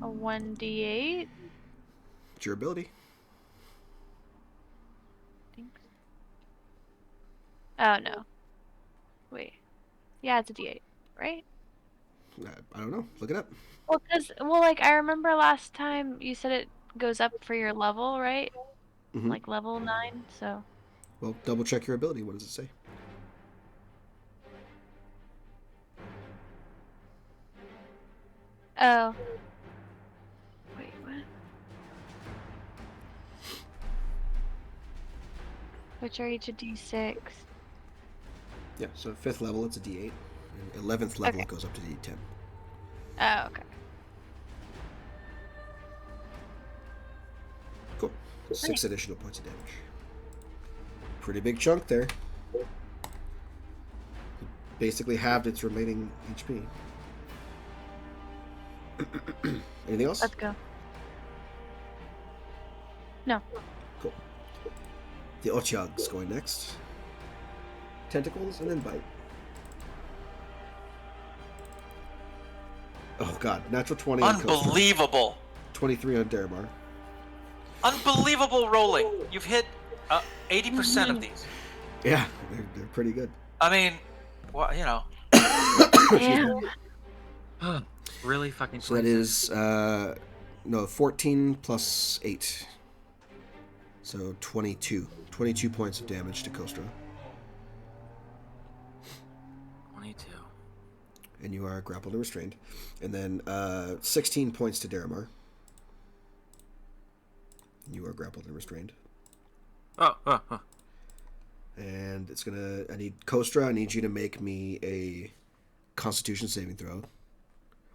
a 1d8. It's your ability. Thanks. Oh no. Wait. Yeah, it's a d8, right? I don't know. Look it up. Well, like I remember last time you said it goes up for your level, right? Mhm. Like level 9. So. Well, double check your ability. What does it say? Oh. Wait, what? Which are each a d6? Yeah, so 5th level, it's a D8. And 11th level, Okay. it goes up to D10. Oh, okay. Cool. 6 additional points of damage. Pretty big chunk there. Basically halved its remaining HP. Anything else? Let's go. No. Cool. The Otyag's going next. Tentacles and then bite. Oh god, natural 20 on Coast. Unbelievable! 23 on Daramar. Unbelievable rolling. You've hit 80% of these. Yeah, they're pretty good. I mean, well, you know. Damn. Really fucking. So that is 14 plus 8. So 22. 22 points of damage to Kostra. 22. And you are grappled and restrained. And then 16 points to Daramar. You are grappled and restrained. Oh. And it's gonna. I need Kostra. I need you to make me a Constitution saving throw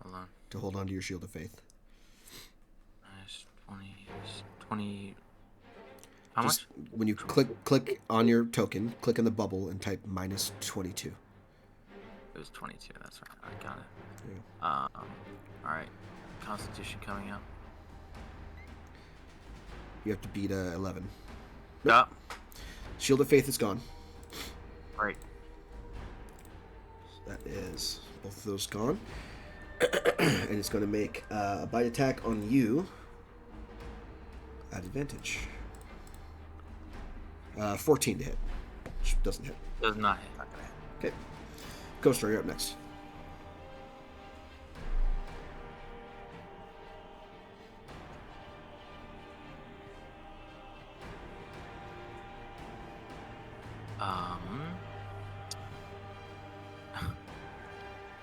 Hold on. to hold on to your Shield of Faith. Nice. 20. How Just much? when you click on your token, click in the bubble and type minus 22. It was 22. That's right. I got it. Yeah. All right. Constitution coming up. You have to beat 11. Yeah. Shield of Faith is gone. Great. That is both of those gone. And it's going to make a bite attack on you at advantage. 14 to hit. Which doesn't hit. Does not hit. Not gonna hit. Okay. Kostra, you're up next.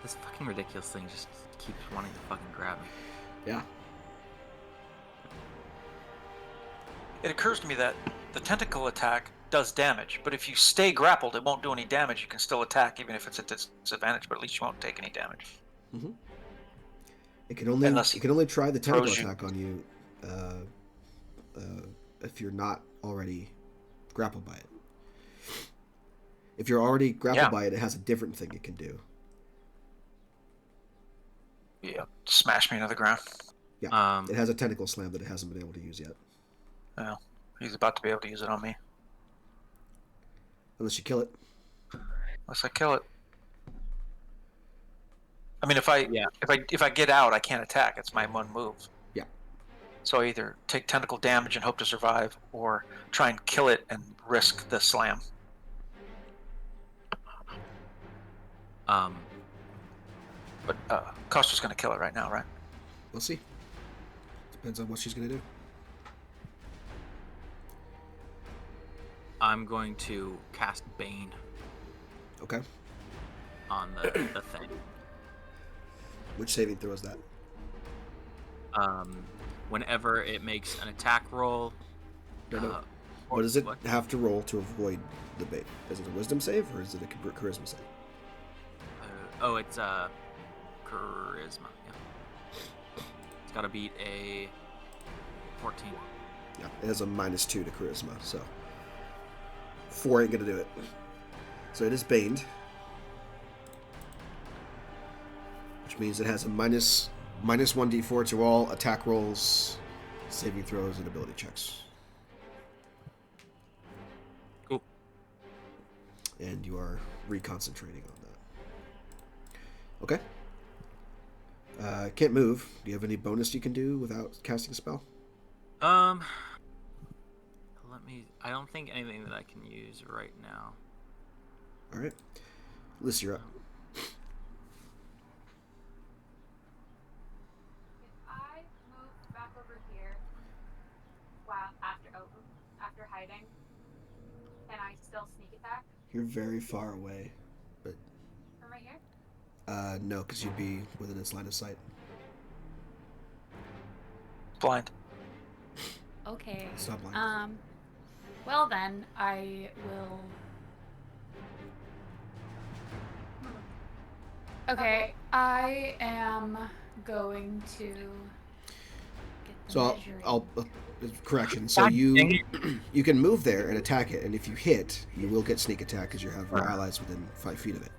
This fucking ridiculous thing just keeps wanting to fucking grab me. Yeah. It occurs to me that the tentacle attack does damage, but if you stay grappled, it won't do any damage. You can still attack even if it's at disadvantage, but at least you won't take any damage. Mm-hmm. It can only try the tentacle attack on you if you're not already grappled by it. If you're already grappled by it, it has a different thing it can do. Yeah, smash me into the ground. Yeah, it has a tentacle slam that it hasn't been able to use yet. Well, he's about to be able to use it on me. Unless you kill it. unless I kill it. I mean, if I get out, I can't attack. It's my one move. Yeah. So I either take tentacle damage and hope to survive, or try and kill it and risk the slam. But Costa's going to kill it right now, right? We'll see. Depends on what she's going to do. I'm going to cast Bane Okay. on the thing. Which saving throw is that? Whenever it makes an attack roll. No. What does it have to roll to avoid the bait? Is it a wisdom save or is it a charisma save? It's a charisma. Yeah. It's got to beat a 14. Yeah, it has a -2 to charisma, so 4 ain't gonna do it. So it is baned, which means it has a -1d4 to all attack rolls, saving throws, and ability checks. Cool. And you are reconcentrating on that. Okay. Can't move. Do you have any bonus you can do without casting a spell? I don't think anything that I can use right now. All right. Liz, you're up. If I move back over here, after hiding, can I still sneak attack You're very far away, but from right here? no, because you'd be within its line of sight. Blind. Okay. It's not blind. Well then, I will. Okay, I am going to. Get the So measuring. I'll correction. So you can move there and attack it, and if you hit, you will get sneak attack because you have your allies within 5 feet of it.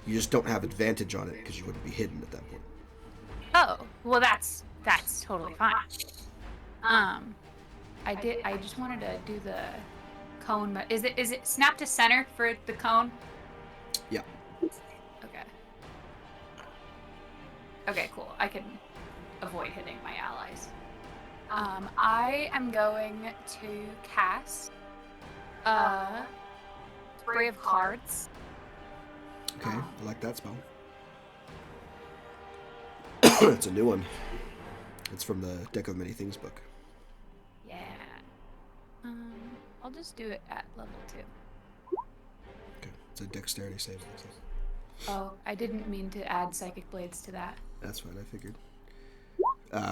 You just don't have advantage on it because you wouldn't be hidden at that point. Oh, well that's totally fine. I just wanted to do the cone. Is it snap to center for the cone? Yeah. Okay. Okay, cool. I can avoid hitting my allies. I am going to cast Spray of Cards. Okay, I like that spell. It's a new one. It's from the Deck of Many Things book. Yeah. I'll just do it at level 2. Okay, it's a dexterity save. Oh, I didn't mean to add Psychic Blades to that. That's fine, I figured.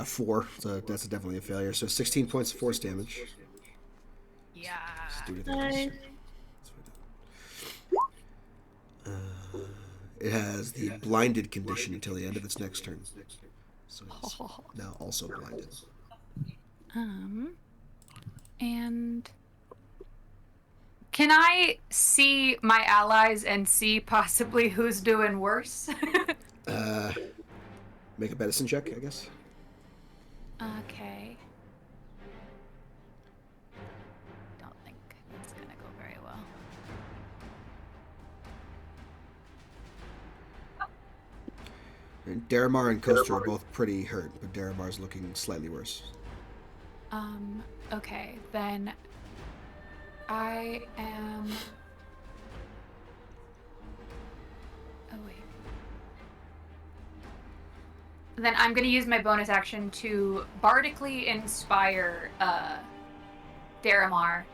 4, so that's definitely a failure. So 16 points of force damage. Yeah. Just do it again. It has the blinded condition until the end of its next turn. So it's now also blinded. And can I see my allies and see possibly who's doing worse? Make a medicine check, I guess. Okay. Don't think that's gonna go very well. And Daramar and Coaster are both pretty hurt, but Daramar's looking slightly worse. Okay, then I am. Oh, wait. Then I'm going to use my bonus action to bardically inspire Daramar.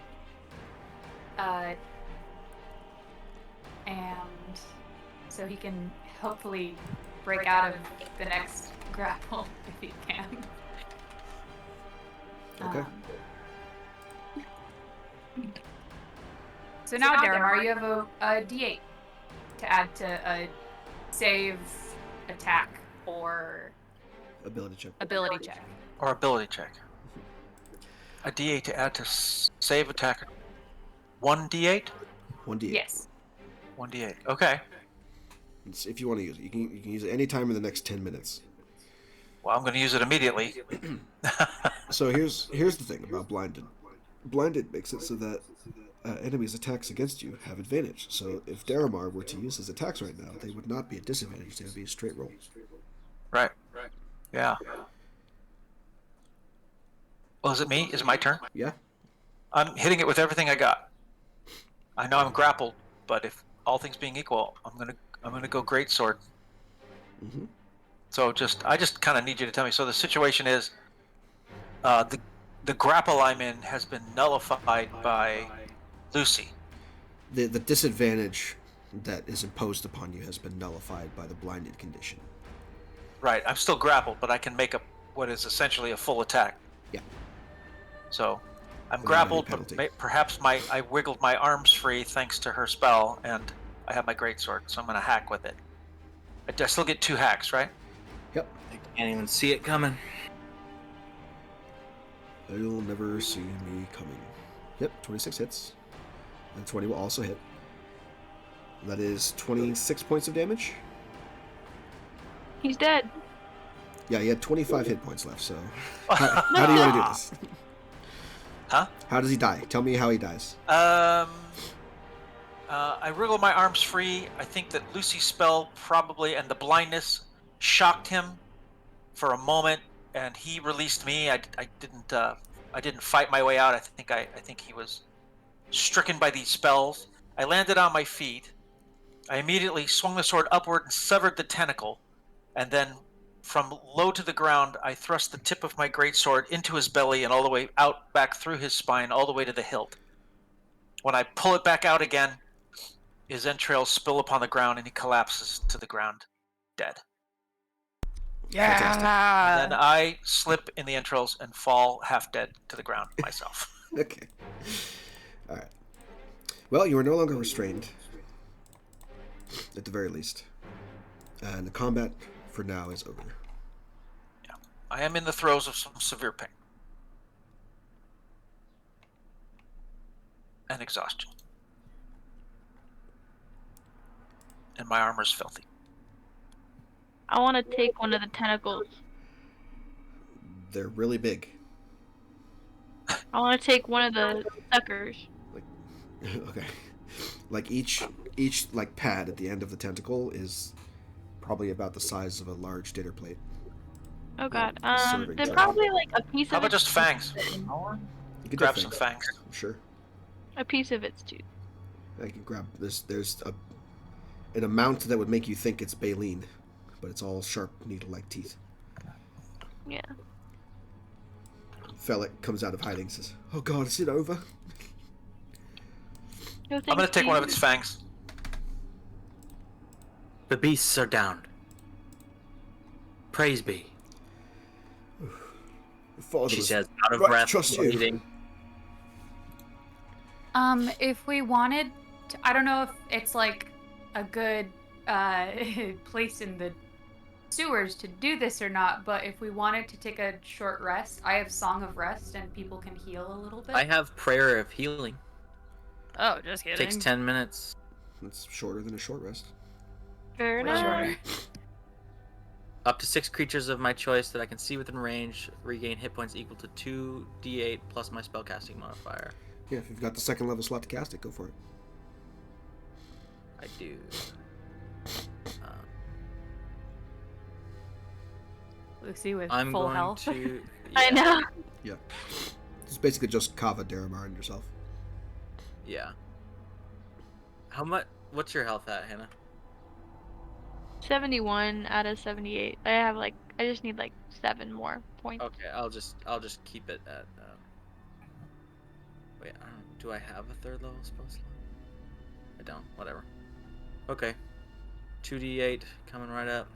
And so he can hopefully break out of the next grapple if he can. Okay. So now, Daramar, you have a D8 to add to a save, attack, or Ability check. ability check. Or ability check. A D8 to add to save attack. 1d8? 1d8. Yes. 1d8. Okay. If you want to use it, you can use it any time in the next 10 minutes. Well, I'm going to use it immediately. So here's the thing about blinded. Blinded makes it so that enemies' attacks against you have advantage. So if Daramar were to use his attacks right now, they would not be a disadvantage. They would be a straight roll. Right. Yeah. Well, is it me? Is it my turn? Yeah. I'm hitting it with everything I got. I know I'm grappled, but if all things being equal, I'm gonna go great sword. Mm-hmm. So I just kind of need you to tell me. So the situation is, uh, the the grapple I'm in has been nullified by Lucy. The disadvantage that is imposed upon you has been nullified by the blinded condition. Right. I'm still grappled, but I can make up what is essentially a full attack. Yeah. So I'm Without any grappled, penalty. but perhaps I wiggled my arms free thanks to her spell, and I have my greatsword, so I'm gonna hack with it. I still get 2 hacks, right? Yep. I can't even see it coming. You'll never see me coming. Yep, 26 hits. And 20 will also hit. That is 26 points of damage. He's dead. Yeah, he had 25 hit points left, so... How do you want to do this? Huh? How does he die? Tell me how he dies. I wriggle my arms free. I think that Lucy's spell probably and the blindness shocked him for a moment, and he released me. I didn't fight my way out. I think he was stricken by these spells. I landed on my feet. I immediately swung the sword upward and severed the tentacle, and then from low to the ground, I thrust the tip of my greatsword into his belly and all the way out back through his spine, all the way to the hilt. When I pull it back out again, his entrails spill upon the ground and he collapses to the ground, dead. Fantastic. And then I slip in the entrails and fall half dead to the ground myself. Okay. Alright. Well, you are no longer restrained. At the very least. And the combat, for now, is over. Yeah. I am in the throes of some severe pain. And exhaustion. And my armor's filthy. I want to take one of the tentacles. They're really big. I want to take one of the suckers. Okay. Like each like pad at the end of the tentacle is probably about the size of a large dinner plate. Oh god. Serving They're tray. probably like a piece How of about its just fangs? You can Grab take some fangs. Sure. a piece of its tooth. I can grab this. There's an amount that would make you think it's baleen, but it's all sharp needle-like teeth. Yeah. Fellick comes out of hiding and says, "Oh god, is it over?" No, I'm gonna thanks, take one of dude. its fangs. The beasts are down. Praise be. Your father She was says, out of right to breath, trust you. bleeding. If we wanted to, I don't know if it's like a good place in the sewers to do this or not, but if we wanted to take a short rest, I have Song of Rest and people can heal a little bit. I have Prayer of Healing. Oh, just kidding. Takes 10 minutes. It's shorter than a short rest. Fair enough. Up to 6 creatures of my choice that I can see within range regain hit points equal to 2d8 plus my spellcasting modifier. Yeah, if you've got the second level slot to cast it, go for it. I do. Lucy with I'm full going health. to. I know. Yeah. It's basically just Kava, Daramar, and yourself. Yeah. How much? What's your health at, Hannah? 71 out of 78. I just need like 7 more points. Okay, I'll just keep it at. Wait, do I have a 3rd level spell slot? I don't. Whatever. Okay. 2d8 coming right up.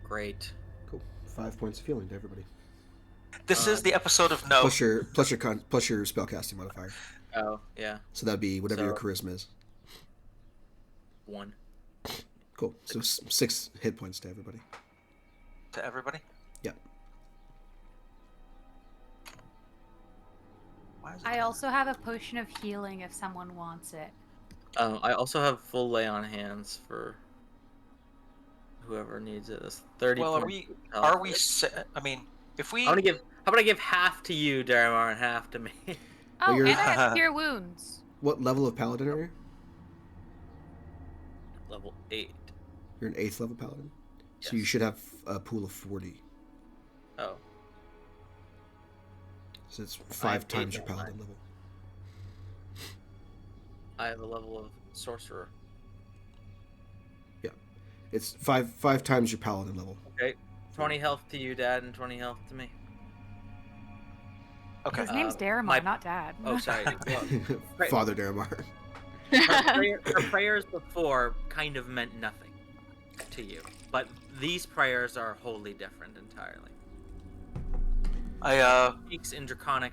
Great. Cool. 5 points of healing to everybody. This is the episode of No. Plus your spellcasting modifier. Oh, yeah. So that'd be whatever your So- charisma is. 1. Cool. So 6 hit points to everybody. To everybody? Yep. Why is it I doing also have a potion of healing if someone wants it. I also have full lay on hands for whoever needs it. That's 30 Well, points. are we? I mean, if we. I want to give. How about I give half to you, Daramar, and half to me? Oh, you're- and I have cure wounds. What level of paladin are you? Level 8. You're an 8th level paladin. So Yes. you should have a pool of 40. Oh. So it's 5 eighth times your level paladin level. I have a level of sorcerer. It's five times your paladin level. Okay. 20 health to you, Dad, and 20 health to me. Okay. His name's Daramar, my- not Dad. Oh, sorry. Well, Right. Father Daramar. her prayers before kind of meant nothing to you, but these prayers are wholly different entirely. I Speaks in Draconic,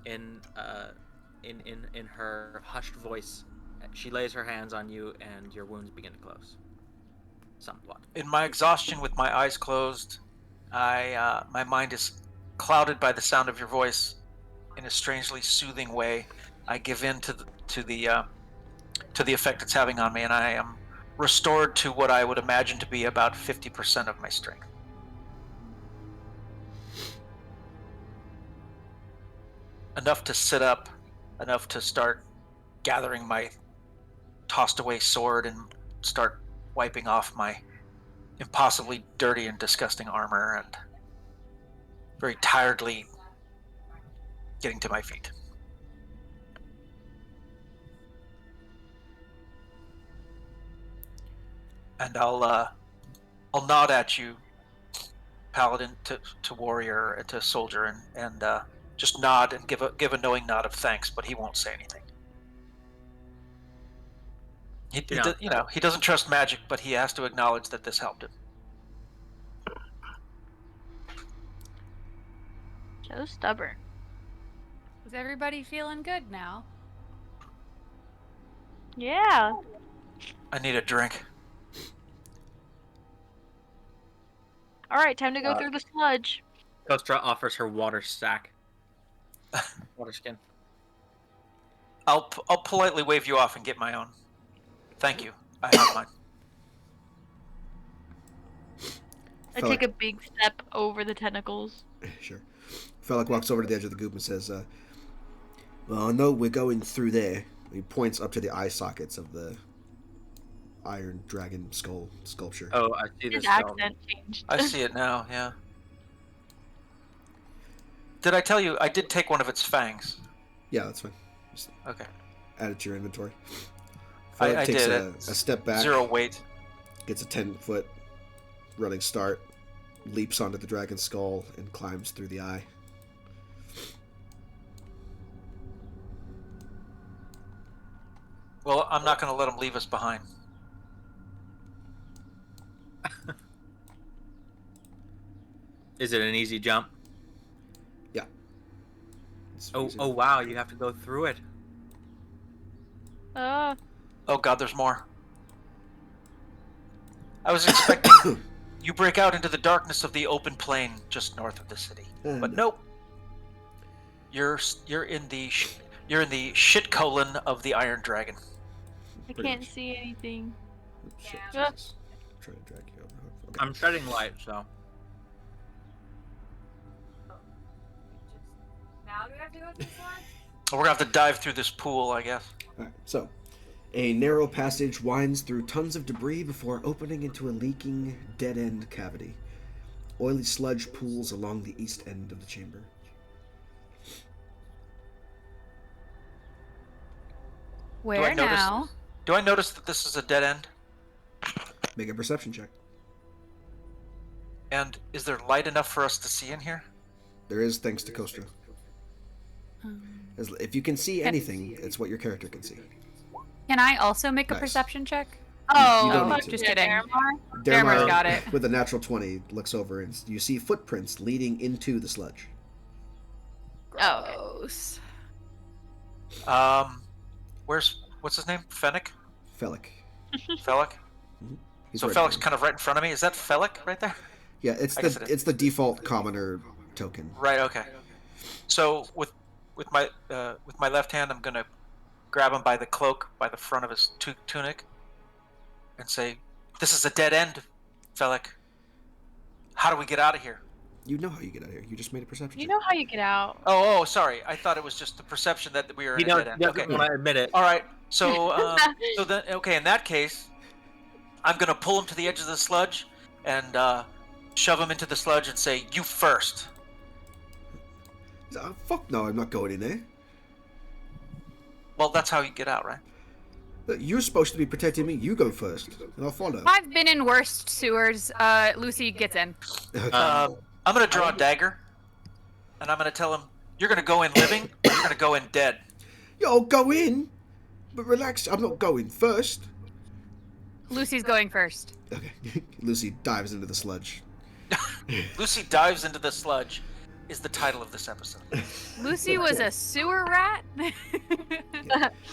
in her hushed voice. She lays her hands on you, and your wounds begin to close. Somewhat. in my exhaustion, with my eyes closed, my mind is clouded by the sound of your voice. In a strangely soothing way, I give in to the effect it's having on me, and I am restored to what I would imagine to be about 50% of my strength. Enough to sit up, enough to start gathering my tossed away sword and start wiping off my impossibly dirty and disgusting armor, and very tiredly getting to my feet. And I'll nod at you, paladin to warrior to soldier, and just nod and give a knowing nod of thanks, but he won't say anything. He doesn't trust magic, but he has to acknowledge that this helped him. So stubborn. Is everybody feeling good now? Yeah. I need a drink. All right, time to go through the sludge. Kostra offers her water stack. Water skin. I'll politely wave you off and get my own. Thank you. I have mine. I take a big step over the tentacles. Sure. Felix walks over to the edge of the goop and says, well, I know we're going through there. He points up to the eye sockets of the iron dragon skull sculpture. Oh, I see His this. accent changed. I see it now, yeah. Did I tell you I did take one of its fangs? Yeah, that's fine. Just Okay. add it to your inventory. I Felix takes did a it. step back, 0 weight. gets a 10-foot running start, leaps onto the dragon's skull, and climbs through the eye. Well, I'm not going to let him leave us behind. Is it an easy jump? It's Oh, easy. oh wow! You have to go through it. Uh, Oh God, there's more. I was expecting you break out into the darkness of the open plain just north of the city, but No. nope. You're in the shit colon of the Iron Dragon. I Pretty can't much. see anything. Oh, shit, Yeah. Jesus. I'm trying to drag you over. Okay. I'm shedding light, so. Now do we have to go through sludge? We're gonna have to dive through this pool, I guess. Alright, so a narrow passage winds through tons of debris before opening into a leaking, dead-end cavity. Oily sludge pools along the east end of the chamber. Where now? Do I notice that this is a dead end? Make a perception check. And is there light enough for us to see in here? There is, thanks to Kostra. If you can see anything, it's what your character can see. Can I also make a Nice. perception check? You don't need to. Just kidding. Daramar? Daramar's got it. With a natural 20, looks over and you see footprints leading into the sludge. Oh, Gross. What's his name? Fennec? Felic. Felix? He's So right Felix there. kind of right in front of me. Is that Felix right there? Yeah, it's I guess it is. it's the default commoner token. Right. Okay. So with my left hand, I'm gonna grab him by the cloak, by the front of his tunic, and say, "This is a dead end. Felek, how do we get out of here? You know how you get out of here. You just made a perception You check. know how you get out. Oh, sorry. I thought it was just the perception that we were He in a dead end. doesn't Okay. want to admit it. All right. So, okay. In that case, I'm gonna pull him to the edge of the sludge and shove him into the sludge and say, "You first." Fuck no, I'm not going in there. Well, that's how you get out, right? You're supposed to be protecting me. You go first, and I'll follow. I've been in worst sewers. Lucy gets in. I'm gonna draw a dagger, and I'm gonna tell him, "You're gonna go in living, or you're gonna go in dead." Yo, I'll go in, but relax. I'm not going first. Lucy's going first. Okay. Lucy dives into the sludge. Lucy dives into the sludge is the title of this episode. Lucy was a sewer rat.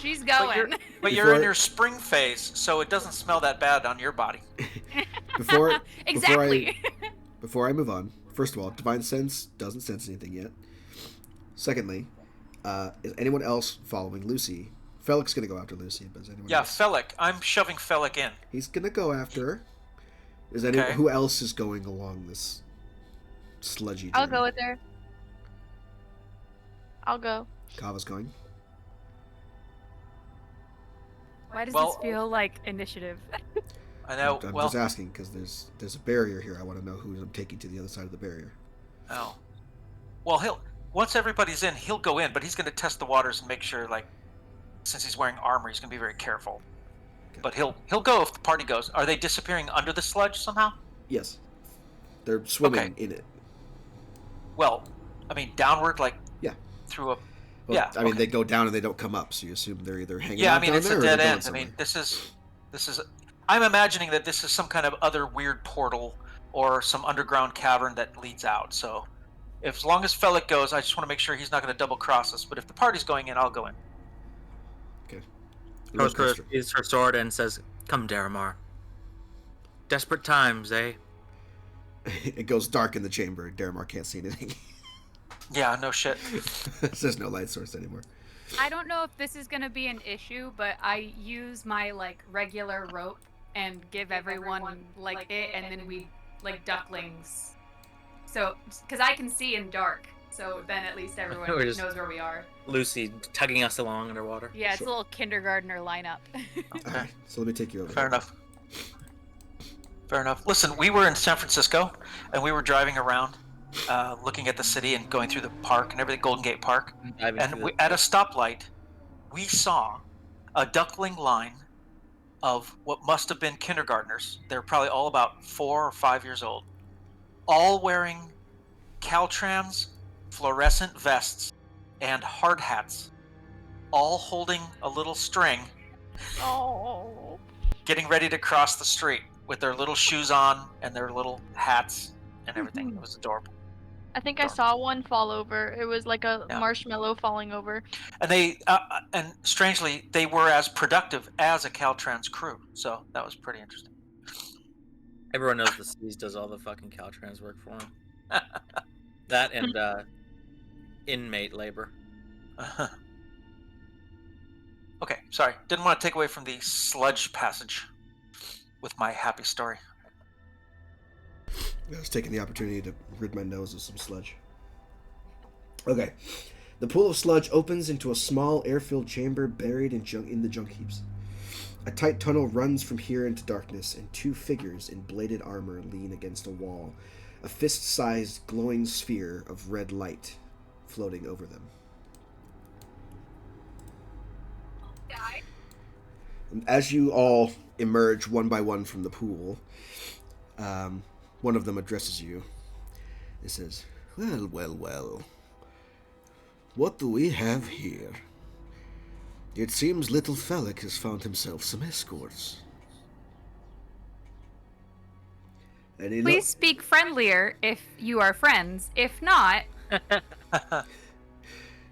She's going. But you're in your spring phase, so it doesn't smell that bad on your body. Exactly. Before I move on, first of all, Divine Sense doesn't sense anything yet. Secondly, is anyone else following Lucy? Felix gonna go after Lucy, but is anyone else? Felek. I'm shoving Felek in. He's gonna go after her. Okay. Who else is going along this sludgy journey? I'll go with her. I'll go. Kava's going. Why does Well- this feel like initiative? I know. I'm well, just asking because there's a barrier here. I want to know who I'm taking to the other side of the barrier. oh. Well, once everybody's in, he'll go in, but he's going to test the waters and make sure, like, since he's wearing armor, he's going to be very careful. Okay. But he'll go if the party goes. Are they disappearing under the sludge somehow? Yes, they're swimming Okay. in it. Well, I mean, downward, like, Yeah. through a. Well, Yeah. I mean, okay. they go down and they don't come up, so you assume they're either hanging Yeah, out I mean, down it's there a or they're dead going end. I somewhere. mean, this is. I'm imagining that this is some kind of other weird portal or some underground cavern that leads out. So, as long as Felek goes, I just want to make sure he's not going to double cross us. But if the party's going in, I'll go in. Kostra uses her sword and says, "Come, Daramar. Desperate times, eh?" It goes dark in the chamber. Daramar can't see anything. Yeah, no shit. There's no light source anymore. I don't know if this is gonna be an issue, but I use my like regular rope and give everyone like it, and then we like ducklings. So, because I can see in dark, so then at least everyone We're just- knows where we are. Lucy tugging us along underwater. Yeah, it's Sure. a little kindergartner lineup. All right, so let me take you over. Fair enough. Fair enough. Listen, we were in San Francisco, and we were driving around, looking at the city and going through the park and everything, Golden Gate Park. And at a stoplight, we saw a duckling line of what must have been kindergartners. They're probably all about 4 or 5 years old, all wearing Caltrans fluorescent vests and hard hats, all holding a little string, Oh. getting ready to cross the street with their little shoes on and their little hats and everything. It was adorable. I think I saw one fall over. It was like a Yeah. marshmallow falling over. And they, and strangely, they were as productive as a Caltrans crew. So that was pretty interesting. Everyone knows the Seas does all the fucking Caltrans work for him. That and inmate labor. Okay, sorry. Didn't want to take away from the sludge passage with my happy story. I was taking the opportunity to rid my nose of some sludge. Okay. The pool of sludge opens into a small air-filled chamber buried in the junk heaps. A tight tunnel runs from here into darkness, and two figures in bladed armor lean against a wall, a fist-sized glowing sphere of red light floating over them. And as you all emerge one by one from the pool, one of them addresses you. It says, "Well, well, well. What do we have here? It seems little Felek has found himself some escorts." And he Please speak friendlier if you are friends. If not,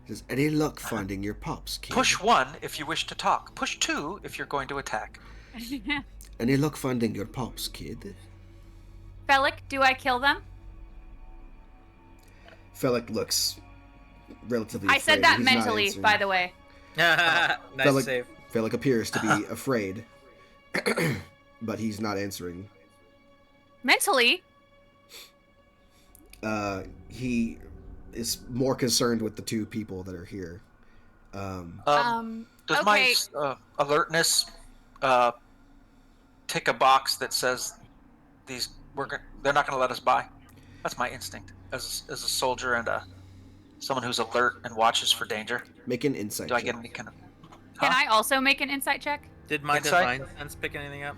says, "Any luck finding your pops, kid? Push 1 if you wish to talk. Push 2 if you're going to attack. Any luck finding your pops, kid?" Felek, do I kill them? Felek looks relatively I afraid. said that He's not mentally, answering. by the way. Nice Felek, save. Felek appears to be afraid, but he's not answering. Mentally, He is more concerned with the two people that are here. Does okay. my alertness uh, tick a box that says they're not going to let us by? That's my instinct as a soldier and someone who's alert and watches for danger. Make an insight Do I check. get any kind of Can Huh? I also make an insight check? Did my Insight? divine sense pick anything up?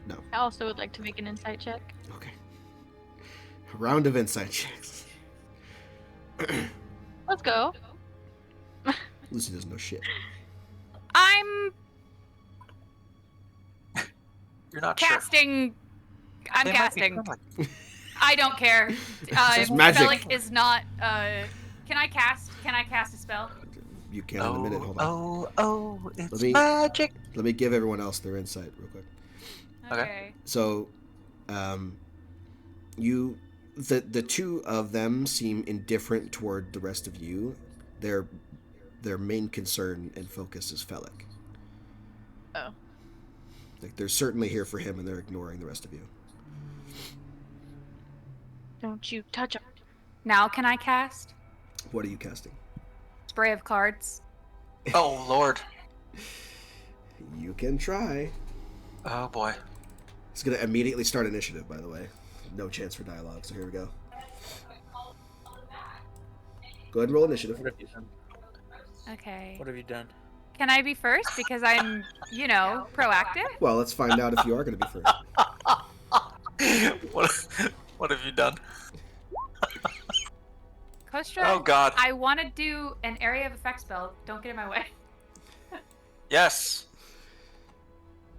No. I also would like to make an insight check. Okay. A round of insight checks. Let's go. Lucy doesn't know shit. I'm You're not casting. I'm sure. They might be casting. friendly. I don't care. is magic. Spellic is not. Can I cast? Can I cast a spell? You can in a minute. Hold on. It's me- magic. Let me give everyone else their insight real quick. Okay. So, the two of them seem indifferent toward the rest of you. Their main concern and focus is Felix. Oh. Like they're certainly here for him, and they're ignoring the rest of you. Don't you touch him. Now can I cast What are you casting? spray of cards? Oh Lord. You can try. Oh boy. It's gonna immediately start initiative, by the way. No chance for dialogue, so here we go. Go ahead and roll initiative. What have you done? Okay. What have you done? Can I be first because I'm, proactive? Well, let's find out if you are gonna be first. What have you done? Kostra, Oh God. I want to do an area of effect spell. Don't get in my way. Yes.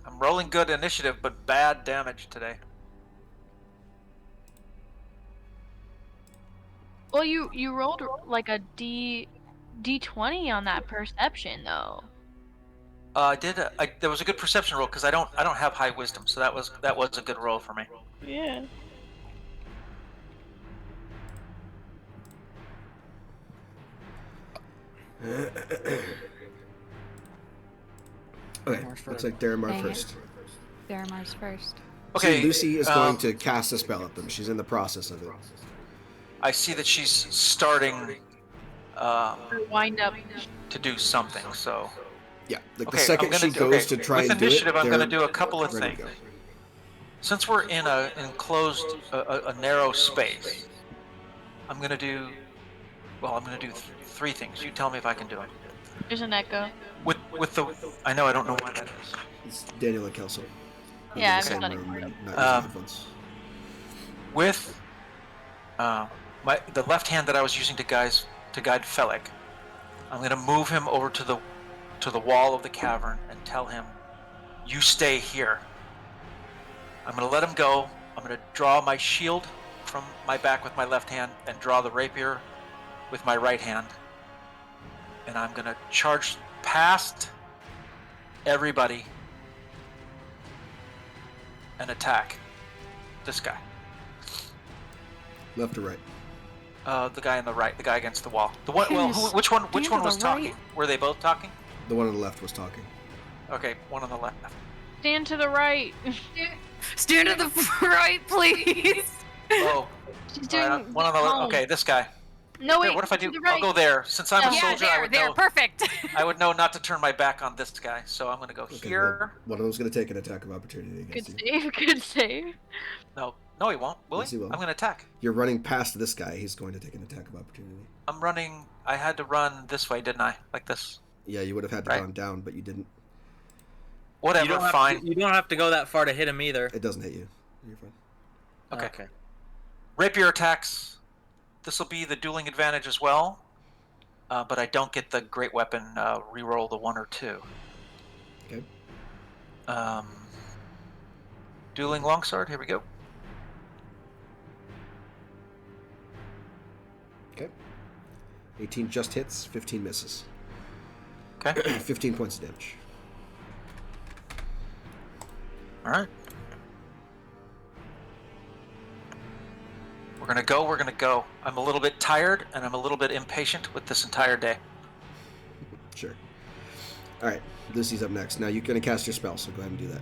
I'm rolling good initiative, but bad damage today. Well, you rolled like a D20 on that perception though. There was a good perception roll because I don't have high wisdom, so that was a good roll for me. Yeah. Okay, looks like Daramar Dang it. first. Theramar's first. Okay. So Lucy is going to cast a spell at them. She's in the process of it. I see that she's starting Wind up. to do something. So Yeah, like okay, the second she goes to try with and do it, initiative, I'm they're going to do a couple of ready to things. go. Since we're in a enclosed, a narrow space, I'm going to do three things. You tell me if I can do it. There's an echo. With the, I know I don't know what that is. It's Daniel and Kelso. Yeah, In the same I'm room studying. and not using headphones. With the left hand that I was using to guide Felix, I'm going to move him over to the wall of the cavern and tell him, "You stay here." I'm going to let him go. I'm going to draw my shield from my back with my left hand and draw the rapier with my right hand. And I'm going to charge past everybody and attack this guy. Left or right? The guy on the right, the guy against the wall. The one. Well, which one was talking? Were they both talking? The one on the left was talking. Okay, one on the left. Stand to the right. Stand to the right, please. Oh, She's doing all right, one on the left. calm. Okay, this guy. No, Here, wait. what if I to do? the right. I'll go there. Since I'm a Yeah, soldier, I would know. perfect. I would know not to turn my back on this guy, so I'm gonna go Okay, here. well, one of them's going to take an attack of opportunity Good against you. save. Good save. No, he won't. Will Yes, he? he will. I'm gonna attack. You're running past this guy. He's going to take an attack of opportunity. I'm running. I had to run this way, didn't I? Like this. Yeah, you would have had to Right. run down, but you didn't. Whatever. Fine. You don't have to go that far to hit him either. It doesn't hit you. You're fine. Okay. Rapier attacks. This will be the dueling advantage as well, but I don't get the great weapon reroll the 1 or 2. Okay. Dueling longsword. Here we go. Okay. 18 just hits, 15 misses. Okay. 15 points of damage. All right. We're gonna go. We're gonna go. I'm a little bit tired and I'm a little bit impatient with this entire day. Sure. All right, Lucy's up next. Now you're going to cast your spell, so go ahead and do that.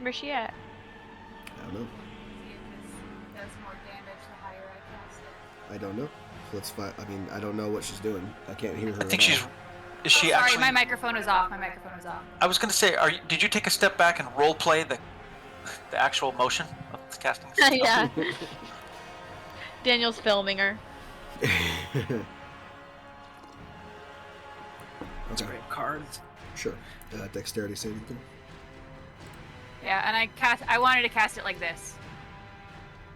Where's she at? I don't know. See if this does more damage the higher I cast it. I don't know. So let's find. I mean, I don't know what she's doing. I can't hear her. I think at she's. all. Is she Sorry, actually? my microphone was off. My microphone was off. I was going to say, did you take a step back and role play the actual motion of casting? the spell? Yeah. Daniel's filming her. Okay. Great cards. Sure. Dexterity saving throw. Yeah, and I wanted to cast it like this.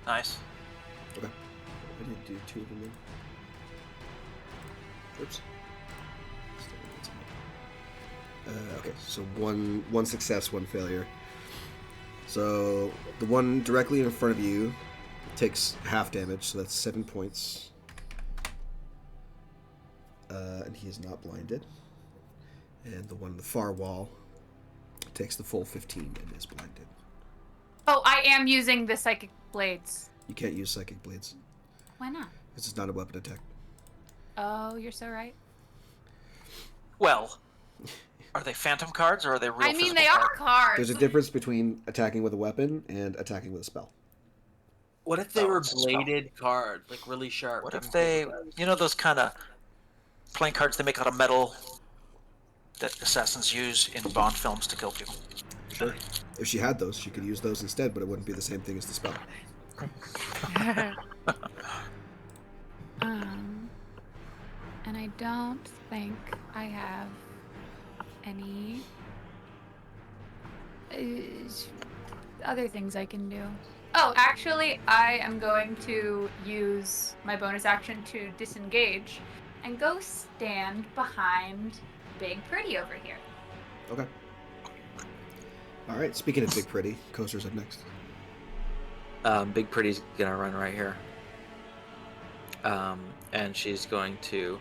Nice. Okay. I didn't do 2 of them then. Oops. Okay, so one success, 1 failure. So the one directly in front of you takes half damage, so that's 7 points. And he is not blinded. And the one on the far wall takes the full 15 and is blinded. Oh, I am using the psychic blades. You can't use psychic blades. Why not? This is not a weapon attack. Oh, you're so right. Well, are they phantom cards or are they real? I mean, physical they are cards? cards. There's a difference between attacking with a weapon and attacking with a spell. What if they were it's a spell. bladed cards, like really sharp? What if different they, cards? those kind of playing cards they make out of metal that assassins use in Bond films to kill people? Sure. If she had those, she could use those instead, but it wouldn't be the same thing as the spell. And I don't think I have any other things I can do. Oh, actually, I am going to use my bonus action to disengage and go stand behind Big Pretty over here. Okay. All right. Speaking of Big Pretty, Coaster's up next. Big Pretty's gonna run right here. And she's going to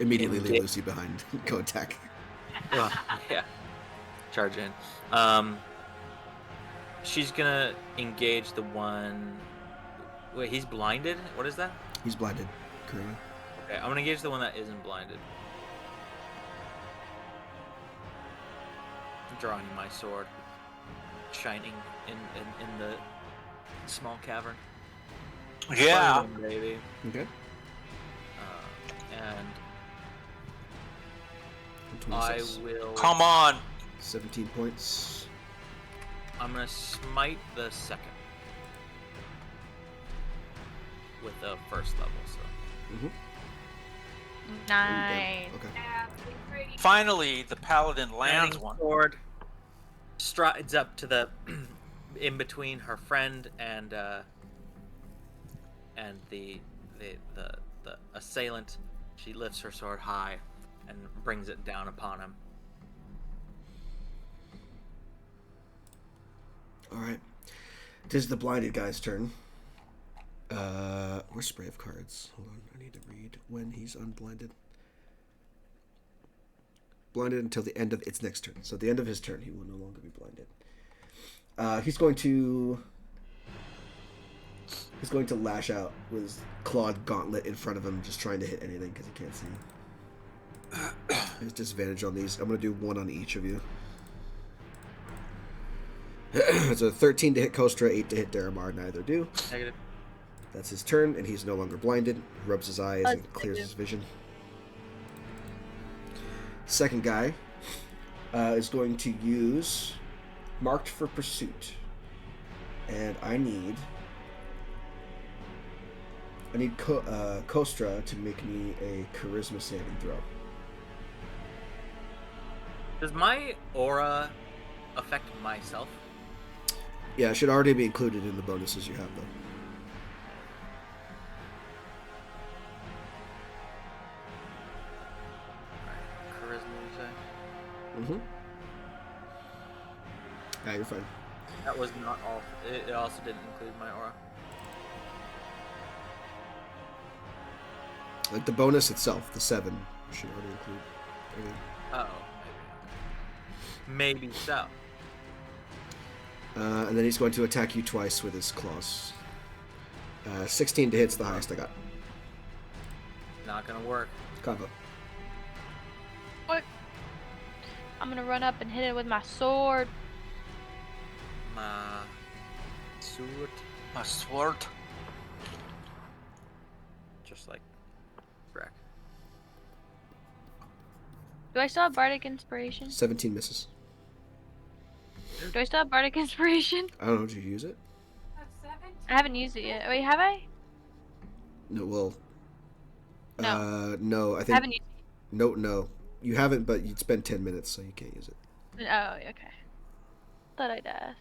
Immediately leave Yeah. Lucy behind. Go attack. well, yeah, charge in. She's gonna engage the one. Wait, he's blinded? What is that? He's blinded currently. Okay, I'm gonna engage the one that isn't blinded. Drawing my sword, shining in the small cavern. Yeah. Fun, baby. Okay. And 26. I will. Come on. 17 points. I'm gonna smite the second with the first level. So Mm-hmm. Nice. Okay. Yeah, Big Pretty. Finally, the paladin lands Shining one. sword strides up to the in between her friend and the assailant. She lifts her sword high and brings it down upon him. All right. It is the blinded guy's turn. Where's spray of cards? Hold on. I need to read when he's unblinded. Blinded until the end of its next turn. So at the end of his turn, he will no longer be blinded. He's going to lash out with his clawed gauntlet in front of him, just trying to hit anything because he can't see. There's disadvantage on these. I'm going to do 1 on each of you. It's a 13 to hit Kostra, 8 to hit Daramar. Neither do. Negative. That's his turn, and he's no longer blinded. He rubs his eyes and That's clears good. his vision. Second guy is going to use Marked for Pursuit. And I need Kostra to make me a Charisma saving throw. Does my aura affect myself? Yeah, it should already be included in the bonuses you have, though. Charisma, you say? Mm-hmm. Yeah, you're fine. That was not all. It also didn't include my aura. Like the bonus itself, the 7, should already include everything. Oh, maybe so. And then he's going to attack you twice with his claws. 16 to hit's the highest I got. Not gonna work. Kava. What? I'm gonna run up and hit it with my sword. My sword. My sword. Just like Brack. Do I still have Bardic Inspiration? 17 misses. Do I still have Bardic Inspiration? I don't know. Did you use it? I haven't used it yet. Wait, have I? No. Well. No. No. I I think. haven't used No. You haven't, but you'd spend 10 minutes, so you can't use it. it. Oh, okay. Thought I'd ask.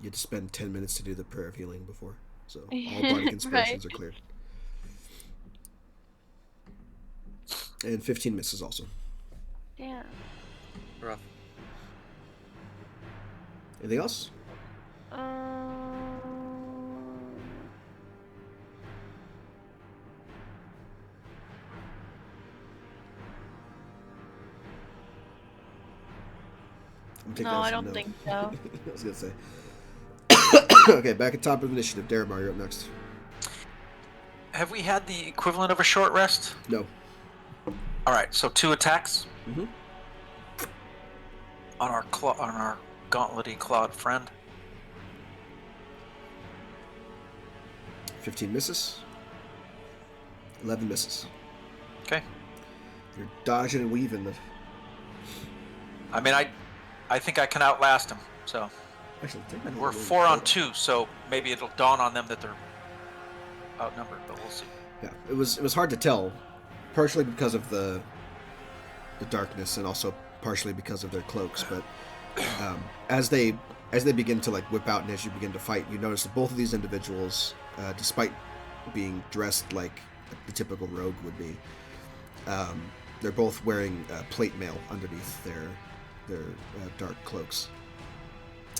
You had to spend 10 minutes to do the prayer of healing before. So all bardic Right. inspirations are cleared. And 15 misses also. Damn. Rough. Anything else? No, I don't think so. I was gonna say. Okay, back at top of initiative. Daramar, you're up next. Have we had the equivalent of a short rest? No. All right, so 2 attacks Mm-hmm. on our gauntletty clawed friend. 15 misses. 11 misses. Okay. You're dodging and weaving. I mean, I think I can outlast him. So Actually, take we're 4 on 2, so maybe it'll dawn on them that they're outnumbered, but we'll see. Yeah, it was hard to tell, partially because of the darkness, and also partially because of their cloaks. But as they begin to like whip out, and as you begin to fight, you notice that both of these individuals, despite being dressed like the typical rogue would be, they're both wearing plate mail underneath their dark cloaks.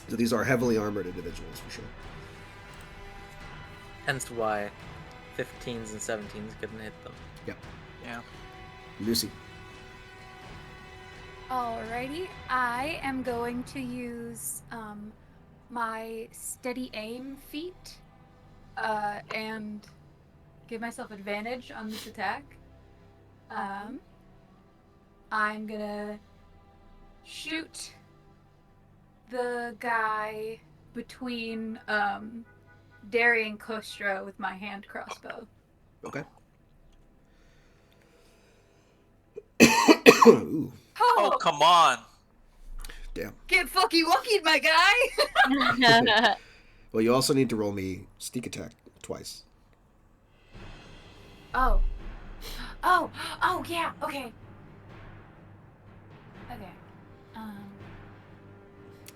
So these are heavily armored individuals for sure. Hence why 15s and 17s couldn't hit them. Yep. Yeah. Lucy. Alrighty, I am going to use my steady aim feat and give myself advantage on this attack. I'm gonna shoot the guy between Derry and Kostra with my hand crossbow. Okay. Ooh, Oh, come on. damn. Get fucky wucky, my guy! Well, you also need to roll me sneak attack twice. Oh, yeah, okay. Okay.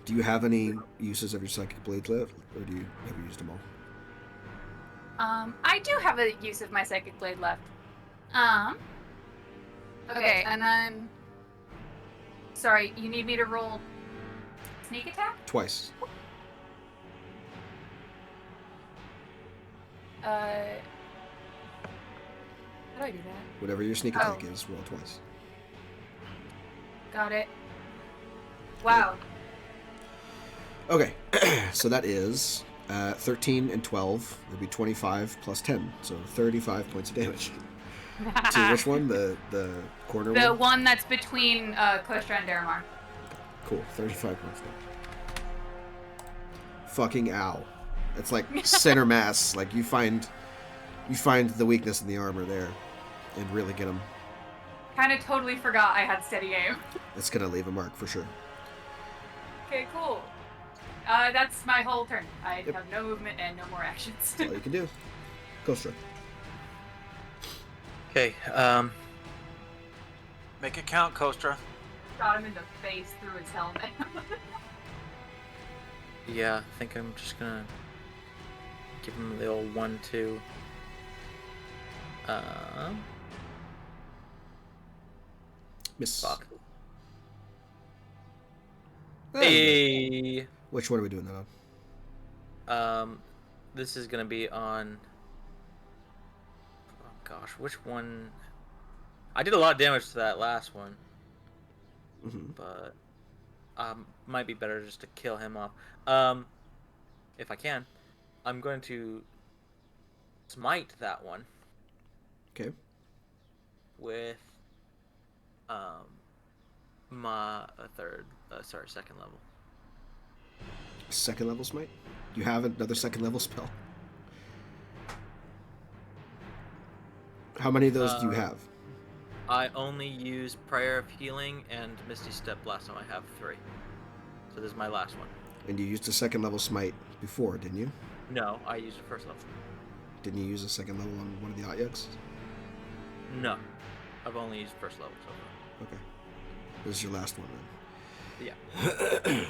Do you have any uses of your psychic blades left, or have you used them all? I do have a use of my psychic blade left. Okay, and then. Sorry, you need me to roll sneak attack? Twice. How do I do that? Whatever your sneak attack is, roll twice. Got it. Wow. Okay, so that is 13 and 12. That'd be 25 plus 10, so 35 points of damage. To which one? The corner one? The one that's between Kostra and Daramar. Cool, 35 points of damage. Fucking ow. It's like center mass. Like you find the weakness in the armor there and really get them. Kind of totally forgot I had steady aim. It's gonna leave a mark for sure. Okay, cool. That's my whole turn. I have no movement and no more actions. That's all you can do. Kostra. Okay, Make it count, Kostra. Shot him in the face through his helmet. yeah, I think I'm just gonna give him the old 1-2. Miss. Fuck. Hey. Hey! Which one are we doing that on? This is gonna be on... Oh gosh, which one... I did a lot of damage to that last one. Mm-hmm. But... might be better just to kill him off. If I can. I'm going to... smite that one. Okay. With... Second level. Second level smite? Do you have another second level spell? How many of those do you have? I only use Prayer of Healing and Misty Step last time. I have 3. So this is my last one. And you used a second level smite before, didn't you? No, I used the first level. Didn't you use a second level on one of the Autyuks? No. I've only used first level so far. Okay. This is your last one then. Yeah.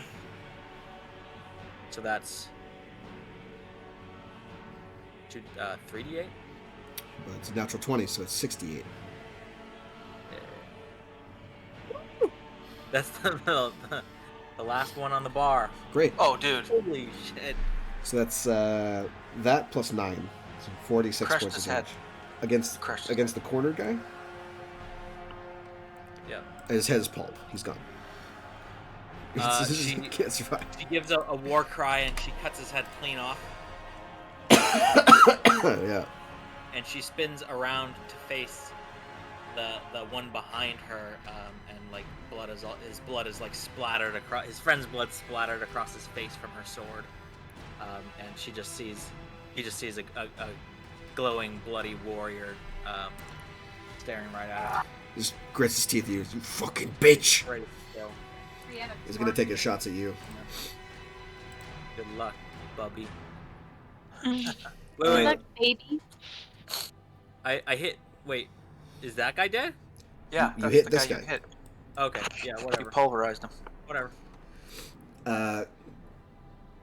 So that's 3d8? But it's a natural 20, so it's 68. That's the last one on the bar. Great. Oh, dude. Holy shit. So that's that plus 9. So 46 Crushed points his of head. damage. Crushed his Against the cornered guy? Yeah. His head is pulp. He's gone. He can't survive. She gives a war cry and she cuts his head clean off. Yeah. And she spins around to face the one behind her, and like his blood is like splattered across his friend's blood splattered across his face from her sword, and he just sees a glowing bloody warrior staring right at him. He just grits his teeth at you. You fucking bitch! Ready to kill. He's gonna take his shots at you. Good luck, Bubby. Good Wait. luck, baby. I hit. Wait, is that guy dead? Yeah, You that's hit the this guy guy. you hit. Okay, yeah, You whatever. pulverized him. Whatever.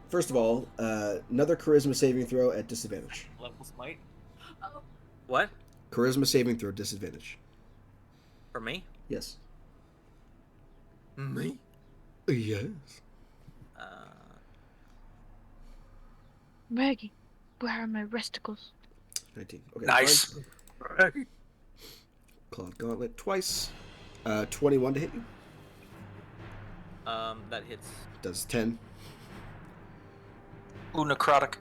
First of all, another charisma saving throw at disadvantage. Level smite. What? Charisma saving throw disadvantage. For me? Yes. Me? Yes. Maggie, where are my resticles? 19. Okay. Nice. fine. Cloud Gauntlet twice. 21 to hit you. That hits. Does 10. Ooh, necrotic.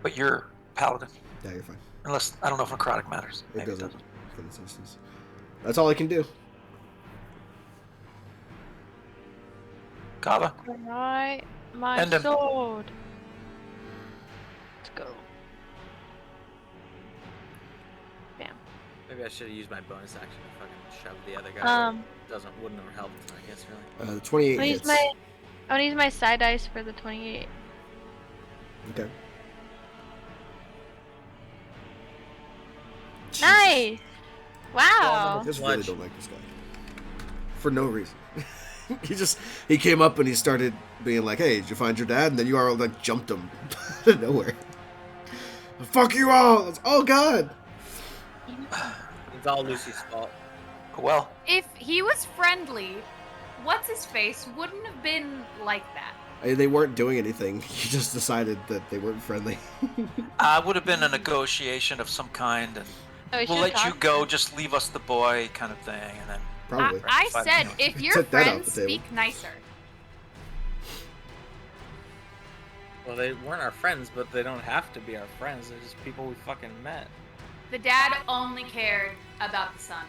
But you're paladin. Yeah, you're fine. Unless, I don't know if necrotic matters. It Maybe doesn't for this instance. That's all I can do. Kava. Alright, my End him. sword. Let's go. Bam. Maybe I should have used my bonus action to fucking shove the other guy. Wouldn't have helped, I guess, really. The 28 I hits. want to use my side dice for the 28. Okay. Nice! Wow! I just really don't like this guy. For no reason. he came up and he started being like, "Hey, did you find your dad?" And then you all like jumped him out of nowhere. Fuck you all! Oh god! It's all Lucy's fault. Well, If he was friendly, what's his face wouldn't have been like that. They weren't doing anything. He just decided that they weren't friendly. would have been a negotiation of some kind, and Oh, we we'll should've let you talked. go, just leave us the boy kind of thing, and then... Probably. I Fine. said, if you're Took that off friends, the table. speak nicer. Well, they weren't our friends, but they don't have to be our friends. They're just people we fucking met. The dad only cared about the son.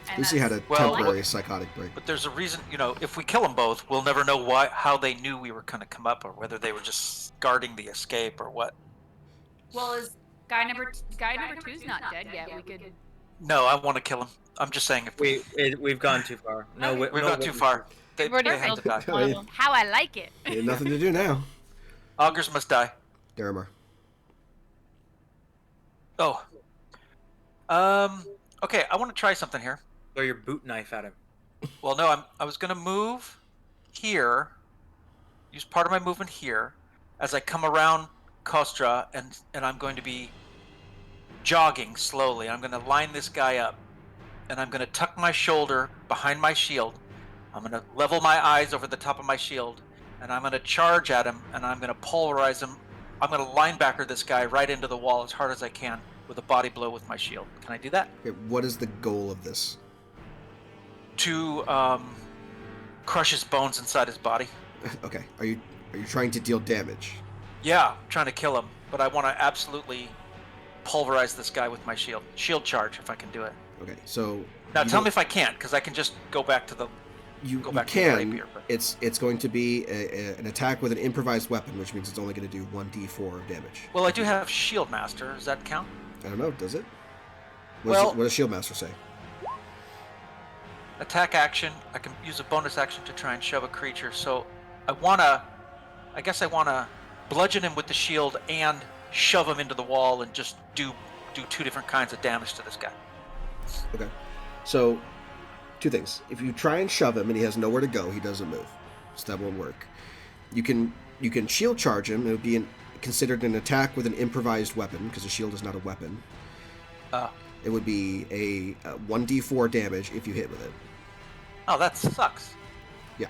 And Lucy had that's- a Well, temporary psychotic break. But there's a reason, if we kill them both, we'll never know how they knew we were going to come up, or whether they were just guarding the escape, or what. Well, is guy number two's not dead yet. We could. No, I want to kill him. I'm just saying if We've gone too far. No, Okay. we've gone too far. They We've already have to die. killed one of them. How I like it. He had nothing to do now. Augurs must die. Daramar. Oh. Okay, I want to try something here. Throw your boot knife at him. Well, no, I was going to move here, use part of my movement here, as I come around Kostra, and I'm going to be jogging slowly. I'm going to line this guy up, and I'm going to tuck my shoulder behind my shield. I'm going to level my eyes over the top of my shield, and I'm going to charge at him, and I'm going to pulverize him. I'm going to linebacker this guy right into the wall as hard as I can with a body blow with my shield. Can I do that? Okay, what is the goal of this? To crush his bones inside his body. Okay, are you trying to deal damage? Yeah, I'm trying to kill him, but I want to absolutely pulverize this guy with my shield. Shield charge, if I can do it. Okay, so Now you tell don't- me if I can't, because I can just go back to the You go back to the can. rapier. But... It's going to be an attack with an improvised weapon, which means it's only going to do 1d4 of damage. Well, I do have Shield Master. Does that count? I don't know. Does it? Well- What does Shield Master say? Attack action. I can use a bonus action to try and shove a creature. So I guess I wanna bludgeon him with the shield and shove him into the wall and just do 2 different kinds of damage to this guy. Okay. So, 2 things. If you try and shove him and he has nowhere to go, he doesn't move. So that won't work. You can shield charge him. It would be considered an attack with an improvised weapon because a shield is not a weapon. It would be a 1d4 damage if you hit with it. Oh, that sucks. Yeah.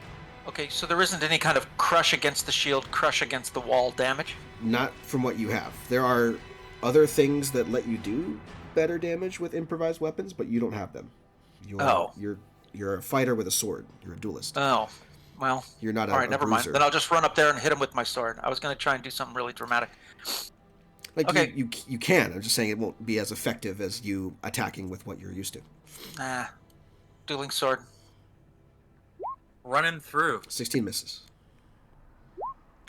Okay, so there isn't any kind of crush against the shield, crush against the wall damage? Not from what you have. There are other things that let you do better damage with improvised weapons, but you don't have them. You're a fighter with a sword. You're a duelist. Oh, well. You're not all right, never mind. bruiser. Then I'll just run up there and hit him with my sword. I was going to try and do something really dramatic. Like okay. you can. I'm just saying it won't be as effective as you attacking with what you're used to. Nah. Dueling sword. Running through. 16 misses.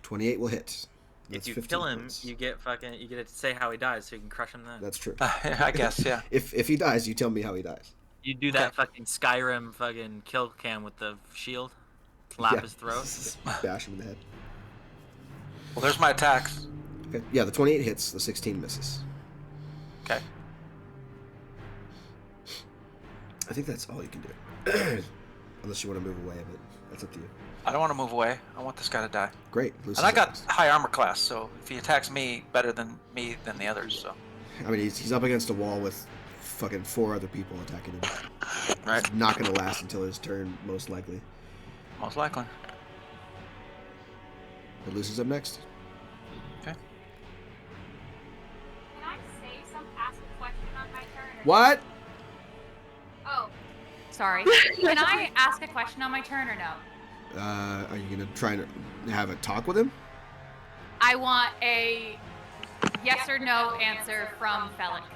28 will hit. If That's you 15 kill him, points. you get to say how he dies, so you can crush him then. That's true. I guess, yeah. If he dies, you tell me how he dies. You do that fucking Skyrim fucking kill cam with the shield, slap his throat. Bash him in the head. Well, there's my attacks. Okay. Yeah, the 28 hits. The 16 misses. Okay. I think that's all you can do. Unless you want to move away, but that's up to you. I don't want to move away. I want this guy to die. Great. And I got high armor class, so if he attacks me better than me than the others, so. I mean, he's up against a wall with fucking 4 other people attacking him. Right. It's not going to last until his turn, most likely. Most likely. But Lucy's up next. Okay. Can I ask a question on my turn? What? Oh, sorry. Can I ask a question on my turn or no? Are you going to try and have a talk with him? I want a yes or no answer from Felix.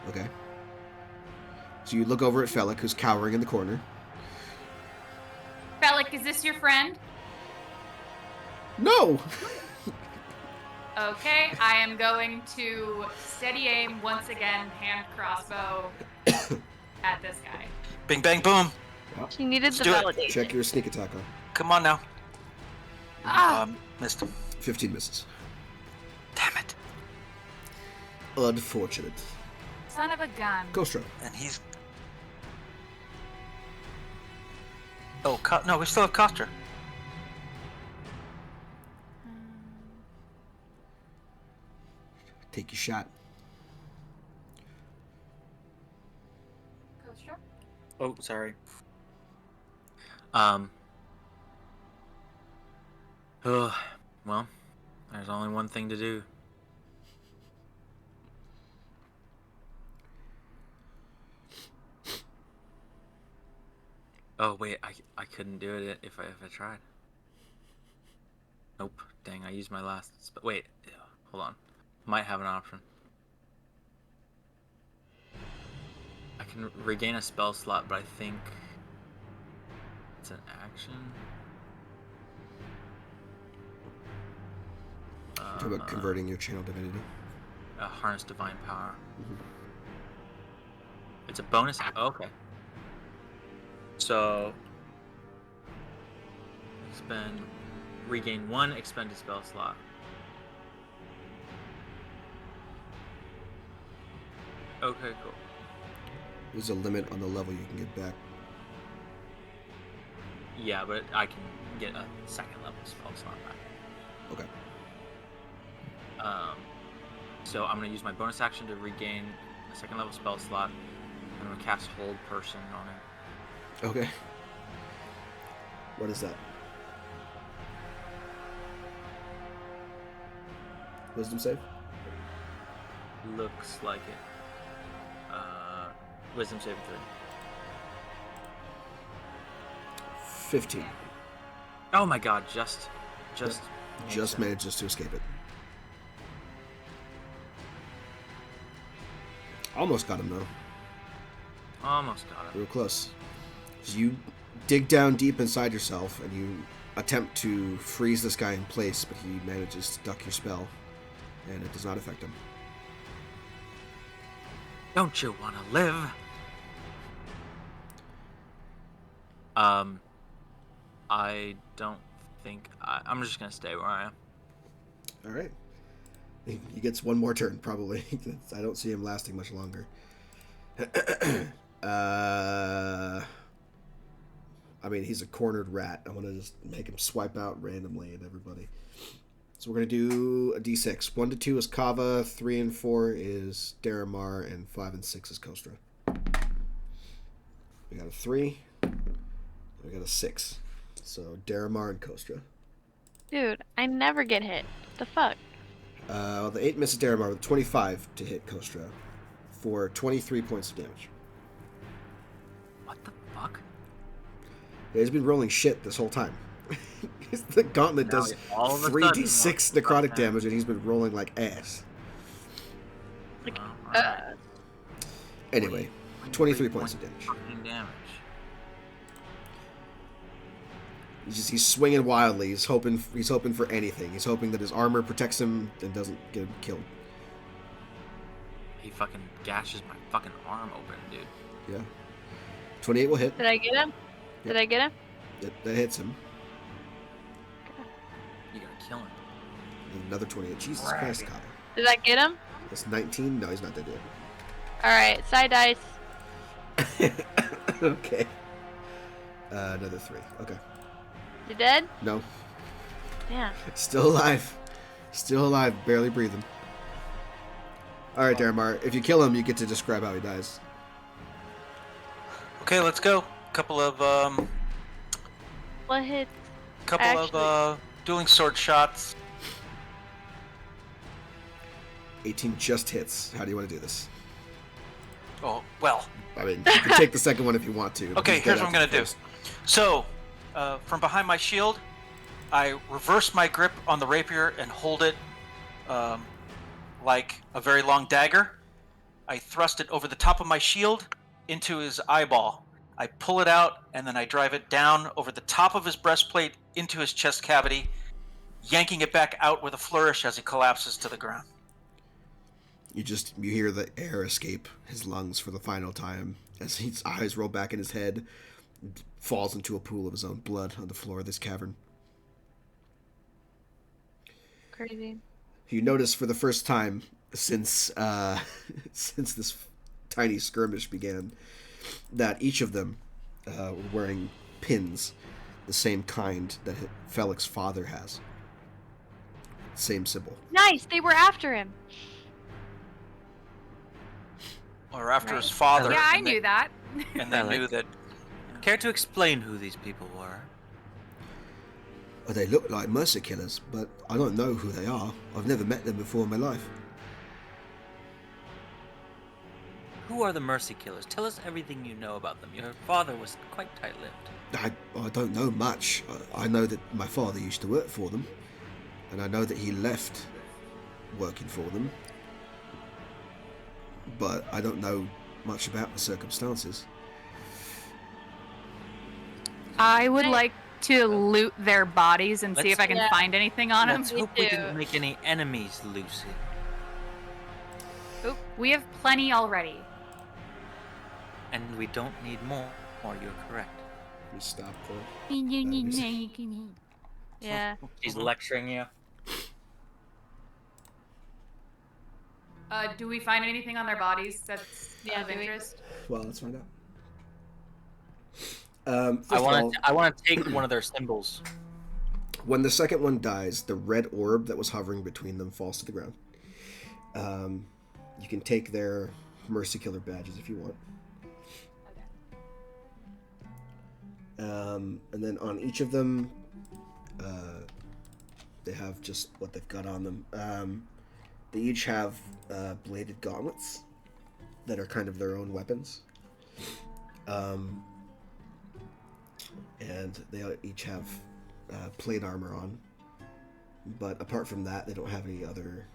Okay. So you look over at Felix, who's cowering in the corner. Felix, is this your friend? No! Okay, I am going to steady aim once again, hand crossbow at this guy. Bing, bang, boom. She needed the do it. validation. Check your sneak attack on. Come on now. Ah! Missed him. 15 misses. Damn it. Unfortunate. Son of a gun. Ghost Rider. And he's... Oh, no, we still have Coster. Take your shot. Oh, sorry. Oh, well, there's only one thing to do. Oh wait, I couldn't do it if I tried. Nope. Dang, I used my last. Wait, hold on. Might have an option. I can regain a spell slot, but I think it's an action. Talk about converting your channel divinity. Harness divine power. It's a bonus. Oh, okay. So regain 1 expended spell slot. Okay, cool. There's a limit on the level you can get back. Yeah, but I can get a second level spell slot back. Okay. So I'm gonna use my bonus action to regain a second level spell slot. I'm gonna cast Hold Person on it. Okay. What is that? Wisdom save? Looks like it. Wisdom save 3. 15. Oh my god, just Manages to escape it. Almost got him though. almost got it. Real close. So you dig down deep inside yourself and you attempt to freeze this guy in place, but he manages to duck your spell, and it does not affect him. Don't you want to live? I don't think I'm just gonna stay where I am. All right. He gets one more turn, probably. I don't see him lasting much longer. I mean, he's a cornered rat. I want to just make him swipe out randomly at everybody. So we're going to do a d6. 1 to 2 is Kava, 3 and 4 is Daramar, and 5 and 6 is Kostra. We got a 3. We got a 6. So Daramar and Kostra. Dude, I never get hit. The fuck? Well, the 8 misses Daramar with 25 to hit Kostra for 23 points of damage. What the fuck? Yeah, he's been rolling shit this whole time. The gauntlet Now does he all of a 3d6 sudden necrotic wants- damage, and he's been rolling like ass. Like, Well, alright. Anyway, 23 points of damage. Fucking damage. He's swinging wildly. He's hoping for anything. He's hoping that his armor protects him and doesn't get him killed. He fucking gashes my fucking arm open, dude. Yeah. 28 will hit. did I get him? Did I get him? That hits him. You gotta kill him. And another 28. Jesus Right. Christ, Kyle. Did I get him? That's 19. No, he's not dead Alright, side dice. yet. Okay. Another 3. Okay. You dead? No. Damn. Still alive. Still alive. Barely breathing. Alright, Daramar. If you kill him, you get to describe how he dies. Okay, let's go. Couple of What hit? dueling sword shots. 18 just hits. How do you want to do this? Oh well. I mean, you can take the second one if you want to. but Okay, just get here's what I'm out gonna do. first. So, from behind my shield, I reverse my grip on the rapier and hold it like a very long dagger. I thrust it over the top of my shield into his eyeball. I pull it out, and then I drive it down over the top of his breastplate into his chest cavity, yanking it back out with a flourish as he collapses to the ground. You hear the air escape his lungs for the final time as his eyes roll back in his head, falls into a pool of his own blood on the floor of this cavern. Crazy. You notice for the first time since since this tiny skirmish began that each of them were wearing pins, the same kind that Felic's father has. Same symbol. Nice, they were after him. Or after Right. his father. Yeah, I and they- knew that. And they knew that. Care to explain who these people were? Well, they look like mercy killers, but I don't know who they are. I've never met them before in my life. Who are the Mercy Killers? Tell us everything you know about them. Your father was quite tight-lipped. I don't know much. I know that my father used to work for them, and I know that he left working for them. But I don't know much about the circumstances. I would like to loot their bodies and see Let's- if I can Yeah. find anything on them. Let's Me hope we too. didn't make any enemies, Lucy. Oop, we have plenty already. And we don't need more. You're correct. We stop for. Yeah. She's lecturing you. Do we find anything on their bodies that's Yeah, of do we? interest? Well, let's find out. First I of all, want to take one of their symbols. when the second one dies, the red orb that was hovering between them falls to the ground. You can take their Mercy Killer badges if you want. And then on each of them, they have just what they've got on them. They each have bladed gauntlets that are kind of their own weapons. And they each have plate armor on. But apart from that, they don't have any other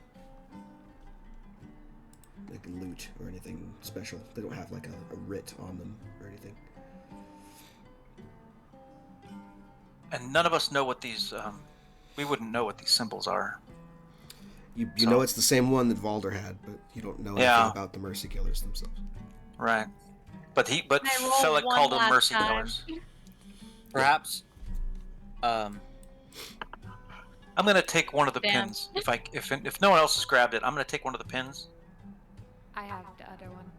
like loot or anything special. They don't have like a writ on them or anything. And none of us know what these. We wouldn't know what these symbols are. You So- know it's the same one that Valder had, but you don't know anything Yeah. about the Mercy Killers themselves. Right. But Can I roll Felix one called them last mercy time? killers. Perhaps. I'm gonna take one of the Damn. pins. If no one else has grabbed it, I'm gonna take one of the pins. I have the other one.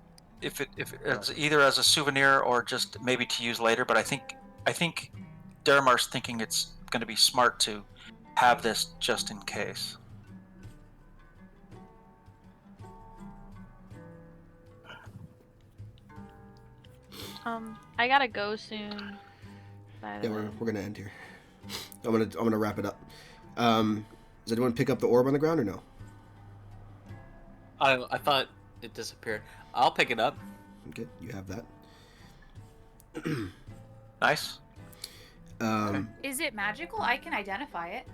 If it's either as a souvenir or just maybe to use later. But I think Daramar's thinking it's gonna be smart to have this just in case. I gotta go soon. By the Yeah, way. we're gonna end here. I'm gonna wrap it up. Does anyone pick up the orb on the ground or no? I thought it disappeared. I'll pick it up. Okay, you have that. Nice. Is it magical? I can identify it.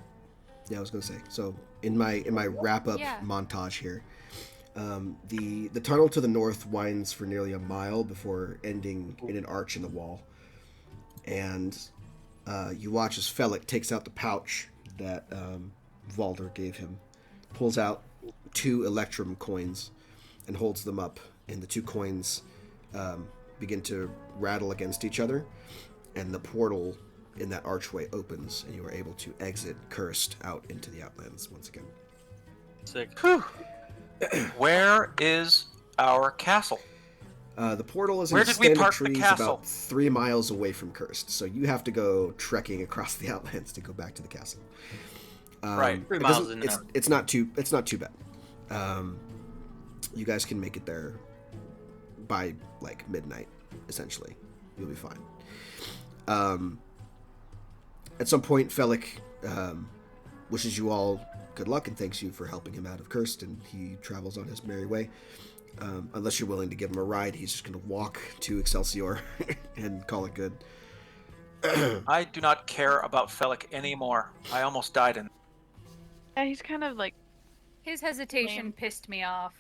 Yeah, I was gonna say. So in my wrap up Yeah. montage here, the tunnel to the north winds for nearly a mile before ending in an arch in the wall, and you watch as Felix takes out the pouch that Valder gave him, pulls out 2 Electrum coins, and holds them up, and the 2 coins begin to rattle against each other, and the portal in that archway opens, and you are able to exit Curst out into the Outlands once again. Sick. Whew. Where is our castle? The portal is in Where a did we stand of park the trees castle? about 3 miles away from Curst, so you have to go trekking across the Outlands to go back to the castle. Right, 3 it miles doesn't- in it's, and out. it's not too bad. You guys can make it there by like midnight, essentially. You'll be fine. At some point, Felix wishes you all good luck and thanks you for helping him out of Curst, and he travels on his merry way. Unless you're willing to give him a ride, he's just going to walk to Excelsior and call it good. I do not care about Felix anymore. I almost died in. Yeah, he's kind of like, His hesitation Lame. pissed me off.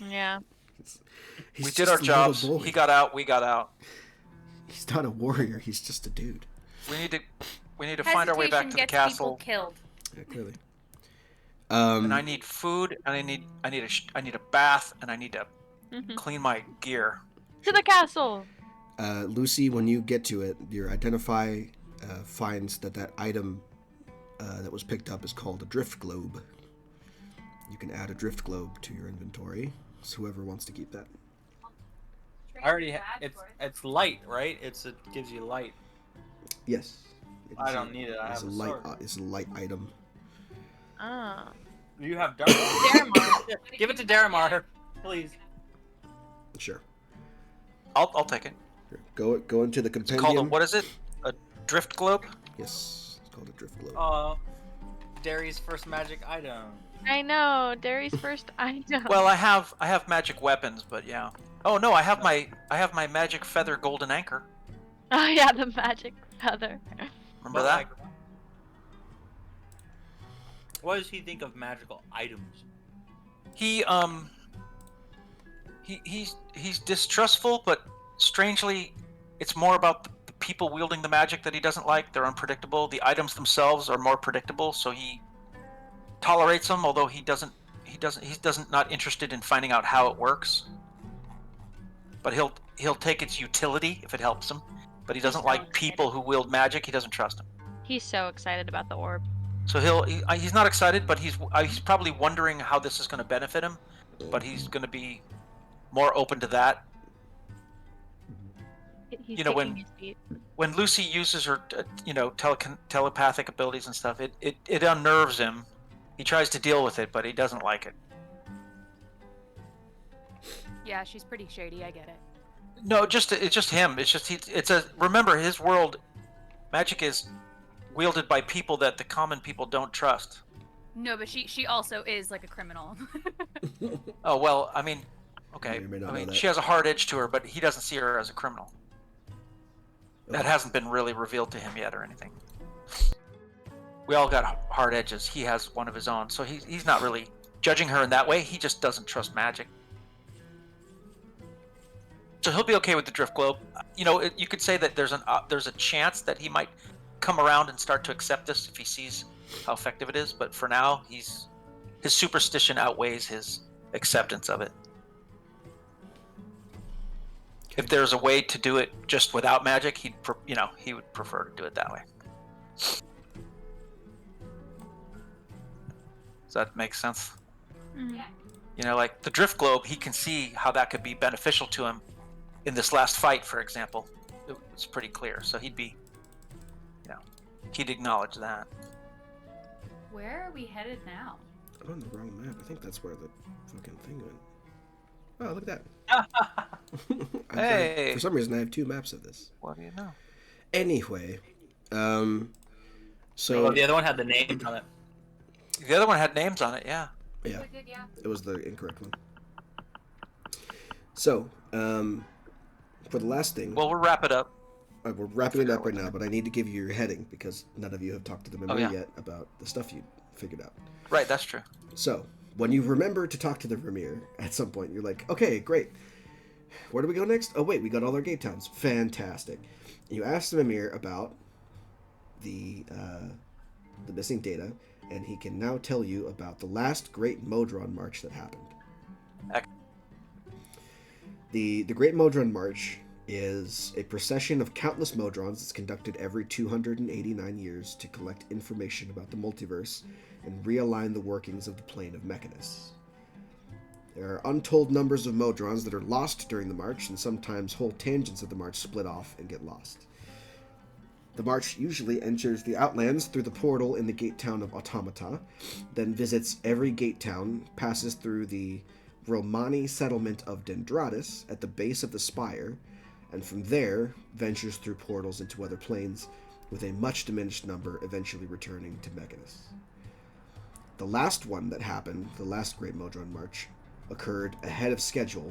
yeah. He's We did just our a little jobs. boy. He got out. We got out. He's not a warrior. He's just a dude. We need to find our way back to the Hesitation gets castle. people killed. Yeah, clearly. And I need food, and I need a bath, and I need to Mhm. clean my gear. To the castle. Lucy, when you get to it, your identify finds that item that was picked up is called a drift globe. You can add a drift globe to your inventory. So whoever wants to keep that. I already. It's light, right? It gives you light. Yes. It I is don't need it. I it's have a a light. sword. It's a light item. Ah. You have dark. Daramar. Give it to Daramar, please. Sure. I'll take it. Here, go into the It's compendium. called what is it? A drift globe? Yes, it's called a drift globe. Derry's first magic item. I know. Derry's first item. Well, I have magic weapons, but yeah. Oh no, I have my magic feather golden anchor. Oh yeah, the magic feather. Remember that? What does he think of magical items? He's distrustful, but strangely, it's more about the people wielding the magic that he doesn't like. They're unpredictable. The items themselves are more predictable, so he tolerates them. Although he's not interested in finding out how it works. But he'll take its utility if it helps him. But he doesn't like people who wield magic. He doesn't trust them. He's so excited about the orb. So he's not excited, but he's probably wondering how this is going to benefit him. But he's going to be more open to that. He's You know, kicking his feet. When Lucy uses her, telepathic abilities and stuff, it unnerves him. He tries to deal with it, but he doesn't like it. Yeah, she's pretty shady. I get it. No, it's just him. Remember, his world, magic is wielded by people that the common people don't trust. No, but she also is like a criminal. Oh well, I mean, okay. You may not I know mean, that. she has a hard edge to her, but he doesn't see her as a criminal. That hasn't been really revealed to him yet or anything. We all got hard edges. He has one of his own, so he's not really judging her in that way. He just doesn't trust magic. So he'll be okay with the drift globe. You know, you could say that there's a chance that he might come around and start to accept this if he sees how effective it is. But for now, his superstition outweighs his acceptance of it. If there's a way to do it just without magic, he would prefer to do it that way. Does that make sense? Mhm. Like the drift globe, he can see how that could be beneficial to him in this last fight, for example. It's pretty clear. So he'd acknowledge that. Where are we headed now? I'm on the wrong map. I think that's where the fucking thing went. Oh, look at that. Hey. For some reason, I have 2 maps of this. What do you know? Anyway, Oh, the other one had the names on it. The other one had names on it, yeah. Yeah, it was the incorrect one. So, for the last thing... Well, we'll wrap it up. We're wrapping it up right now, but I need to give you your heading because none of you have talked to the memory yet about the stuff you figured out. Right, that's true. So, when you remember to talk to the Vermeer at some point, you're like, okay, great. Where do we go next? Oh, wait, we got all our gate towns. Fantastic. You ask the Vermeer about the missing data, and he can now tell you about the last Great Modron March that happened. The Great Modron March is a procession of countless Modrons that's conducted every 289 years to collect information about the multiverse and realign the workings of the plane of Mechanus. There are untold numbers of Modrons that are lost during the march, and sometimes whole tangents of the march split off and get lost. The march usually enters the Outlands through the portal in the gate town of Automata, then visits every gate town, passes through the Romani settlement of Dendratus at the base of the spire, and from there ventures through portals into other planes, with a much diminished number eventually returning to Mechanus. The last one that happened, the last Great Modron March, occurred ahead of schedule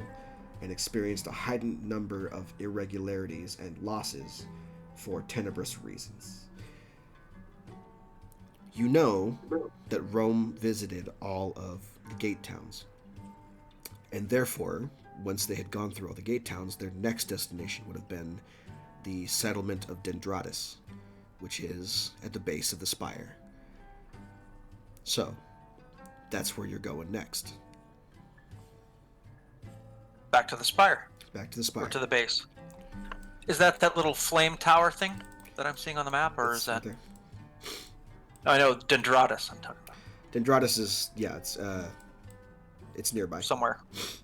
and experienced a heightened number of irregularities and losses for tenebrous reasons. You know that Rome visited all of the gate towns, and therefore, once they had gone through all the gate towns, their next destination would have been the settlement of Dendratus, which is at the base of the spire. So, that's where you're going next. Back to the spire. Back to the spire. Or to the base. Is that little flame tower thing that I'm seeing on the map, or is that... Right there. I know Dendratus I'm talking about. Dendratus is, it's nearby. Somewhere.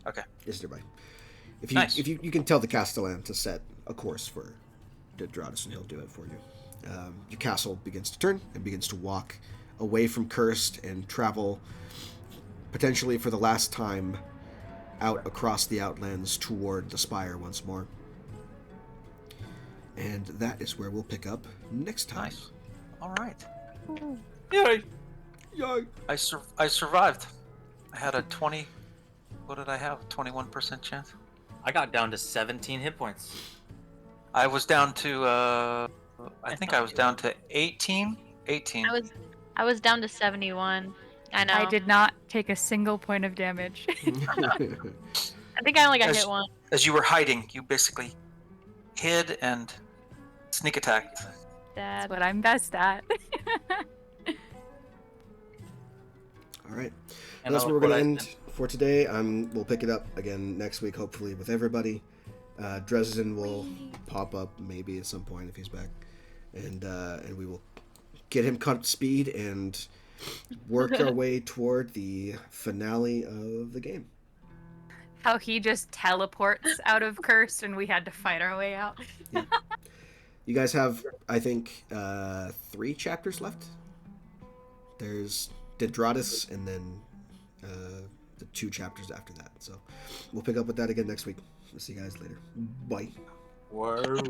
Okay. It's nearby. Nice. If you can tell the Castellan to set a course for Dendratus, and he'll do it for you. Your castle begins to turn and begins to walk away from Curst and travel, potentially for the last time, out across the Outlands toward the spire once more. And that is where we'll pick up next time. Nice. All right. Yay! Yay! I survived. I had a 20... What did I have? 21% chance? I got down to 17 hit points. I was down to... I think I was down to 18? 18. I was down to 71. I know. I did not take a single point of damage. I think I only got hit once. As you were hiding, you basically hid and sneak attacked. That's what I'm best at. All right. And That's where we're going to what end for today. We'll pick it up again next week, hopefully, with everybody. Dresden will pop up maybe at some point if he's back. And we will get him caught up to speed and work our way toward the finale of the game. How he just teleports out of Curst and we had to fight our way out. Yeah. You guys have, I think, 3 chapters left. There's Dendratus and then the 2 chapters after that. So we'll pick up with that again next week. We'll see you guys later. Bye. Whoa.